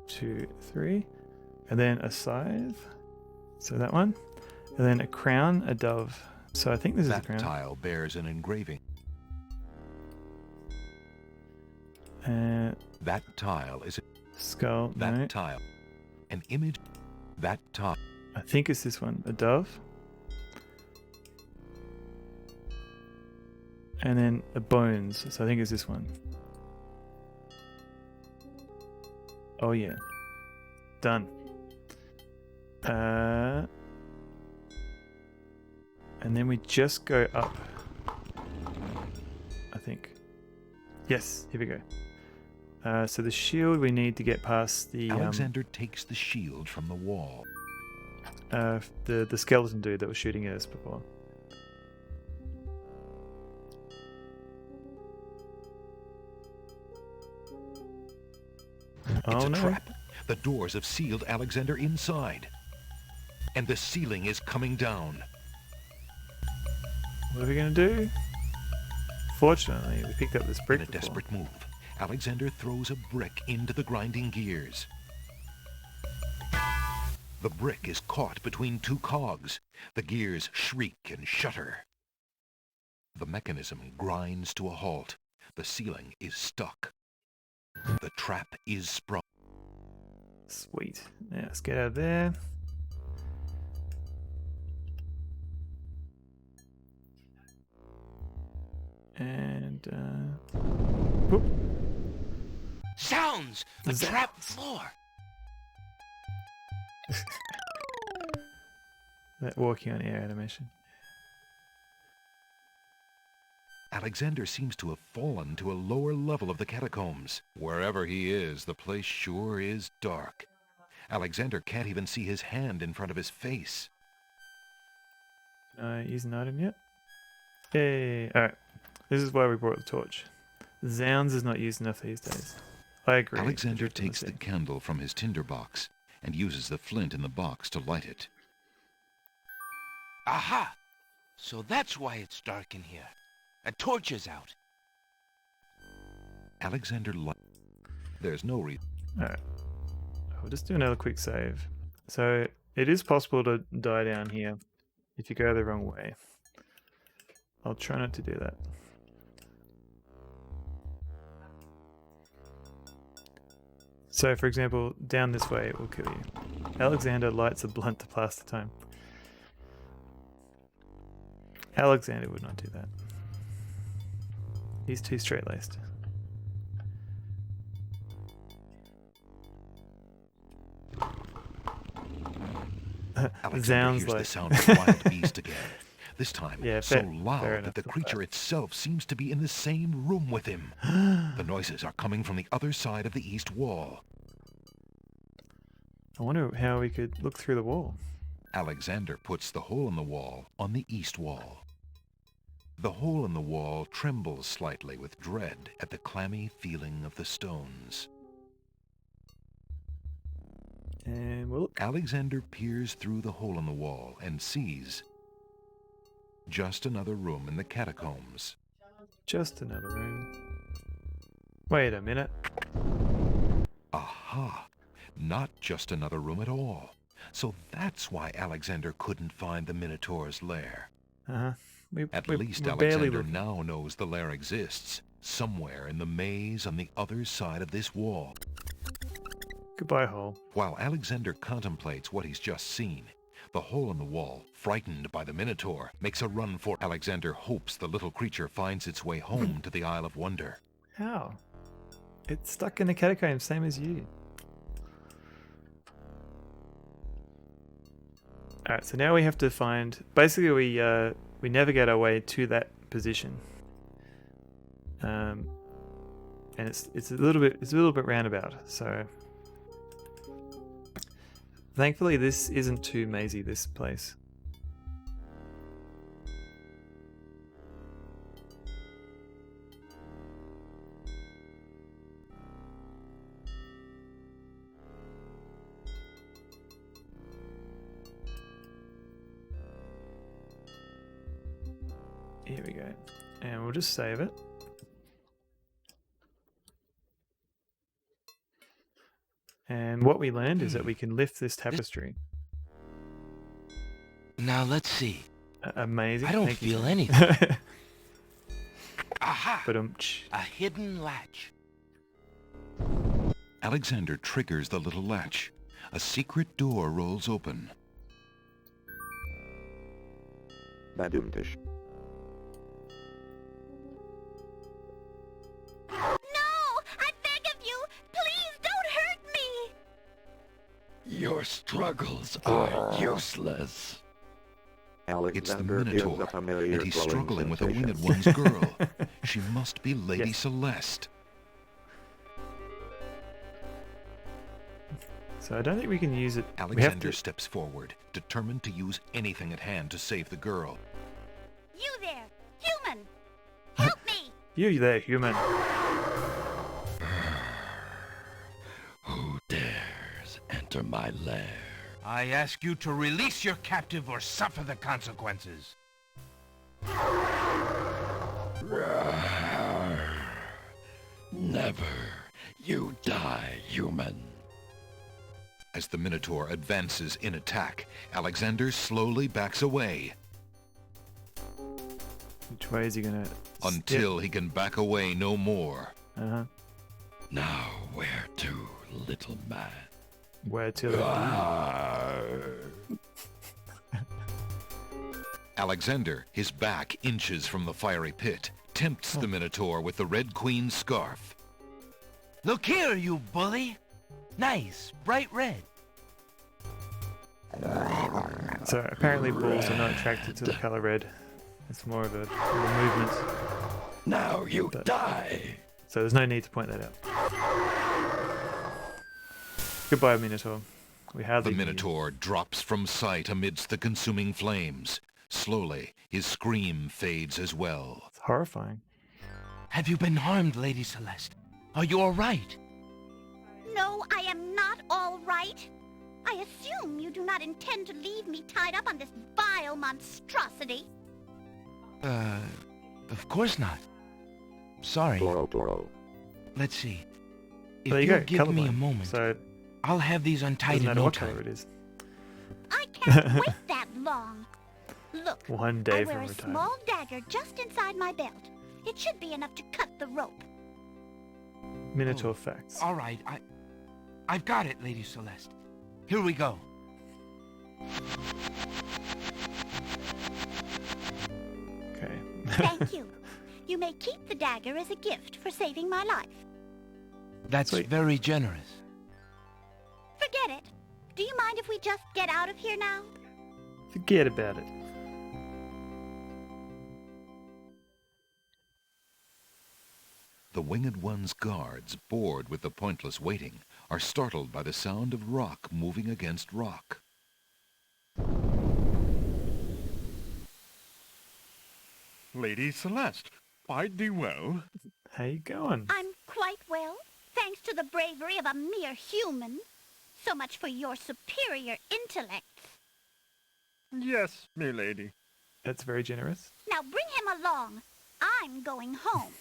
2, 3. And then a scythe. So that one. And then a crown, a dove. So I think this is a crown. That tile bears an engraving. That tile is a skull. That tile. An image. That tile. I think it's this one. A dove. And then a bones. So I think it's this one. Oh yeah. Done. And then we just go up. I think. Yes, here we go. So the shield we need to get past the... Alexander takes the shield from the wall. The skeleton dude that was shooting at us before. It's a trap. The doors have sealed Alexander inside. And the ceiling is coming down. What are we going to do? Fortunately, we picked up this brick. In a desperate move, Alexander throws a brick into the grinding gears. The brick is caught between 2 cogs. The gears shriek and shudder. The mechanism grinds to a halt. The ceiling is stuck. The trap is sprung. Sweet. Now let's get out of there. And whoop. Sounds! A trap floor! That walking on air animation. Alexander seems to have fallen to a lower level of the catacombs. Wherever he is, the place sure is dark. Alexander can't even see his hand in front of his face. Can I use an item yet? Hey, alright. This is why we brought the torch. Zounds is not used enough these days. I agree. Alexander takes the candle from his tinderbox and uses the flint in the box to light it. Aha! So that's why it's dark in here. A torch is out. Alexander lights. There's no reason. Alright. I'll just do another quick save. So, it is possible to die down here if you go the wrong way. I'll try not to do that. So, for example, down this way it will kill you. Alexander lights a blunt to pass the time. Alexander would not do that. He's too straight-laced. Alexander hears the sound of a wild beast again. This time, so loud that the creature itself seems to be in the same room with him. The noises are coming from the other side of the east wall. I wonder how we could look through the wall. Alexander puts the hole in the wall on the east wall. The hole in the wall trembles slightly with dread at the clammy feeling of the stones. And we'll... Alexander peers through the hole in the wall and sees just another room in the catacombs. Just another room. Wait a minute. Aha! Not just another room at all. So that's why Alexander couldn't find the Minotaur's lair. Uh-huh. At least Alexander now knows the lair exists, somewhere in the maze on the other side of this wall. Goodbye, hole. While Alexander contemplates what he's just seen, the hole in the wall, frightened by the Minotaur, makes a run for Alexander hopes the little creature finds its way home to the Isle of Wonder. How? It's stuck in the catacombs, same as you. Alright, so now we have to find... Basically, we navigate our way to that position. And it's a little bit roundabout, so... Thankfully, this isn't too mazy, this place. Here we go. And we'll just save it. And what we learned is that we can lift this tapestry. Now let's see. Amazing. I don't Thank you, feel sir. anything. Aha! But A hidden latch. Alexander triggers the little latch. A secret door rolls open. Badumtish. Your struggles are useless. It's the Alexander is Minotaur, a familiar and he's glowing struggling with a sensation. winged one's girl. She must be Lady Yes. Celeste. So I don't think we can use it. We have Alexander to... steps forward, determined to use anything at hand to save the girl. You there, human! Help me! You there, human. Who dares enter my lair? I ask you to release your captive or suffer the consequences. Never. You die, human. As the Minotaur advances in attack, Alexander slowly backs away Which way is he gonna... until he can back away no more. Uh-huh. Now where to, little man? Where to? Alexander, his back inches from the fiery pit, tempts the Minotaur with the Red Queen's scarf. Look here, you bully! Nice, bright red. So apparently bulls are not attracted to the color red. It's more of a movement. Now you die. So there's no need to point that out. Goodbye, Minotaur. We hardly The knew you. Minotaur drops from sight amidst the consuming flames. Slowly, his scream fades as well. It's horrifying. Have you been harmed, Lady Celeste? Are you all right? No, I am not all right. I assume you do not intend to leave me tied up on this vile monstrosity. Of course not. Sorry. Toro. Let's see. If There you you'll go, give me a colorblind. moment, So I'll have these untied doesn't in matter no what time. color it is. I can't wait that long. Look, One day I from wear a retirement. small dagger just inside my belt. It should be enough to cut the rope. Minotaur facts. All right, I've got it, Lady Celeste. Here we go. Okay. Thank you. You may keep the dagger as a gift for saving my life. That's Sweet. very generous. Forget it. Do you mind if we just get out of here now? Forget about it. The Winged One's guards, bored with the pointless waiting, are startled by the sound of rock moving against rock. Lady Celeste, quite thee well? How you going? I'm quite well, thanks to the bravery of a mere human. So much for your superior intellect. Yes, me lady. That's very generous. Now bring him along. I'm going home.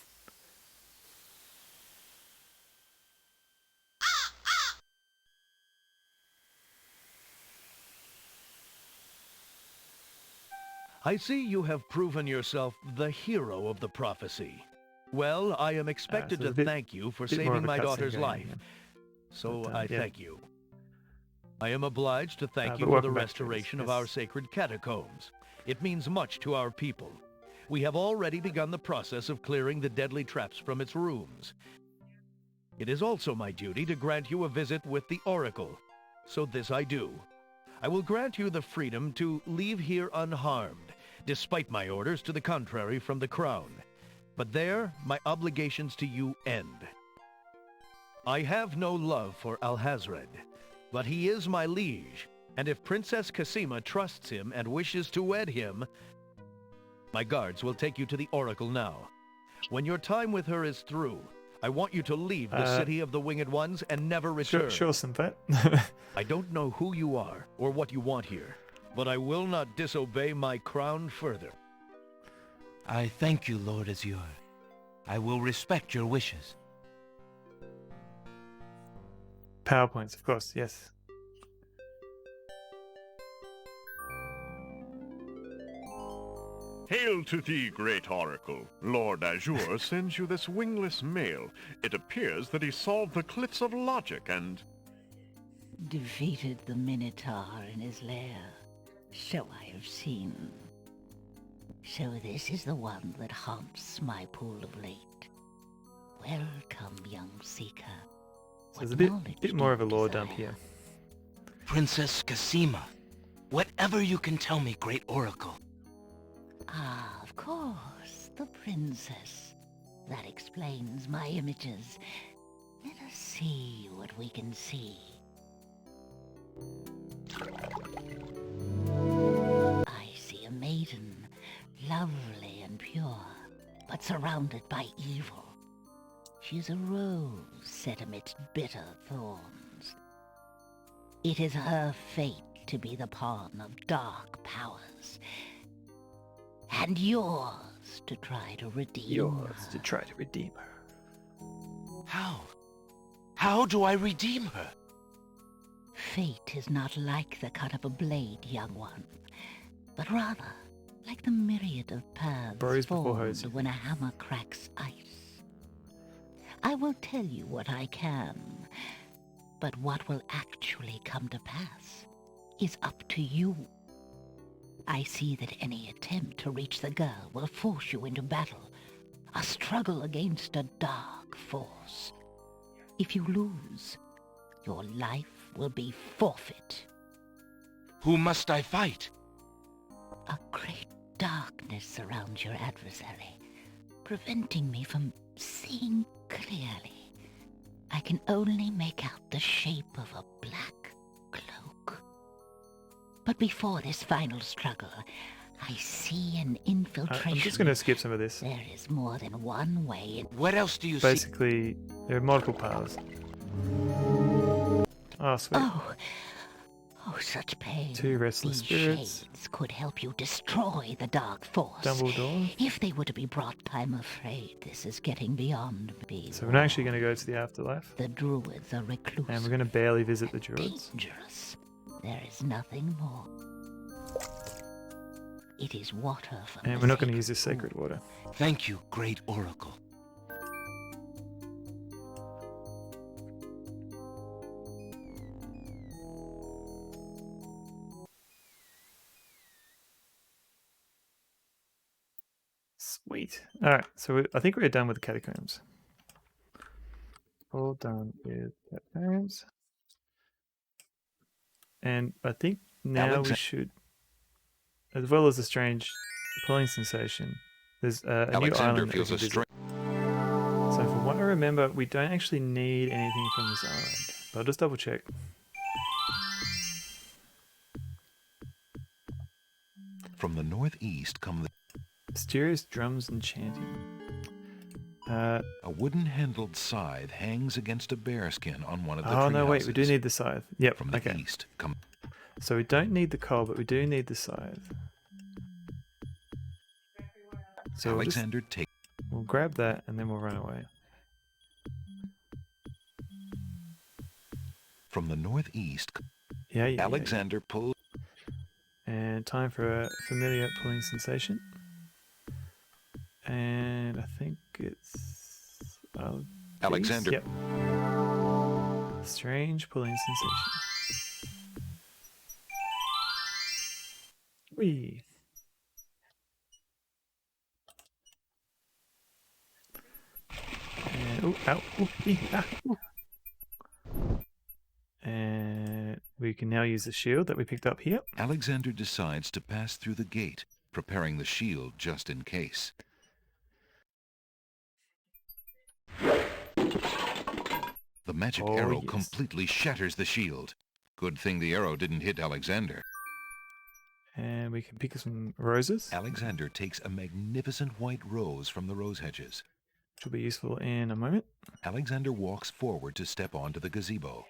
I see you have proven yourself the hero of the prophecy. Well, I am expected so to thank you for saving my daughter's life. Here. So But, I yeah. thank you. I am obliged to thank you but for the welcome back, Jules. restoration of Yes. our sacred catacombs. It means much to our people. We have already begun the process of clearing the deadly traps from its rooms. It is also my duty to grant you a visit with the Oracle. So this I do. I will grant you the freedom to leave here unharmed, despite my orders to the contrary from the Crown. But there, my obligations to you end. I have no love for Alhazred, but he is my liege, and if Princess Cassima trusts him and wishes to wed him, my guards will take you to the Oracle now. When your time with her is through, I want you to leave the city of the Winged Ones and never return. Sure, Simpat. I don't know who you are or what you want here, but I will not disobey my crown further. I thank you, Lord Azure. I will respect your wishes. PowerPoints, of course, yes. Hail to thee, great oracle. Lord Azure sends you this wingless mail. It appears that he solved the cliffs of logic and... defeated the Minotaur in his lair. So I have seen. So this is the one that haunts my pool of late. Welcome, young seeker. So there's a bit more of a lore dump here. Princess Cassima, whatever you can tell me, great oracle. Ah, of course, the princess. That explains my images. Let us see what we can see. I see a maiden, lovely and pure, but surrounded by evil. She is a rose set amidst bitter thorns. It is her fate to be the pawn of dark powers. And yours to try to redeem her. How? How do I redeem her? Fate is not like the cut of a blade, young one, but rather like the myriad of paths formed when a hammer cracks ice. I will tell you what I can, but what will actually come to pass is up to you. I see that any attempt to reach the girl will force you into battle, a struggle against a dark force. If you lose, your life will be forfeit. Who must I fight? A great darkness surrounds your adversary, preventing me from seeing clearly. I can only make out the shape of a black cloak. But before this final struggle, I see an infiltration. I'm just going to skip some of this. There is more than one way in. What else do you see? Basically, there are multiple paths. Oh, sweet. Oh, such pain. Two restless These spirits. shades could help you destroy the dark force. Dumbledore. If they were to be brought, I'm afraid this is getting beyond me. So we're not actually going to go to the afterlife. The druids are reclusive. And we're going to barely visit the druids. Dangerous. There is nothing more. It is water from And we're not going to use this sacred water. Thank you, great oracle. Sweet. Alright, so I think we're done with the catacombs. All done with catacombs. And I think now we should, as well as a strange pulling sensation, there's a new island that we can visit. So from what I remember, we don't actually need anything from this island. But I'll just double check. From the northeast come the Mysterious drums and chanting. a wooden-handled scythe hangs against a bearskin on one of the Oh no, wait, treehouses. we do need the scythe. Yep, From the okay. east come. So we don't need the coal, but we do need the scythe. So Alexander take. we'll grab that and then we'll run away. From the northeast. Yeah. Alexander pull. And time for a familiar pulling sensation. And I think it's Alexander. Yep. Strange pulling sensation. Whee. And And we can now use the shield that we picked up here. Alexander decides to pass through the gate, preparing the shield just in case. The magic arrow completely shatters the shield. Good thing the arrow didn't hit Alexander. And we can pick some roses. Alexander takes a magnificent white rose from the rose hedges. Which will be useful in a moment. Alexander walks forward to step onto the gazebo.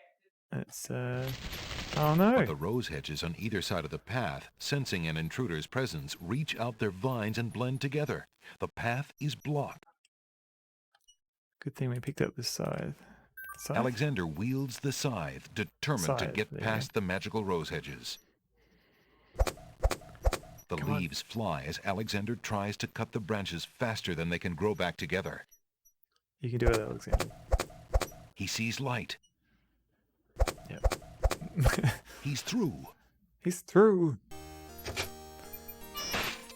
It's, oh no! But the rose hedges on either side of the path, sensing an intruder's presence, reach out their vines and blend together. The path is blocked. Good thing we picked up this scythe. Alexander wields the scythe, determined to get past the magical rose hedges. The leaves fly as Alexander tries to cut the branches faster than they can grow back together. You can do it, Alexander. He sees light. Yep. He's through. He's through.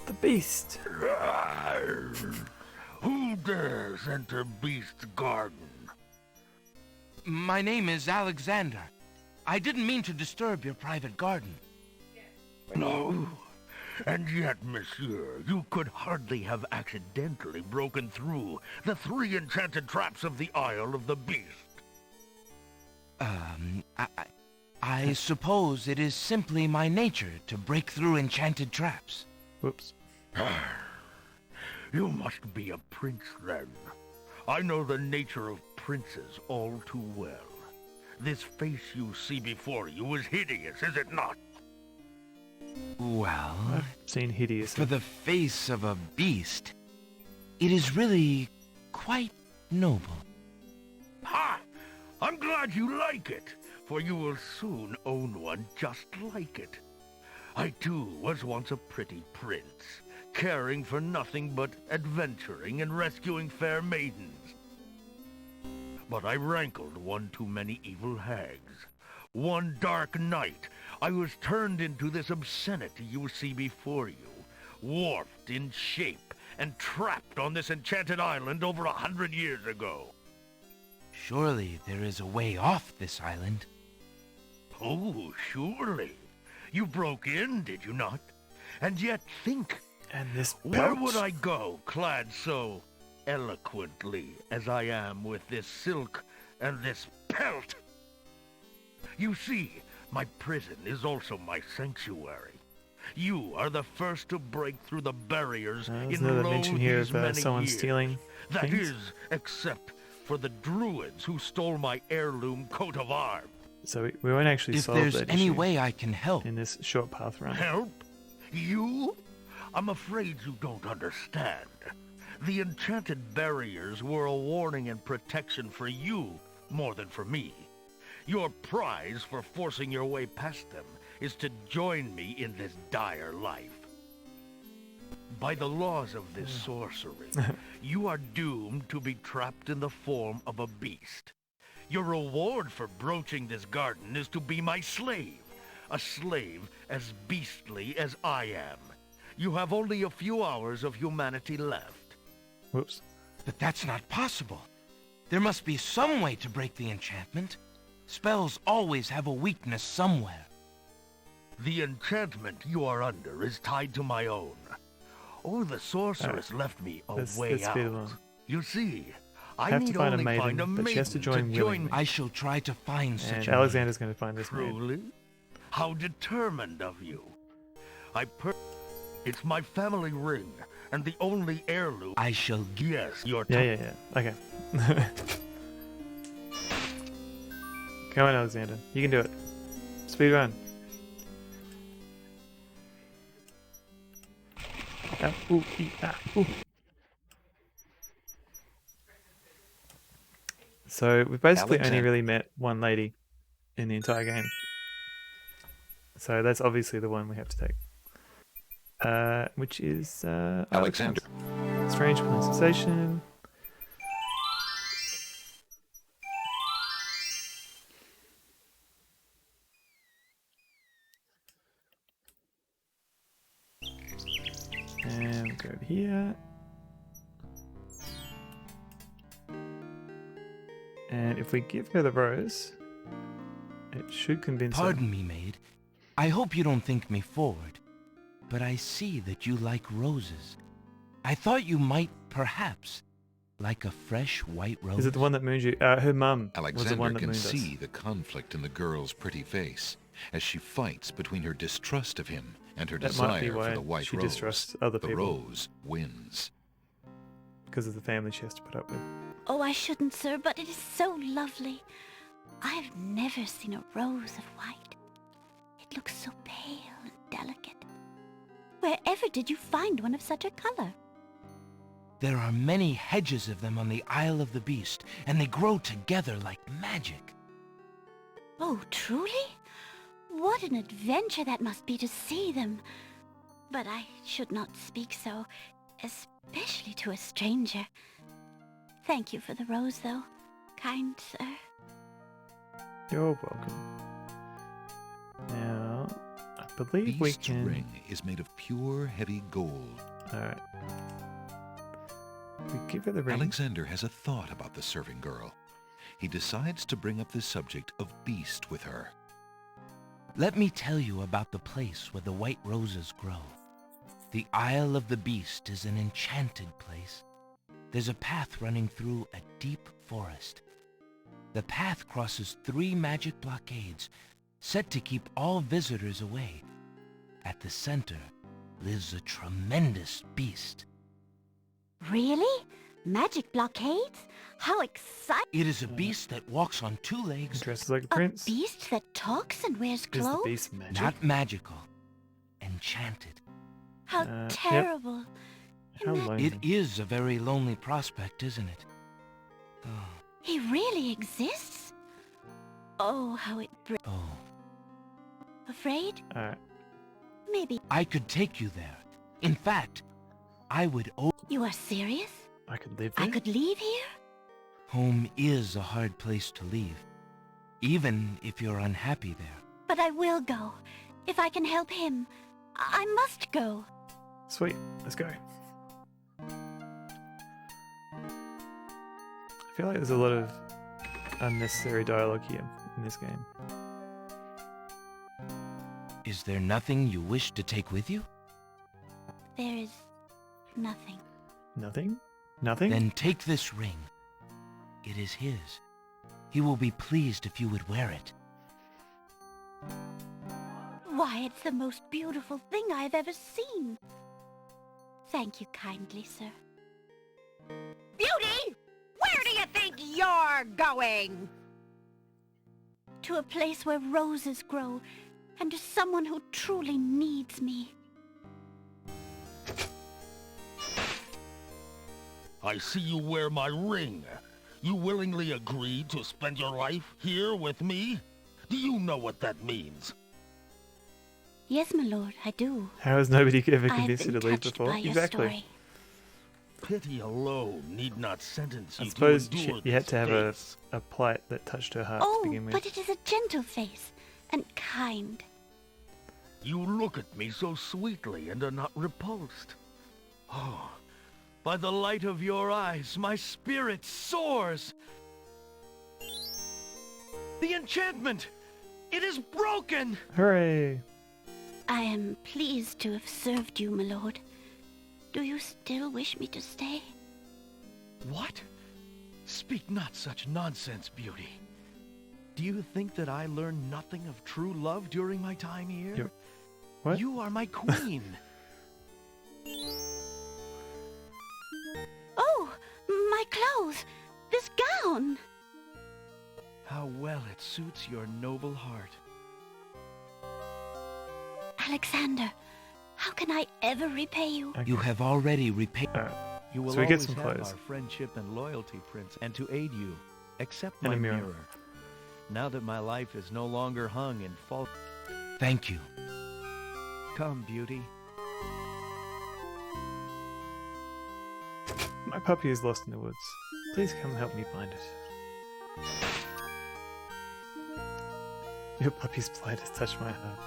The beast. Who dares enter Beast's garden? My name is Alexander. I didn't mean to disturb your private garden. No. And yet, monsieur, you could hardly have accidentally broken through the 3 enchanted traps of the Isle of the Beast. I suppose it is simply my nature to break through enchanted traps. Whoops. You must be a prince, then. I know the nature of princes all too well. This face you see before you is hideous, is it not? Well, I've seen hideous. For the face of a beast, it is really quite noble. Ha! I'm glad you like it, for you will soon own one just like it. I too was once a pretty prince, caring for nothing but adventuring and rescuing fair maidens. But I rankled one too many evil hags. One dark night, I was turned into this obscenity you see before you, warped in shape and trapped on this enchanted island over 100 years ago. Surely there is a way off this island. Oh, surely. You broke in, did you not? And yet think, and this belt. Where would I go, clad so eloquently as I am with this silk and this pelt? You see, my prison is also my sanctuary. You are the first to break through the barriers There's in another mention here these of many someone years. stealing That things. is, except for the druids who stole my heirloom coat of arms. So we won't actually If solve there's that any issue way I can help in this short path run. Help? You? I'm afraid you don't understand. The enchanted barriers were a warning and protection for you more than for me. Your prize for forcing your way past them is to join me in this dire life. By the laws of this sorcery, you are doomed to be trapped in the form of a beast. Your reward for broaching this garden is to be my slave, a slave as beastly as I am. You have only a few hours of humanity left. Whoops. But that's not possible. There must be some way to break the enchantment. Spells always have a weakness somewhere. The enchantment you are under is tied to my own. Or the sorceress left me a way out. You see, I have need to find only a maiden, find a but she has to join willingly. me. I shall try to find such And a Alexander's going to find this maiden. Truly? How determined of you. It's my family ring, and the only heirloom. I shall guess your Yeah. Okay. Come on, Alexander. You can do it. Speed run. So we've basically only really met one lady in the entire game. So that's obviously the one we have to take. Which is Alexander. Strange plant sensation. And we'll go over here. And if we give her the rose, it should convince her. Pardon me, maid. I hope you don't think me forward, but I see that you like roses. I thought you might, perhaps, like a fresh white rose. Is it the one that mooned you? Her mum was the one Alexander that can mooned see us. the conflict in the girl's pretty face as she fights between her distrust of him and her That might be desire why for the white she rose. distrusts other the people. rose wins. Because of the family she has to put up with. Oh, I shouldn't, sir, but it is so lovely. I've never seen a rose of white. It looks so pale and delicate. Wherever did you find one of such a color? There are many hedges of them on the Isle of the Beast, and they grow together like magic. Oh, truly? What an adventure that must be to see them. But I should not speak so, especially to a stranger. Thank you for the rose, though, kind sir. You're welcome. Now, I believe we Beast's can... ring is made of pure, heavy gold. Alright. We give her the ring. Alexander has a thought about the serving girl. He decides to bring up the subject of Beast with her. Let me tell you about the place where the white roses grow. The Isle of the Beast is an enchanted place. There's a path running through a deep forest. The path crosses 3 magic blockades, set to keep all visitors away. At the center lives a tremendous beast. Really? Magic blockades? How exciting! It is a beast that walks on 2 legs. Dresses like a prince. A beast that talks and wears Is clothes? the beast magic? Not magical. Enchanted. How Yep. terrible. How lonely. It is a very lonely prospect, isn't it? Oh. He really exists? Oh, how it Oh. Afraid? Alright. Maybe. I could take you there. In fact, I would... You are serious? I could live there? I could leave here? Home is a hard place to leave, even if you're unhappy there. But I will go. If I can help him, I must go. Sweet. Let's go. I feel like there's a lot of unnecessary dialogue here in this game. Is there nothing you wish to take with you? There is nothing. Nothing? Nothing? Then take this ring. It is his. He will be pleased if you would wear it. Why, it's the most beautiful thing I've ever seen. Thank you kindly, sir. Beauty! Where do you think you're going? To a place where roses grow, and to someone who truly needs me. I see you wear my ring. You willingly agreed to spend your life here with me? Do you know what that means? Yes, my lord, I do. How has nobody ever I have convinced you been to leave touched before? by your Exactly. story. Pity alone need not sentence you I suppose to endure you had this to have face. a plight that touched her heart to Oh, begin with. but it is a gentle face, and kind. You look at me so sweetly and are not repulsed. Oh, by the light of your eyes, my spirit soars. The enchantment! It is broken! Hooray! I am pleased to have served you, my lord. Do you still wish me to stay? What? Speak not such nonsense, Beauty. Do you think that I learned nothing of true love during my time here? What? You are my queen. Oh, my clothes! This gown! How well it suits your noble heart. Alexander, how can I ever repay you? You have already repaid... You will So we get always some have clothes. our friendship and loyalty, Prince, and to aid you, accept And my a mirror. mirror. Now that my life is no longer hung in false... Thank you. Come, Beauty. My puppy is lost in the woods. Please come help me find it. Your puppy's plight has touched my heart.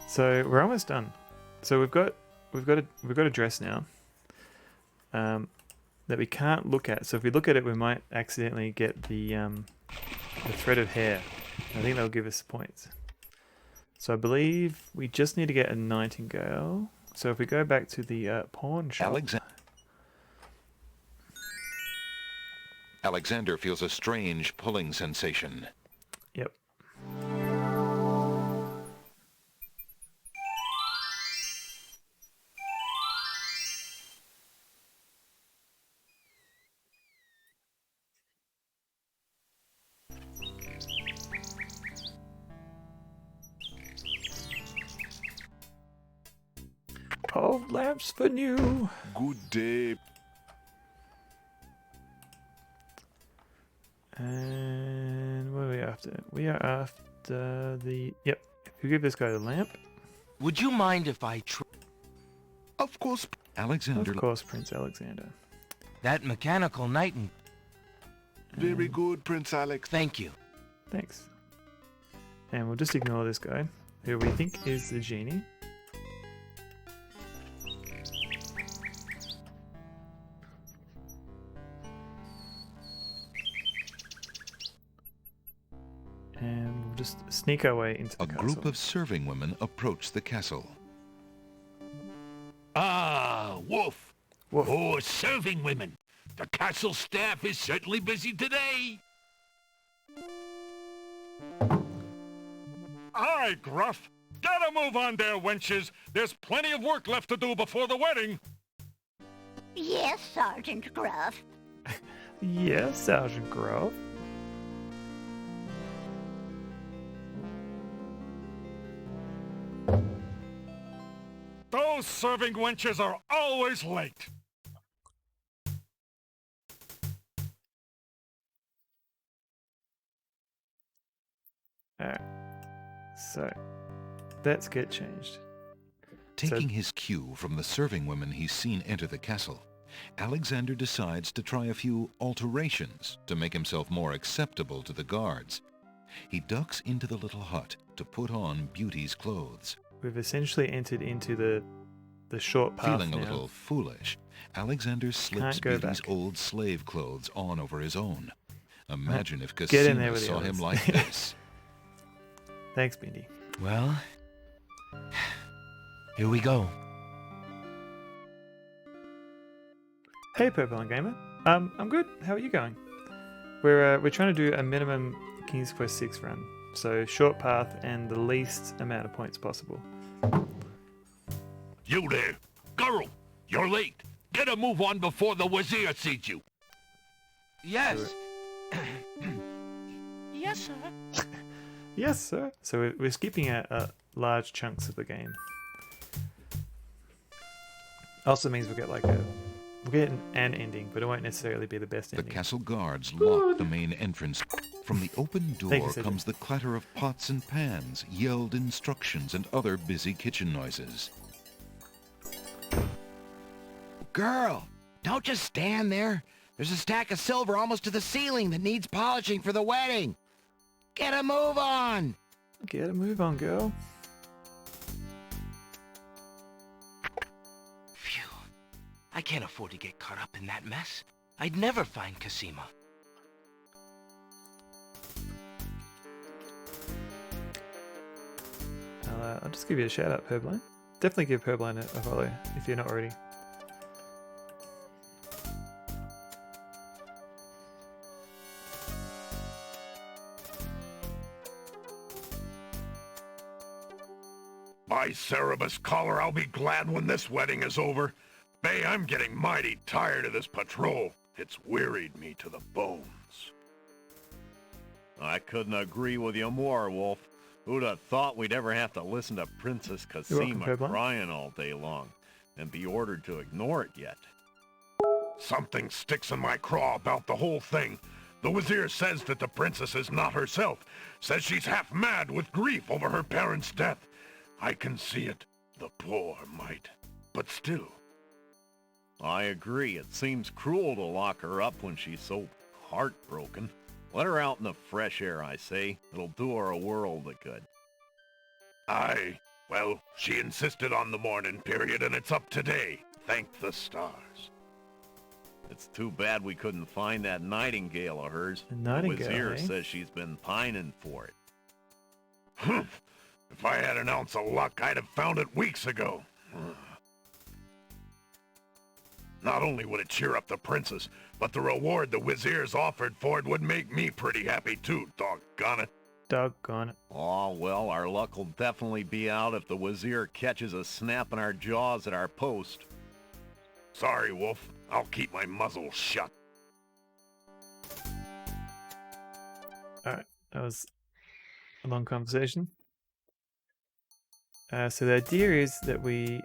So we're almost done. So we've got a dress now that we can't look at. So if we look at it, we might accidentally get the thread of hair. I think that'll give us points. So I believe we just need to get a nightingale. So if we go back to the pawn shop. Alexander feels a strange pulling sensation. Yep. Of lamps for new. Good day. And what are we after? We are after the... Yep. If you give this guy the lamp. Would you mind if I Of course, Alexander. Of course, Prince Alexander. That mechanical nightingale. Very good, Prince Alex. Thank you. Thanks. And we'll just ignore this guy, who we think is the genie. And we'll just sneak our way into the castle. A group of serving women approach the castle. Ah, Wolf. Oh, serving women. The castle staff is certainly busy today. Aye, Gruff. Get a move on there, wenches. There's plenty of work left to do before the wedding. Yes, Sergeant Gruff. Yes, Sergeant Gruff. Those serving wenches are always late. Alright. So, let's get changed. Taking his cue from the serving women he's seen enter the castle, Alexander decides to try a few alterations to make himself more acceptable to the guards. He ducks into the little hut to put on Beauty's clothes. We've essentially entered into the short path. Feeling a little foolish, Alexander slips Beauty's old slave clothes on over his own. Imagine if Cosima saw him like this. Thanks, Bindi. Well, here we go. Hey, Purple and Gamer. I'm good. How are you going? We're trying to do a minimum King's Quest 6 run, so short path and the least amount of points possible. You there, girl. You're late. Get a move on before the Wazir sees you. Yes. Yes, sir. Yes, sir. So we're skipping out large chunks of the game. Also means we'll get an ending, but it won't necessarily be the best ending. The castle guards lock the main entrance. From the open door comes the clatter of pots and pans, yelled instructions, and other busy kitchen noises. Girl, don't just stand there. There's a stack of silver almost to the ceiling that needs polishing for the wedding. Get a move on! Get a move on, girl. Phew. I can't afford to get caught up in that mess. I'd never find Cosima. I'll just give you a shout out, Purblind. Definitely give Purblind a follow if you're not already. By Cerebus collar, I'll be glad when this wedding is over. Bay, I'm getting mighty tired of this patrol. It's wearied me to the bones. I couldn't agree with you more, Wolf. Who'd have thought we'd ever have to listen to Princess Cosima crying all day long and be ordered to ignore it yet? Something sticks in my craw about the whole thing. The Wazir says that the princess is not herself. Says she's half mad with grief over her parents' death. I can see it. The poor mite. but still. I agree. It seems cruel to lock her up when she's so heartbroken. Let her out in the fresh air, I say. It'll do her a world of good. Aye. Well, she insisted on the morning period, and it's up today. Thank the stars. It's too bad we couldn't find that nightingale of hers. The nightingale, The Wazir eh? says she's been pining for it. Humph. If I had an ounce of luck, I'd have found it weeks ago. Not only would it cheer up the princess, but the reward the Wazir's offered for it would make me pretty happy too, doggone it. Doggone it. Oh, well, our luck will definitely be out if the Wazir catches us snapping our jaws at our post. Sorry, Wolf. I'll keep my muzzle shut. Alright, that was a long conversation. So the idea is that we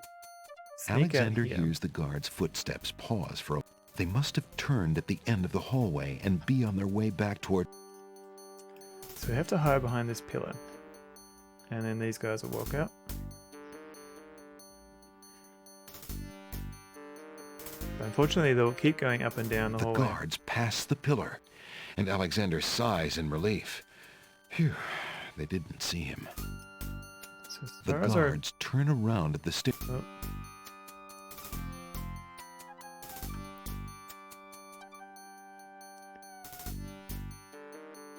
sneak Alexander out here. hears the guard's footsteps pause for a... They must have turned at the end of the hallway and be on their way back toward... So we have to hide behind this pillar. And then these guys will walk out. But unfortunately, they'll keep going up and down the hallway. The guards pass the pillar, and Alexander sighs in relief. Phew, they didn't see him. So as The far as guards turn around at the stair. Oh.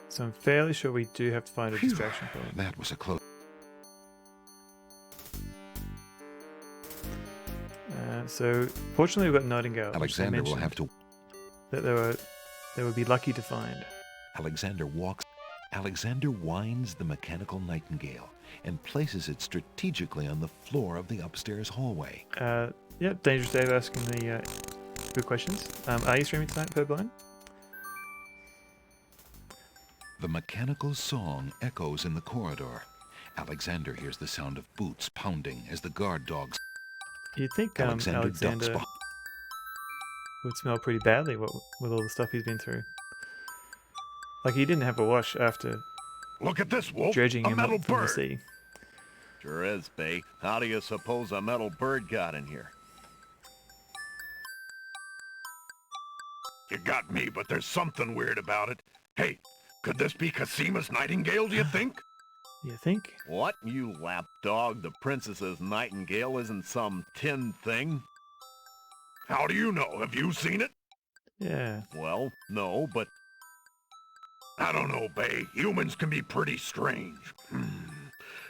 So I'm fairly sure we do have to find a distraction point. That was a close... So fortunately we've got Nightingale. Alexander will have to... That they would be lucky to find. Alexander walks... Alexander winds the mechanical nightingale and places it strategically on the floor of the upstairs hallway. Yeah, Dangerous Dave asking the good questions. Are you streaming tonight, Purblind? The mechanical song echoes in the corridor. Alexander hears the sound of boots pounding as the guard dogs... You'd think Alexander Alexander ducks would smell pretty badly with all the stuff he's been through. Like he didn't have a wash after Look at this, Wolf. dredging A him metal up from the bird. sea. Sure is, Bay. How do you suppose a metal bird got in here? You got me, but there's something weird about it. Hey, could this be Casima's nightingale, do you think? You think? What, you lapdog? The princess's nightingale isn't some tin thing. How do you know? Have you seen it? Yeah. Well, no, but... I don't know, Bay. Humans can be pretty strange.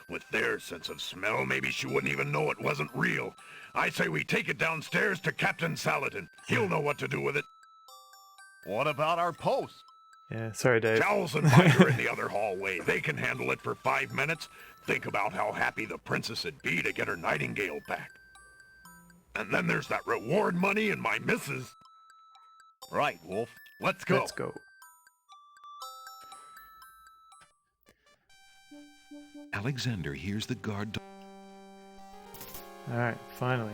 With their sense of smell, maybe she wouldn't even know it wasn't real. I say we take it downstairs to Captain Saladin. He'll know what to do with it. What about our post? Yeah, sorry, Dave. Jowls and Mike are in the other hallway. They can handle it for 5 minutes. Think about how happy the princess would be to get her nightingale back. And then there's that reward money and my missus. Right, Wolf. Let's go. Let's go. Alexander hears the guard... Alright, finally.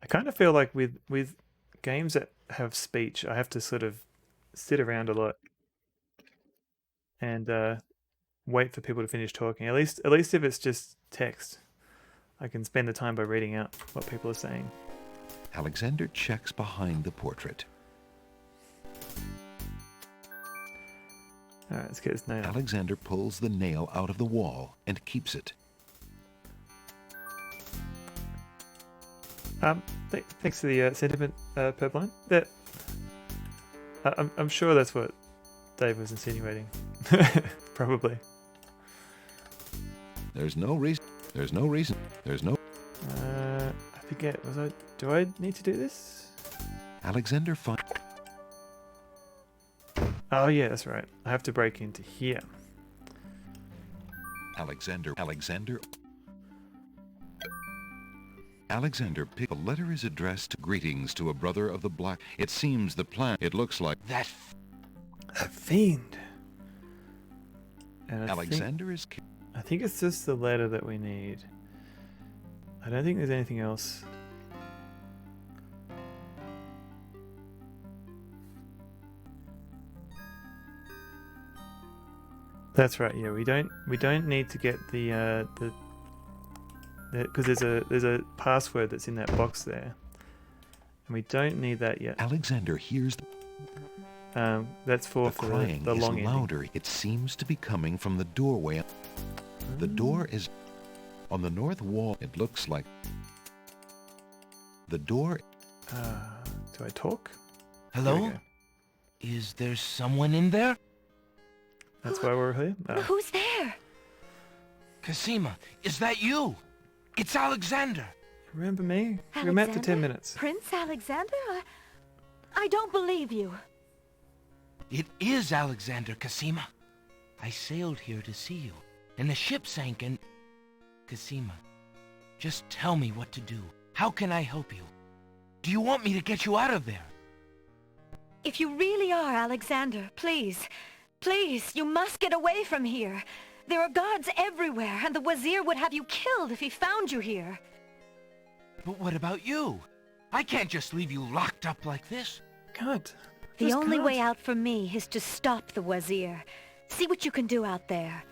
I kind of feel like with games that have speech, I have to sort of sit around a lot and wait for people to finish talking. At least if it's just text, I can spend the time by reading out what people are saying. Alexander checks behind the portrait. Alright, let's get this nail. Alexander pulls the nail out of the wall and keeps it. Thanks for the sentiment, Purblind. That I'm sure that's what Dave was insinuating. Probably. There's no reason. I forget. Do I need to do this? Alexander finds... Oh yeah, that's right. I have to break into here. Alexander picked... The letter is addressed to greetings to a brother of the Black... It seems the plan... It looks like... That fiend. And Alexander is... I think it's just the letter that we need. I don't think there's anything else. That's right. Yeah, we don't need to get the because there's a password that's in that box there, and we don't need that yet. Alexander hears that's for the crying the is long louder. ending. It seems to be coming from the doorway. The door is on the north wall. It looks like the door. Do I talk? Hello? Is there someone in there? That's why we're here. Who's there? Cosima, is that you? It's Alexander. Remember me? We met for 10 minutes. Prince Alexander? I don't believe you. It is Alexander, Cosima. I sailed here to see you, and the ship sank and... Cosima, just tell me what to do. How can I help you? Do you want me to get you out of there? If you really are Alexander, please, you must get away from here. There are guards everywhere, and the Wazir would have you killed if he found you here. But what about you? I can't just leave you locked up like this. God. The only way out for me is to stop the Wazir. See what you can do out there.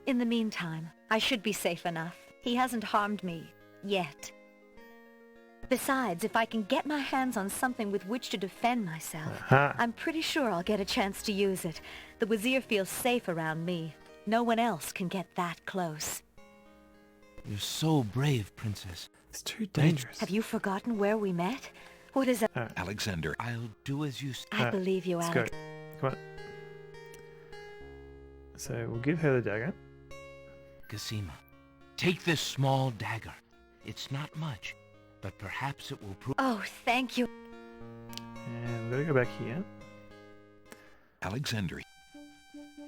In the meantime, I should be safe enough. He hasn't harmed me, yet. Besides, if I can get my hands on something with which to defend myself, I'm pretty sure I'll get a chance to use it. The Wazir feels safe around me. No one else can get that close. You're so brave, Princess. It's too dangerous. Have you forgotten where we met? What is it? Alexander. I'll do as you say. I believe you, Alex. Let's go. Come on. So we'll give her the dagger. Cosima, take this small dagger. It's not much, but perhaps it will prove... Oh, thank you. And we're going to go back here. Alexander.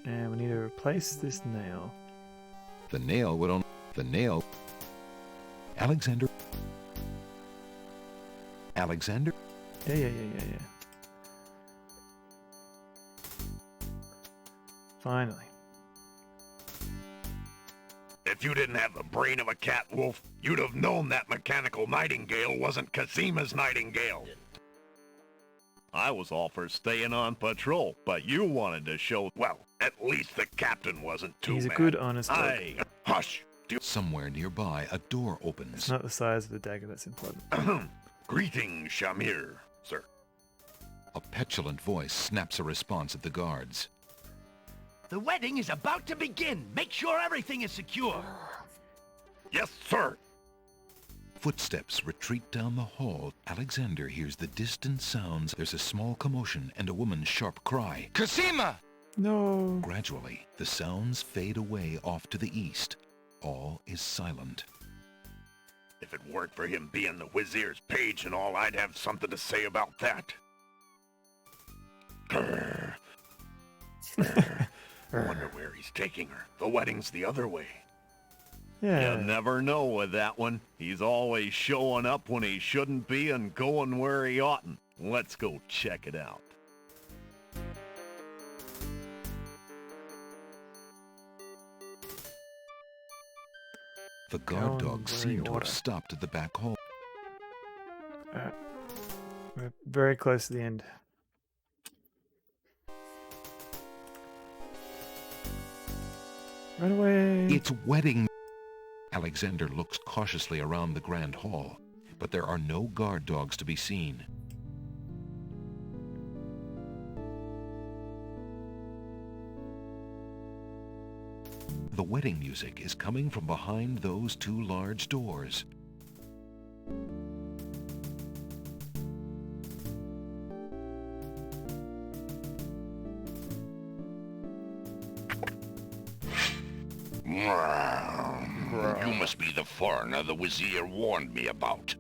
And we need to replace this nail. The nail would only... The nail... Alexander. Alexander? Yeah. Finally. If you didn't have the brain of a cat, Wolf, you'd have known that mechanical nightingale wasn't Cosima's nightingale. I was all for staying on patrol, but you wanted to show... Well, at least the captain wasn't too He's a mad. good, honest dog. Hush! Somewhere nearby, a door opens. It's not the size of the dagger that's important. Greetings, Shamir, sir. A petulant voice snaps a response at the guards. The wedding is about to begin. Make sure everything is secure. Yes, sir. Footsteps retreat down the hall. Alexander hears the distant sounds. There's a small commotion and a woman's sharp cry. Cosima! No. Gradually, the sounds fade away off to the east. All is silent. If it weren't for him being the Wazir's page and all, I'd have something to say about that. I wonder where he's taking her. The wedding's the other way. Yeah. You never know with that one. He's always showing up when he shouldn't be and going where he oughtn't. Let's go check it out. The guard dogs seem to have stopped at the back hall. We're very close to the end. Run away! It's wedding. Alexander looks cautiously around the grand hall, but there are no guard dogs to be seen. The wedding music is coming from behind those two large doors. You must be the foreigner the Wazir warned me about.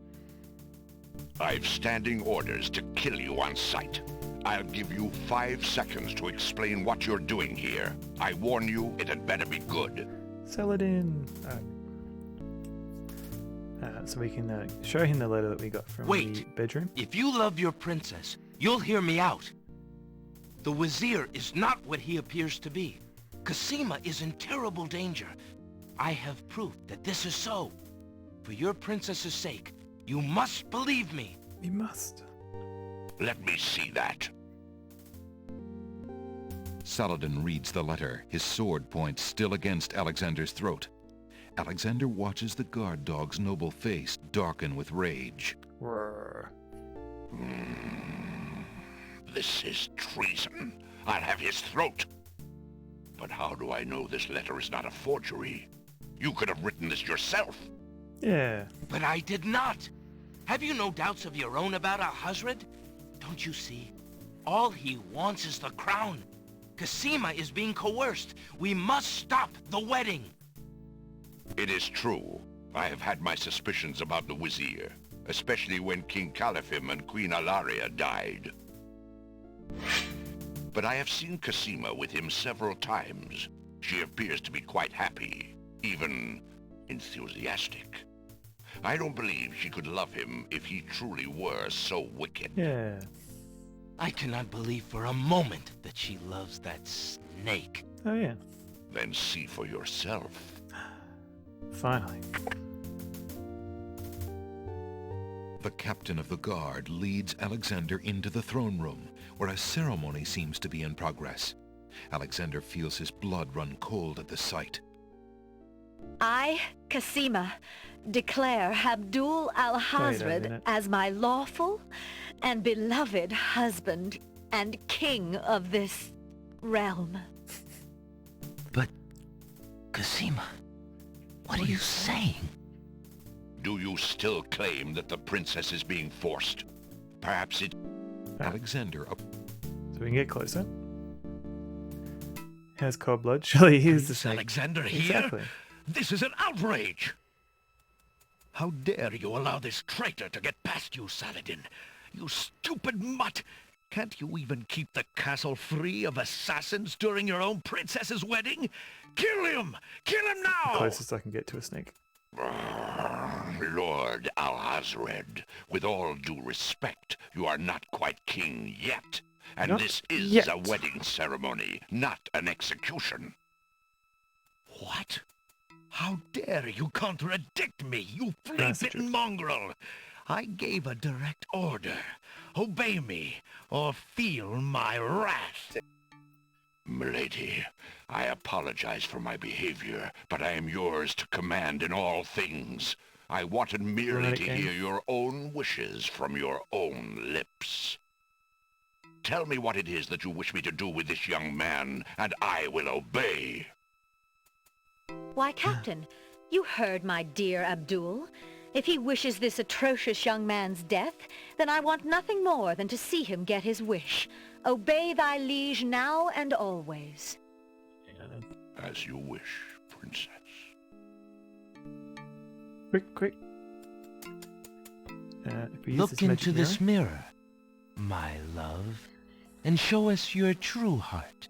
I've standing orders to kill you on sight. I'll give you 5 seconds to explain what you're doing here. I warn you, it had better be good. Saladin! So we can show him the letter that we got from the bedroom. If you love your princess, you'll hear me out. The Wazir is not what he appears to be. Cosima is in terrible danger. I have proof that this is so. For your princess's sake, you must believe me. You must. Let me see that. Saladin reads the letter, his sword point still against Alexander's throat. Alexander watches the guard dog's noble face darken with rage. This is treason. I'll have his throat. But how do I know this letter is not a forgery? You could have written this yourself. Yeah. But I did not. Have you no doubts of your own about Alhazred? Don't you see? All he wants is the crown. Cassima is being coerced. We must stop the wedding. It is true. I have had my suspicions about the Wazir, especially when King Caliphim and Queen Alaria died. But I have seen Cassima with him several times. She appears to be quite happy, even enthusiastic. I don't believe she could love him if he truly were so wicked. Yeah. I cannot believe for a moment that she loves that snake. Oh, yeah. Then see for yourself. Finally. The captain of the guard leads Alexander into the throne room, where a ceremony seems to be in progress. Alexander feels his blood run cold at the sight. I, Cassima, declare Abdul Alhazred as my lawful and beloved husband and king of this realm. But, Cassima, what are you saying? Do you still claim that the princess is being forced? Perhaps it... Alexander up. So we can get closer. Has cold blood. Surely he's the snake. Alexander here? Exactly. This is an outrage! How dare you allow this traitor to get past you, Saladin? You stupid mutt! Can't you even keep the castle free of assassins during your own princess's wedding? Kill him! Kill him now! The closest I can get to a snake. Lord Alhazred, with all due respect, you are not quite king yet. And Not this is yet. a wedding ceremony, not an execution. What? How dare you contradict me, you flea-bitten mongrel! I gave a direct order. Obey me, or feel my wrath. Milady, I apologize for my behavior, but I am yours to command in all things. I wanted merely to hear your own wishes from your own lips. Tell me what it is that you wish me to do with this young man, and I will obey. Why, Captain, you heard my dear Abdul. If he wishes this atrocious young man's death, then I want nothing more than to see him get his wish. Obey thy liege now and always. As you wish, princess. Quick. If we use Look this magic into this mirror, my love, and show us your true heart.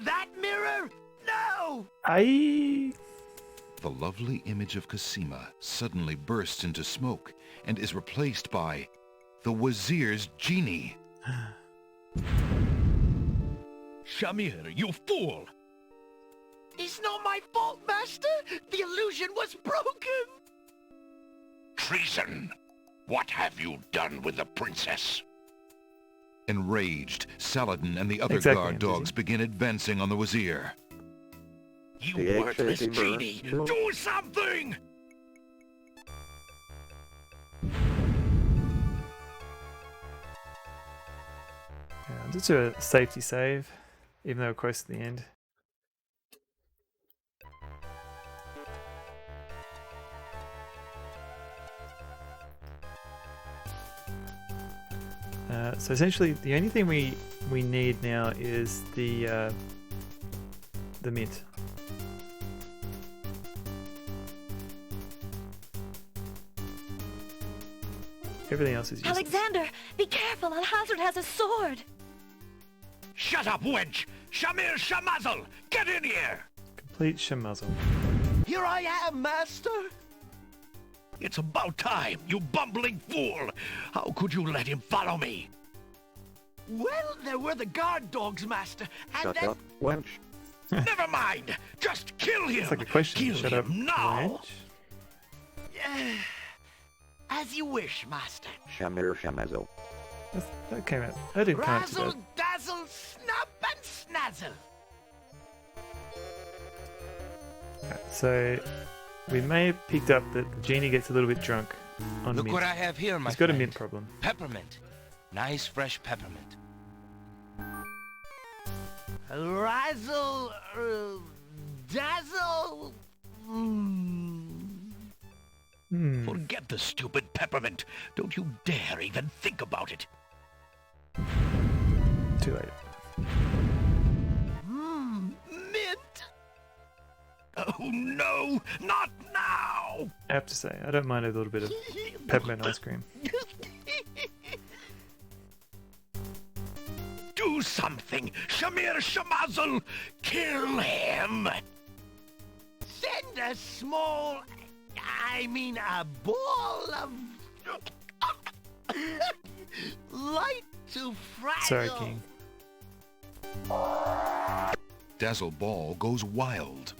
That mirror? No! The lovely image of Cassima suddenly bursts into smoke and is replaced by the Wazir's genie. Shamir, you fool! It's not my fault, Master! The illusion was broken! Treason! What have you done with the princess? Enraged, Saladin and the other guard dogs begin advancing on the Wazir. You worthless genie! Do something! I'll just do a safety save, even though we're close to the end. So essentially, the only thing we need now is the mint. Everything else is useless. Alexander, be careful! Alhazred has a sword! Shut up, wench! Shamir Shamazel! Get in here! Complete shamuzzle. Here I am, Master! It's about time, you bumbling fool! How could you let him follow me? Well, there were the guard dogs, Master, and Shut then... up, wench. Never mind! Just kill him! It's like a question. Kill Shut him up, now! As you wish, Master. Shamir Shamazel. That came out. That didn't come out too Razzle, bad. dazzle, snap and snazzle. So we may have picked up that the genie gets a little bit drunk on Look mint. what I have here, my He's got a friend. mint problem. Peppermint. Nice fresh peppermint. Razzle, dazzle. Forget the stupid peppermint. Don't you dare even think about it. Too late. Mint! Oh no, not now! I have to say, I don't mind a little bit of peppermint ice cream. Do something! Shamir Shamazel! Kill him! Send a small, a ball of light to fragile. Sorry, King. Dazzle Ball goes wild.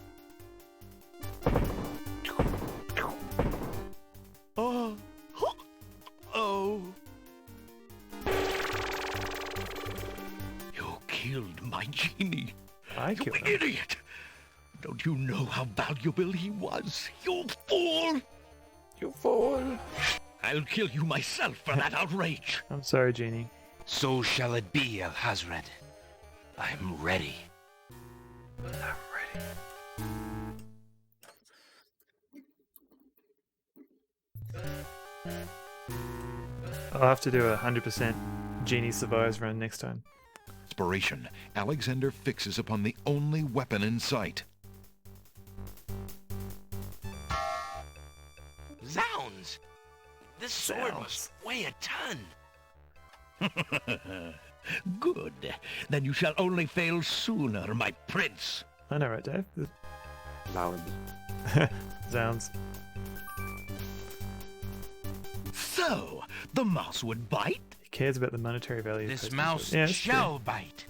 Oh. Oh. You killed my genie. I killed him. Idiot! Don't you know how valuable he was? You fool! You fool! I'll kill you myself for that outrage. I'm sorry, Genie. So shall it be, Alhazred. I'm ready. I'm ready. I'll have to do a 100% Genie survives run next time. Inspiration, Alexander fixes upon the only weapon in sight. Zounds! This sword must weigh a ton. Good. Then you shall only fail sooner, my prince. I know, right, Dave? Loud. Zounds. So, the mouse would bite? He cares about the monetary value. of This postage. mouse Yeah, that's shall true. bite,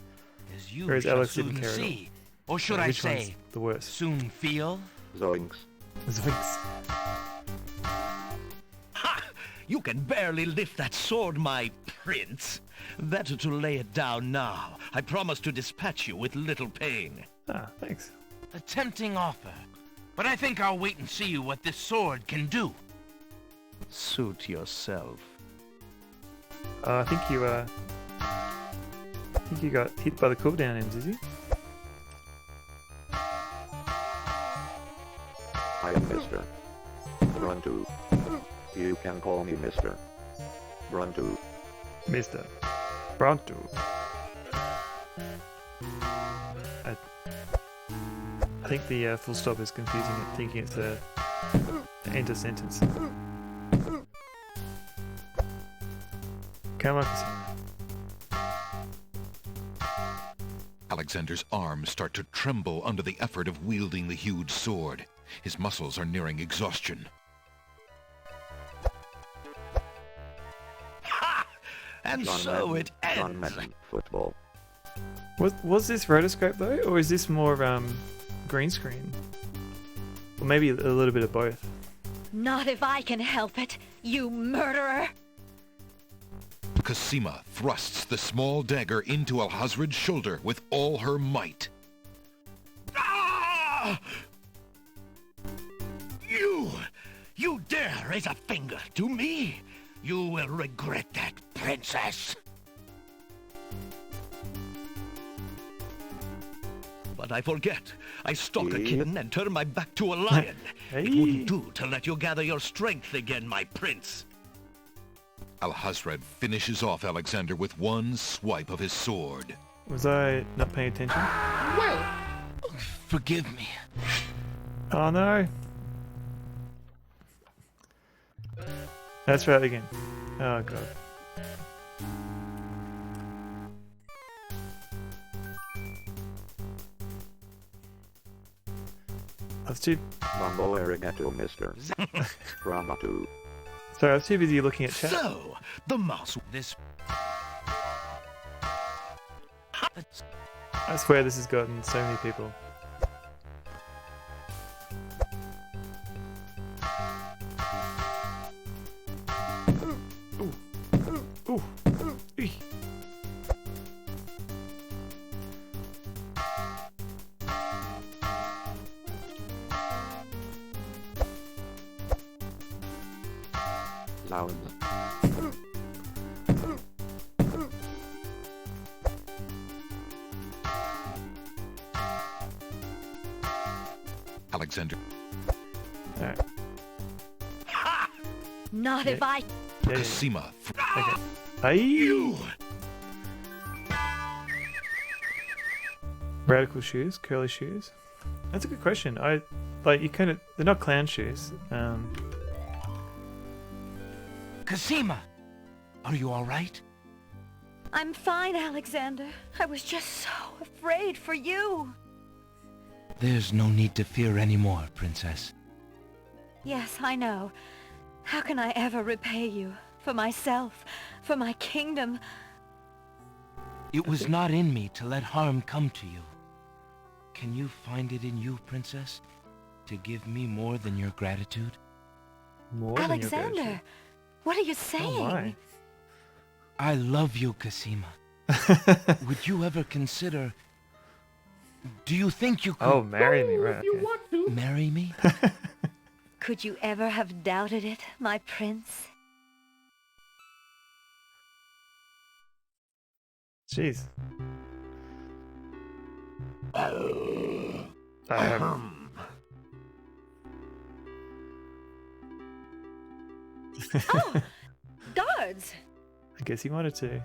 as you Whereas shall Alex didn't soon care at all. see. Or should I Which one's say, the worst? soon feel? Zoinks. Zoinks. Ha! You can barely lift that sword, my prince. Better to lay it down now. I promise to dispatch you with little pain. Ah, thanks. A tempting offer. But I think I'll wait and see what this sword can do. Suit yourself. I think you got hit by the cooldown ends, is he? I am Mr. Bruntu. You can call me Mr. Bruntu. Mr. Pronto. I think the full stop is confusing it, thinking it's the end of sentence. Come on, Cassandra. Alexander's arms start to tremble under the effort of wielding the huge sword. His muscles are nearing exhaustion. Ha! And John so Madden. it John ends. Madden. Football. Was this rotoscope though, or is this more green screen? Or maybe a little bit of both. Not if I can help it, you murderer! Cosima thrusts the small dagger into Alhazred's shoulder with all her might. Ah! You dare raise a finger to me? You will regret that, princess. But I forget. I stalk a kitten and turn my back to a lion. It wouldn't do to let you gather your strength again, my prince. Alhazred finishes off Alexander with one swipe of his sword. Was I not paying attention? Well, forgive me. Oh no! Let's try it again. Oh god. That's too... Mambo arigato, Mr. Ramatu. Sorry, I was too busy looking at chat. So, the mouse... This... I swear this has gotten so many people. Ooh. Eek. Down. Alexander. Alright. Not if I... Cosima. Okay. Aye. Radical shoes, curly shoes. That's a good question. You kind of, they're not clown shoes. Cosima, are you all right? I'm fine, Alexander. I was just so afraid for you. There's no need to fear anymore, Princess. Yes, I know. How can I ever repay you? For myself, for my kingdom. It was not in me to let harm come to you. Can you find it in you, Princess, to give me more than your gratitude? More Alexander, than your gratitude? what are you saying? Oh my. I love you, Cosima. Would you ever consider... Do you think you could... Oh, marry me, right, You okay. want to? Marry me? Could you ever have doubted it, my prince? Jeez. Oh, guards! I guess he wanted to.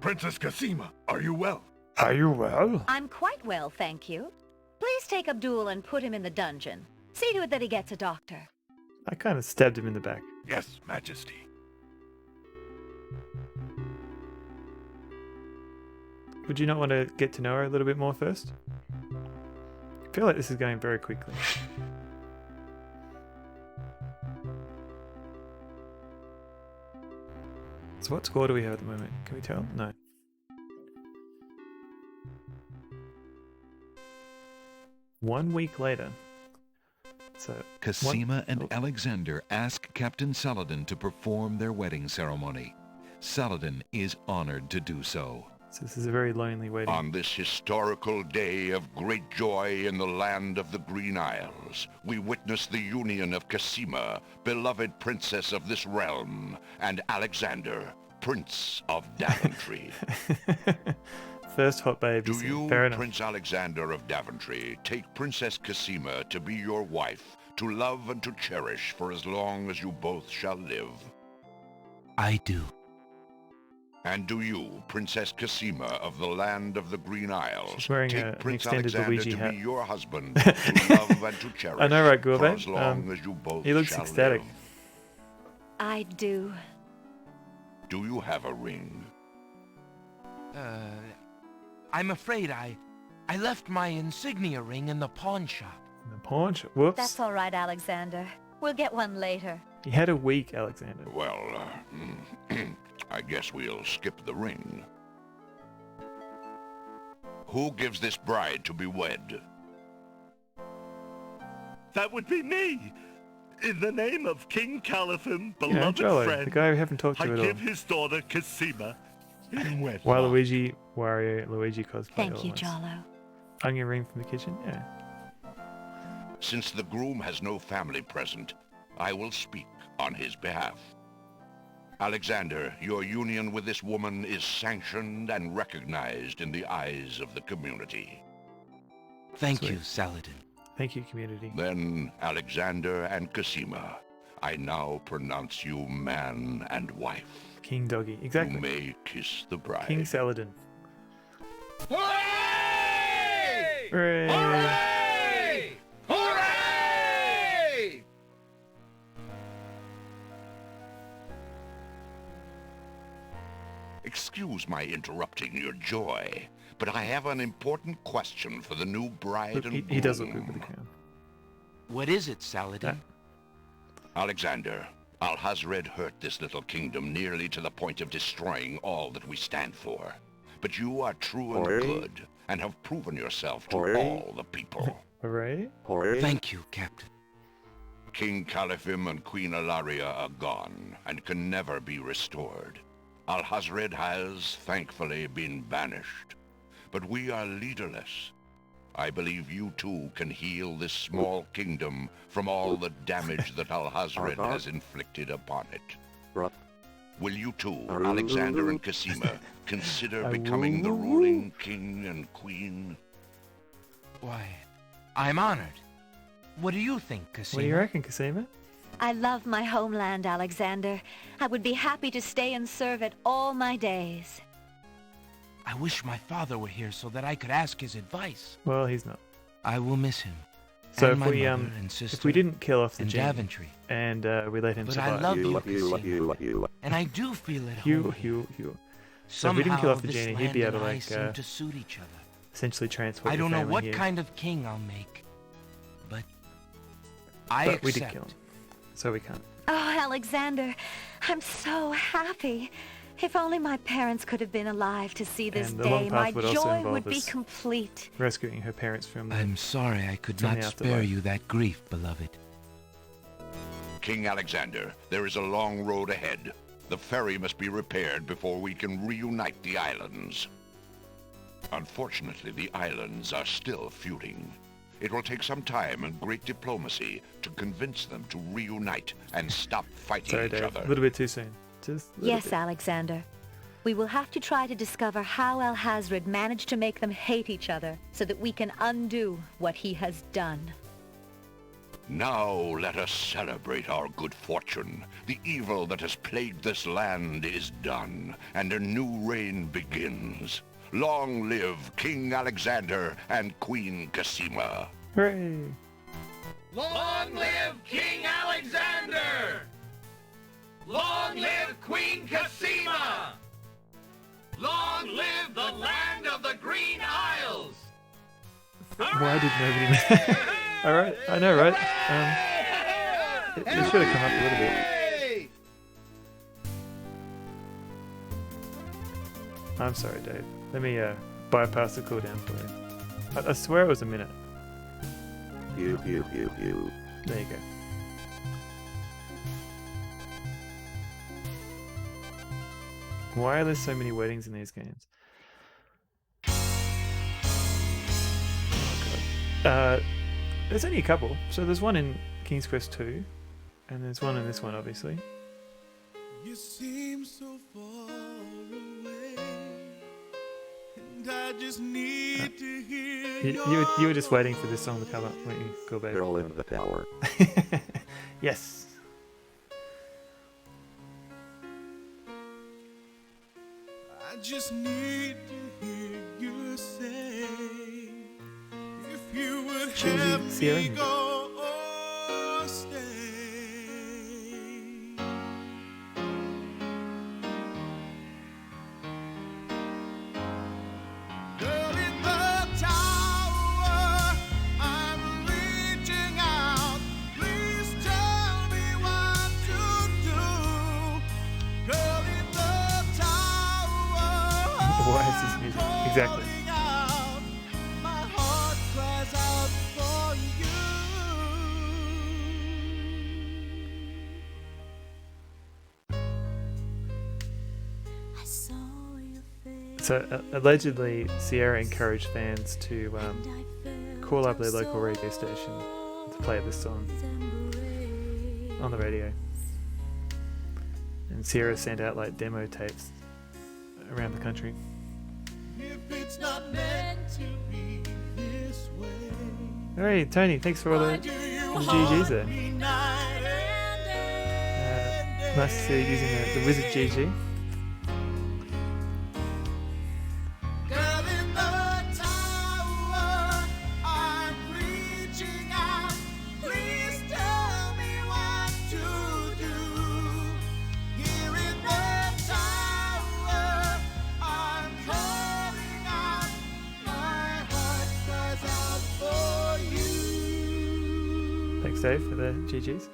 Princess Cosima, are you well? Are you well? I'm quite well, thank you. Please take Abdul and put him in the dungeon. See to it that he gets a doctor. I kind of stabbed him in the back. Yes, Majesty. Would you not want to get to know her a little bit more first? I feel like this is going very quickly. So what score do we have at the moment? Can we tell? No. One week later. So Cosima and Alexander ask Captain Saladin to perform their wedding ceremony. Saladin is honored to do so. So this is a very lonely wedding. On this historical day of great joy in the land of the Green Isles, we witness the union of Cosima, beloved princess of this realm, and Alexander, Prince of Daventry. First hot baby. Do you, fair enough. Prince Alexander of Daventry, take Princess Cosima to be your wife, to love and to cherish for as long as you both shall live? I do. And do you, Princess Cosima of the land of the Green Isles, She's wearing take an Prince extended Alexander Luigi to hat. be your husband, to love and to cherish I know, right, for Gourmet? as long as you both He looks shall ecstatic. live? I do. Do you have a ring? I'm afraid I left my insignia ring in the pawn shop. The pawn shop? Whoops. That's all right, Alexander. We'll get one later. He had a week, Alexander. Well, I guess we'll skip the ring. Who gives this bride to be wed? That would be me! In the name of King Caliphim, You know, beloved Jolly, friend, the guy we haven't talked to I at all. give his daughter Cosima in wedlock. Waluigi, Wario, Luigi cosplay. Thank all you, at once. Jollo. Onion ring from the kitchen? Yeah. Since the groom has no family present, I will speak on his behalf. Alexander, your union with this woman is sanctioned and recognized in the eyes of the community. Thank Sweet. you, Saladin. Thank you, community. Then, Alexander and Cosima, I now pronounce you man and wife. King Doggy. Exactly. You may kiss the bride. King Saladin. Hooray! Hooray! Hooray! Hooray! Excuse my interrupting your joy, but I have an important question for the new bride Look, and groom. he does look good with the crown. What is it, Saladin? Alexander, Alhazred hurt this little kingdom nearly to the point of destroying all that we stand for. But you are true and Hooray. good, and have proven yourself to Hooray. all the people. Hooray? Hooray. Thank you, Captain. King Caliphim and Queen Ilaria are gone, and can never be restored. Alhazred has, thankfully, been banished. But we are leaderless. I believe you too can heal this small kingdom from all the damage that Alhazred has inflicted upon it. Will you two, Alexander and Cosima, consider becoming the ruling king and queen? Why, I'm honored. What do you think, Cosima? What do you reckon, Cosima? I love my homeland, Alexander. I would be happy to stay and serve it all my days. I wish my father were here so that I could ask his advice. Well, he's not. I will miss him. So and my mother and sister, if we didn't kill off the and genie Daventry, and we let him but survive, I love you, Cosima, and I do feel at home. Hugh. So Somehow, if we didn't kill off the this genie, he'd be land able to and I like seem to suit each other. essentially transport. I don't your know family what here. kind of king I'll make, but But we did accept. kill him, so we can't. Oh, Alexander, I'm so happy. If only my parents could have been alive to see this And the day, long my path would also joy involve would be us complete. rescuing her parents from. I'm sorry I could from not the spare afterlife. you that grief, beloved. King Alexander, there is a long road ahead. The ferry must be repaired before we can reunite the islands. Unfortunately, the islands are still feuding. It will take some time and great diplomacy to convince them to reunite and stop fighting Sorry, each Dave. other. A little bit too soon. Just a little Yes, bit. Alexander. We will have to try to discover how Alhazred managed to make them hate each other so that we can undo what he has done. Now let us celebrate our good fortune. The evil that has plagued this land is done, and a new reign begins. Long live King Alexander and Queen Cosima. Hooray! Long live King Alexander! Long live Queen Cosima! Long live the land of the Green Isles! Why did nobody know? Alright, I know, right? It should have come up a little bit. I'm sorry, Dave. Let me bypass the cooldown for you. I swear it was a minute. You. There you go. Why are there so many weddings in these games? There's only a couple. So there's one in King's Quest 2, and there's one in this one, obviously. You seem so far away, and I just need to hear You were just waiting for this song to come up, weren't you, Cool Baby? Girl in the tower. Yes. I just need to hear you say, if you would have me go or stay. Girl in the tower, I'm reaching out. Please tell me what to do. Girl in the tower. Why is this music? Exactly. My heart cries out for you. I saw your face. So allegedly, Sierra encouraged fans to call up their local radio station to play this song on the radio. And Sierra sent out like demo tapes around the country. If it's not meant to be this way. Hey, Tony, thanks for all the GGs there. Nice to see you using the Wizard GG. Girl in the tower, I'm reaching out. Please tell me what to do. Here in the tower, I'm calling out. My heart cries out for you. Thanks, Dave, for the GGs.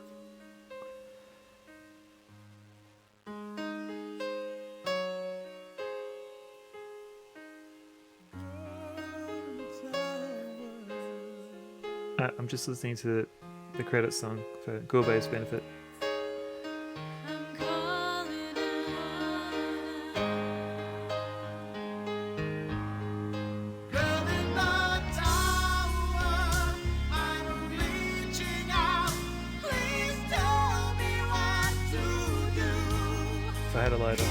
I'm just listening to the credits song for Gulbe's benefit. Girl in the tower, I'm reaching out. Please tell me what to do. if I had a loader.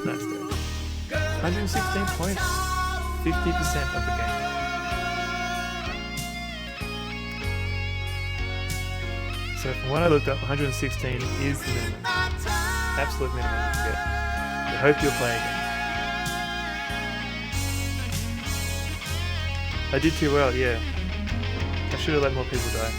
Nice dude. 116 points. 50% of the game. So from what I looked up, 116 is the minimum. Absolute minimum you can get. I hope you'll play again. I did too well, yeah. I should have let more people die.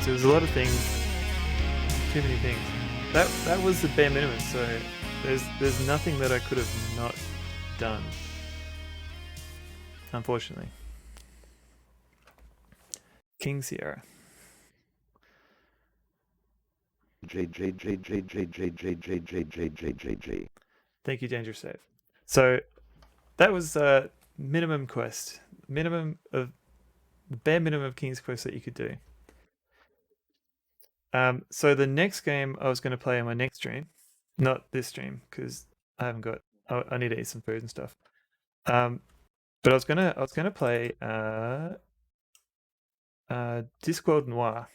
So there's a lot of things, too many things. That was the bare minimum, so there's nothing that I could have not done, unfortunately. King Sierra. J. Thank you, Danger Save. So that was minimum quest, the bare minimum of King's Quest that you could do. So the next game I was going to play on my next stream, not this stream because I haven't got. I need to eat some food and stuff. But I was gonna play Discworld Noir.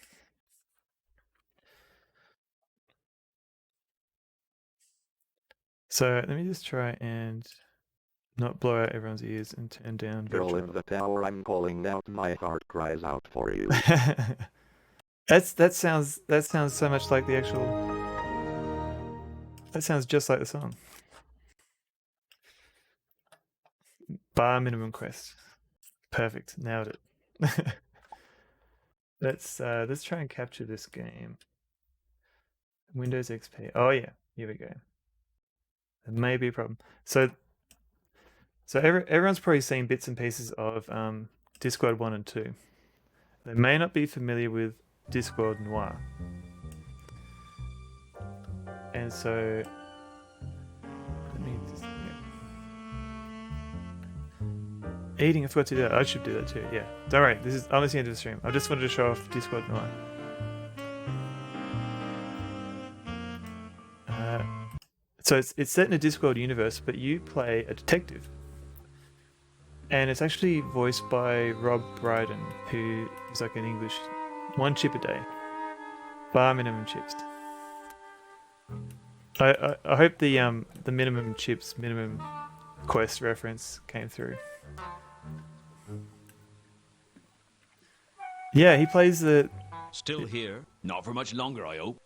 So let me just try and not blow out everyone's ears and turn down. Girl in the tower, I'm calling out. My heart cries out for you. That sounds so much like the actual. That sounds just like the song. Bar minimum quest. Perfect. Nailed it. Let's try and capture this game. Windows XP. Oh yeah, here we go. It may be a problem. So everyone's probably seen bits and pieces of Discworld 1 and 2. They may not be familiar with Discworld Noir. And so let me just eating, I forgot to do that. I should do that too, yeah. Don't worry, this is almost the end of the stream. I just wanted to show off Discworld Noir. So it's set in a Discworld universe, but you play a detective. And it's actually voiced by Rob Brydon, who is like an English 1 chip a day. Bar minimum chips. I hope the minimum chips, minimum quest reference came through. Yeah, he plays the... Still here? Not for much longer, I hope.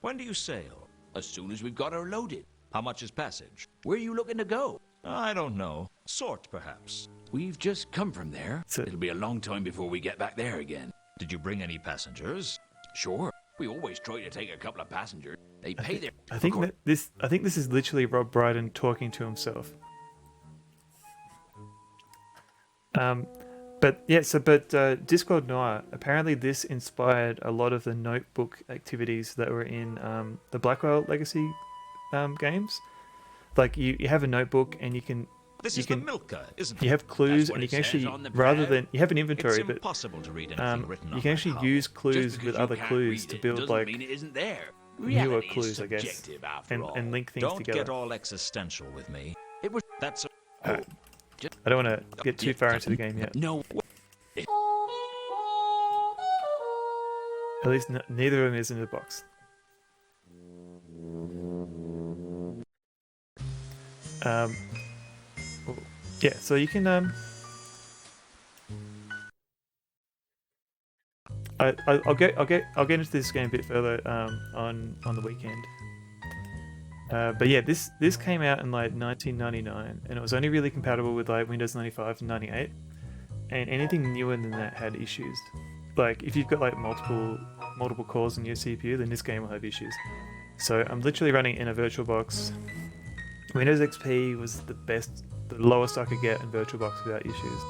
When do you sail? As soon as we've got her loaded. How much is passage? Where are you looking to go? I don't know. Sort, perhaps. We've just come from there. It'll be a long time before we get back there again. Did you bring any passengers? Sure. We always try to take a couple of passengers. They pay their... I think this is literally Rob Brydon talking to himself. But Discworld Noir, apparently this inspired a lot of the notebook activities that were in the Blackwell Legacy games. Like you have a notebook and you can... This is the Milka, isn't it? You have clues and you can actually, rather than... You have an inventory, it's impossible to read anything written you on can that actually hull. use clues Just with because you other can't clues read to it build doesn't like mean it isn't there. newer Reality is clues, I guess, subjective after all. and link things Don't together. get all existential with me. It was... That's... Alright. I don't want to get too far into the game yet. No. At least neither of them is in the box. Yeah, so you can I'll get into this game a bit further on the weekend. But yeah, this came out in like 1999, and it was only really compatible with like Windows 95 and 98, and anything newer than that had issues. Like if you've got like multiple cores in your CPU, then this game will have issues. So I'm literally running in a VirtualBox Windows XP was the lowest I could get in VirtualBox without issues.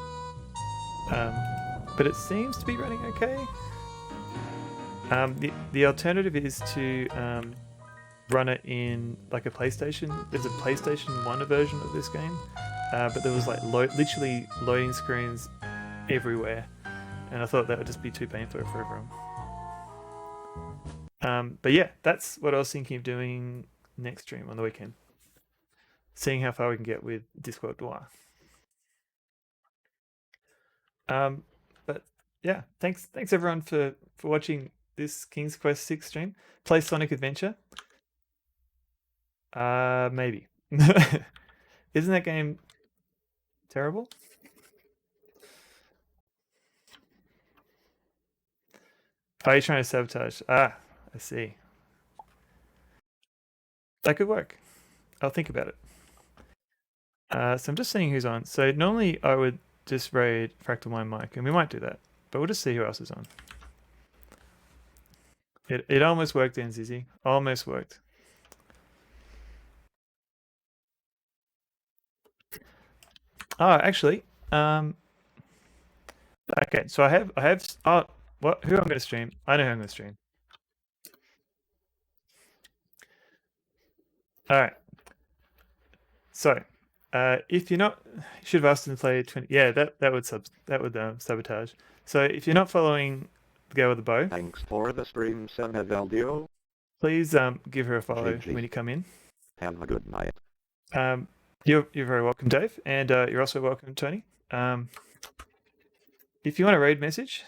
But it seems to be running okay. The alternative is to run it in like a PlayStation. There's a PlayStation 1 version of this game, but there was like literally loading screens everywhere, and I thought that would just be too painful for everyone. But yeah, that's what I was thinking of doing next stream on the weekend. Seeing how far we can get with Discworld Noir. But yeah, thanks everyone for watching this King's Quest 6 stream. Play Sonic Adventure. Maybe. Isn't that game terrible? Are you trying to sabotage? I see. That could work. I'll think about it. So I'm just seeing who's on. So normally I would just raid Fractal Mind Mike, and we might do that. But we'll just see who else is on. It almost worked, NZZ. Almost worked. Oh, actually, okay. So I have. Oh, what? Who I'm going to stream? I know who I'm going to stream. All right. So, if you're not, you should have asked him to play 20. Yeah, that would sabotage. So if you're not following the girl with the bow, Thanks for the stream, Senna Valdio. Please give her a follow when you come in. Have a good night. You're very welcome, Dave, and you're also welcome, Tony. If you want a raid message,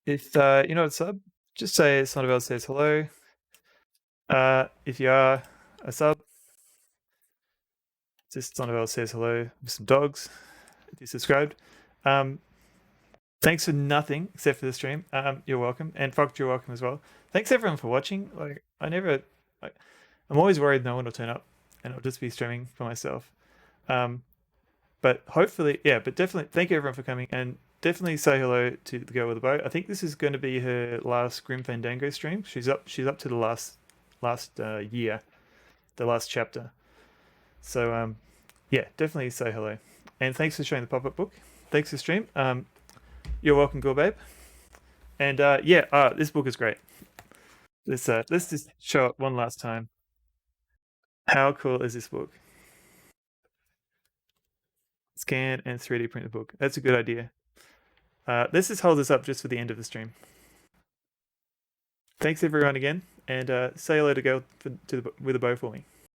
if you're not a sub, just say Sonabel says hello. If you are a sub, just Sonabel says hello with some dogs. If you're subscribed. Thanks for nothing except for the stream. You're welcome, and Fox, you're welcome as well. Thanks everyone for watching. Like I'm always worried no one will turn up, and I'll just be streaming for myself. But hopefully, yeah. But definitely, thank you everyone for coming, and definitely say hello to the girl with the bow. I think this is going to be her last Grim Fandango stream. She's up to the last year, the last chapter. So yeah, definitely say hello, and thanks for showing the pop-up book. Thanks for stream. You're welcome, Girl Babe. And yeah, this book is great. Let's just show it one last time. How cool is this book? Scan and 3D print the book. That's a good idea. Let's just hold this up just for the end of the stream. Thanks everyone again, and say hello to Girl with a bow for me.